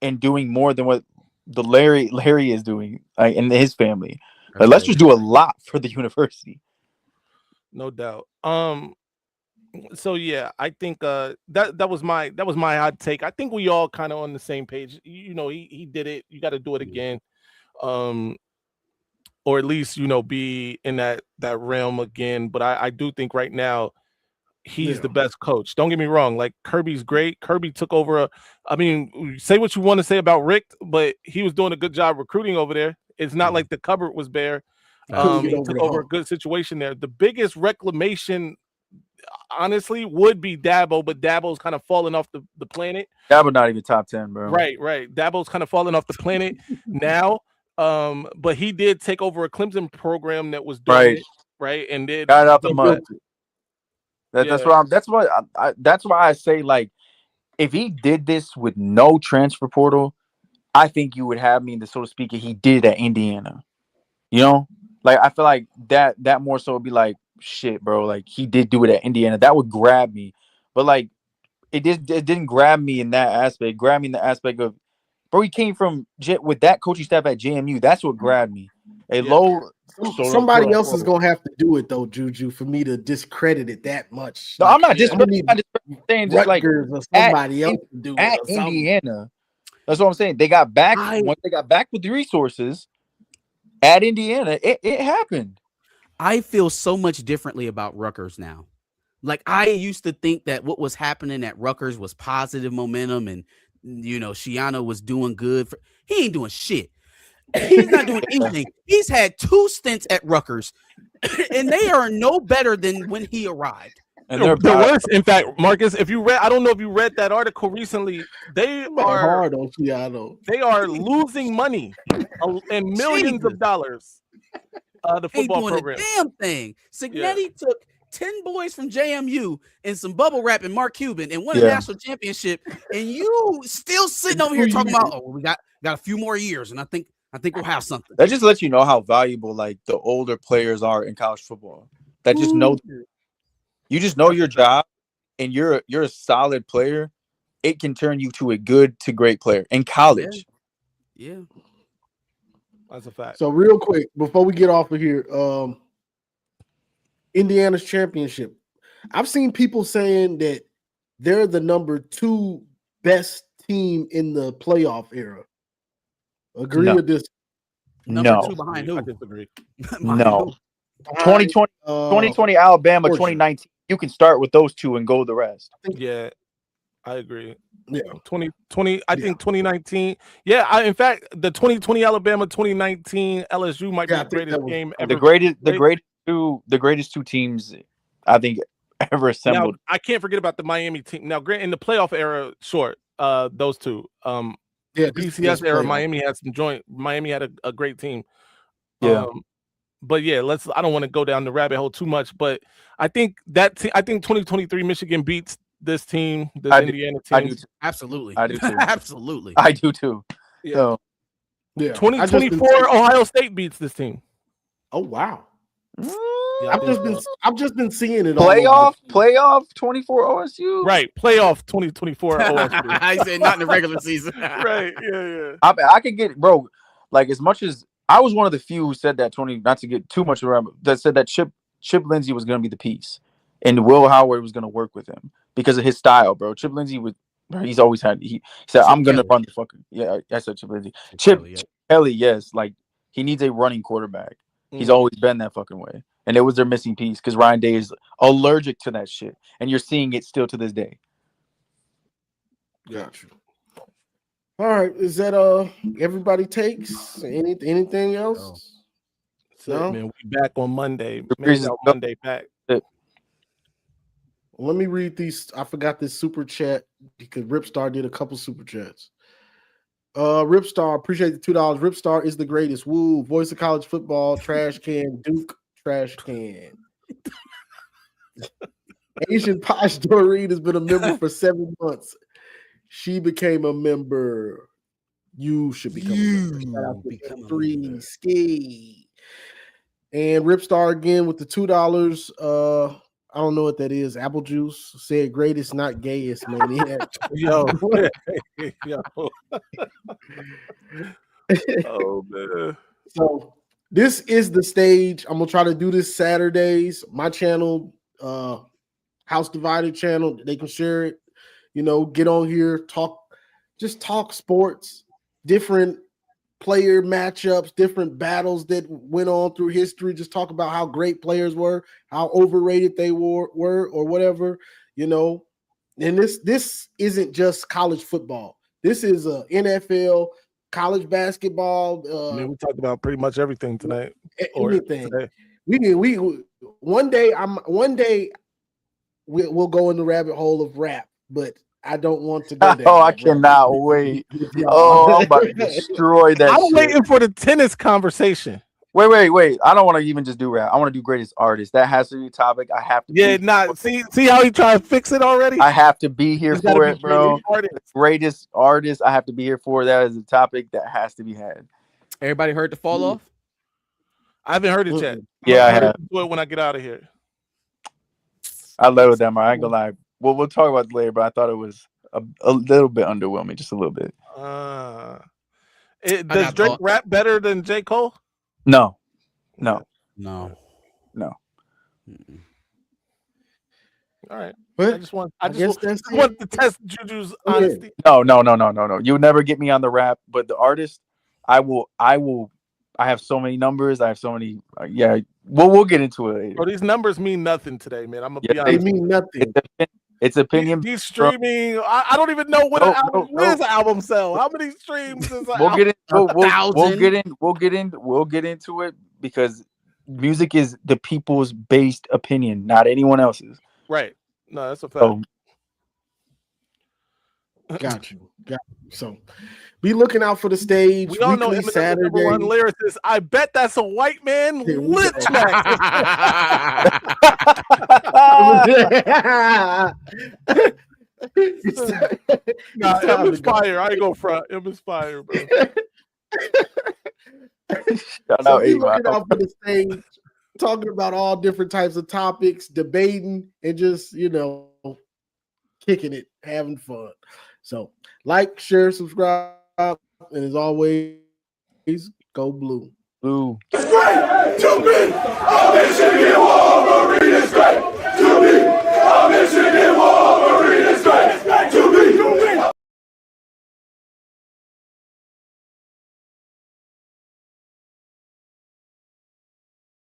and doing more than what the Larry is doing, and his family. Lesters do a lot for the university. No doubt. So yeah, I think that was my hot take. I think we all kind of on the same page. You know, he did it. You got to do it again, or at least be in that realm again. But I do think right now he's the best coach. Don't get me wrong. Like Kirby's great. Kirby took over. I mean, say what you want to say about Rick, but he was doing a good job recruiting over there. It's not like the cupboard was bare. He took over a good situation there. The biggest reclamation, honestly, would be Dabo, but Dabo's kind of falling off the planet. Dabo not even top 10, bro. Right. Dabo's kind of falling off the planet now. But he did take over a Clemson program that was doing it, right? And did got out the mud. That's why I say, like, if he did this with no transfer portal, I think you would have me, so to speak, he did at Indiana. You know, like I feel like that more so would be like, shit, bro. Like he did do it at Indiana. That would grab me, but like it didn't grab me in that aspect. It grabbed me in the aspect of, bro, he came from with that coaching staff at JMU. That's what grabbed me. Somebody else is gonna have to do it though, Juju, for me to discredit it that much. No, like, I'm not discrediting. I'm saying just like somebody else to do at it Indiana. That's what I'm saying. They got back once they got back with the resources at Indiana. It happened. I feel so much differently about Rutgers now. Like I used to think that what was happening at Rutgers was positive momentum, and Shiano was doing good. He ain't doing shit. He's not doing anything. He's had 2 stints at Rutgers, and they are no better than when he arrived. And they're worse. In fact, Marcus, if you read, I don't know if you read that article recently. They are hard on Shiano. They are losing money and millions of dollars. The football program. A damn thing. Cignetti took 10 boys from JMU and some bubble wrap and Mark Cuban and won a national championship, and you still sitting over here talking about, we got a few more years, and I think we'll have something. That just lets you know how valuable like the older players are in college football. That just know you just know your job, and you're a solid player. It can turn you to a good to great player in college. Yeah. That's a fact. So real quick, before we get off of here, Indiana's championship. I've seen people saying that they're the number 2 best team in the playoff era. Agree with this? Number 2 behind who? I disagree. No. 2020 Alabama, 2019. You can start with those 2 and go the rest. Yeah, I agree. Yeah, 2020. I think 2019. Yeah, in fact, the 2020 Alabama, 2019 LSU might be the greatest game ever. The greatest two teams I think ever assembled. Now, I can't forget about the Miami team. Now, in the playoff era, short, those two. BCS era, Miami had a great team. Yeah. But yeah, I don't want to go down the rabbit hole too much, but I think I think 2023 Michigan beats this team, Indiana team. I do too. Absolutely. I do too. Absolutely. I do too. Yeah. So, yeah. 2024 Ohio State beats this team. Oh wow. Yeah, I've just been seeing it. Playoff 24 OSU. Right, playoff 2024 OSU. I said not in the regular season. Right, yeah. I could get, bro. Like, as much as I was one of the few who said that not to get too much around, that said that Chip Lindsey was going to be the piece, and Will Howard was going to work with him because of his style, bro. Chip Lindsey he's always had. He said, "I'm going to run the fucking." Yeah, I said Chip Lindsey. Chip Kelly, yes, like he needs a running quarterback. He's always been that fucking way. And it was their missing piece because Ryan Day is allergic to that shit. And you're seeing it still to this day. Gotcha. All right. Is that everybody takes? Anything else? No, man. We back on Monday. Monday back. Let me read these. I forgot this super chat because Ripstar did a couple super chats. Ripstar, appreciate the $2. Ripstar is the greatest. Woo, voice of college football, trash can, Duke, trash can. Asian Posh Doreen has been a member for 7 months. She became a member. You should become a member. Shout out to 3 Ski. And Ripstar again with the $2. I don't know what that is. Apple juice said greatest, not gayest, man. Yo. Oh man. So this is the stage. I'm gonna try to do this Saturdays. My channel, how House Divided channel. They can share it. Get on here, talk sports, different player matchups, different battles that went on through history. Just talk about how great players were, how overrated they were or whatever, And this isn't just college football. This is a NFL, college basketball. We talked about pretty much everything tonight. Anything. We one day we'll go in the rabbit hole of rap, but I don't want to go there. Oh, I cannot wait. Oh, I'm about to destroy that. I'm waiting for the tennis conversation. Wait. I don't want to even just do rap. I want to do greatest artist. That has to be a topic. I have to. See how he trying to fix it already? I have to be here for it, bro. Greatest artist. I have to be here for that as a topic that has to be had. Everybody heard the fall off? I haven't heard it yet. Yeah, I have. Do it when I get out of here. I love it, that. I ain't gonna lie. Well, we'll talk about it later, but I thought it was a little bit underwhelming, just a little bit. Does Drake rap better than J. Cole? No. No. All right. But I just want to test Juju's honesty. No. You would never get me on the rap, but the artist, I have so many numbers. I have so many. We'll get into it later. Bro, these numbers mean nothing today, man. I'm gonna be They honest. mean nothing. It's opinion. He's streaming. I don't even know what an album. Where's the album sell? How many streams is an album? We'll get into it because music is the people's based opinion, not anyone else's. Right. No, that's a fact. Got you. So be looking out for the stage. We all know him as the number one lyricist. I bet that's a white man lit track. Him is fire. I ain't go front. Him is fire, bro. So be looking out for the stage, talking about all different types of topics, debating, and just kicking it, having fun. So like, share, subscribe, and as always, go blue. Blue. It's great to be a Michigan War.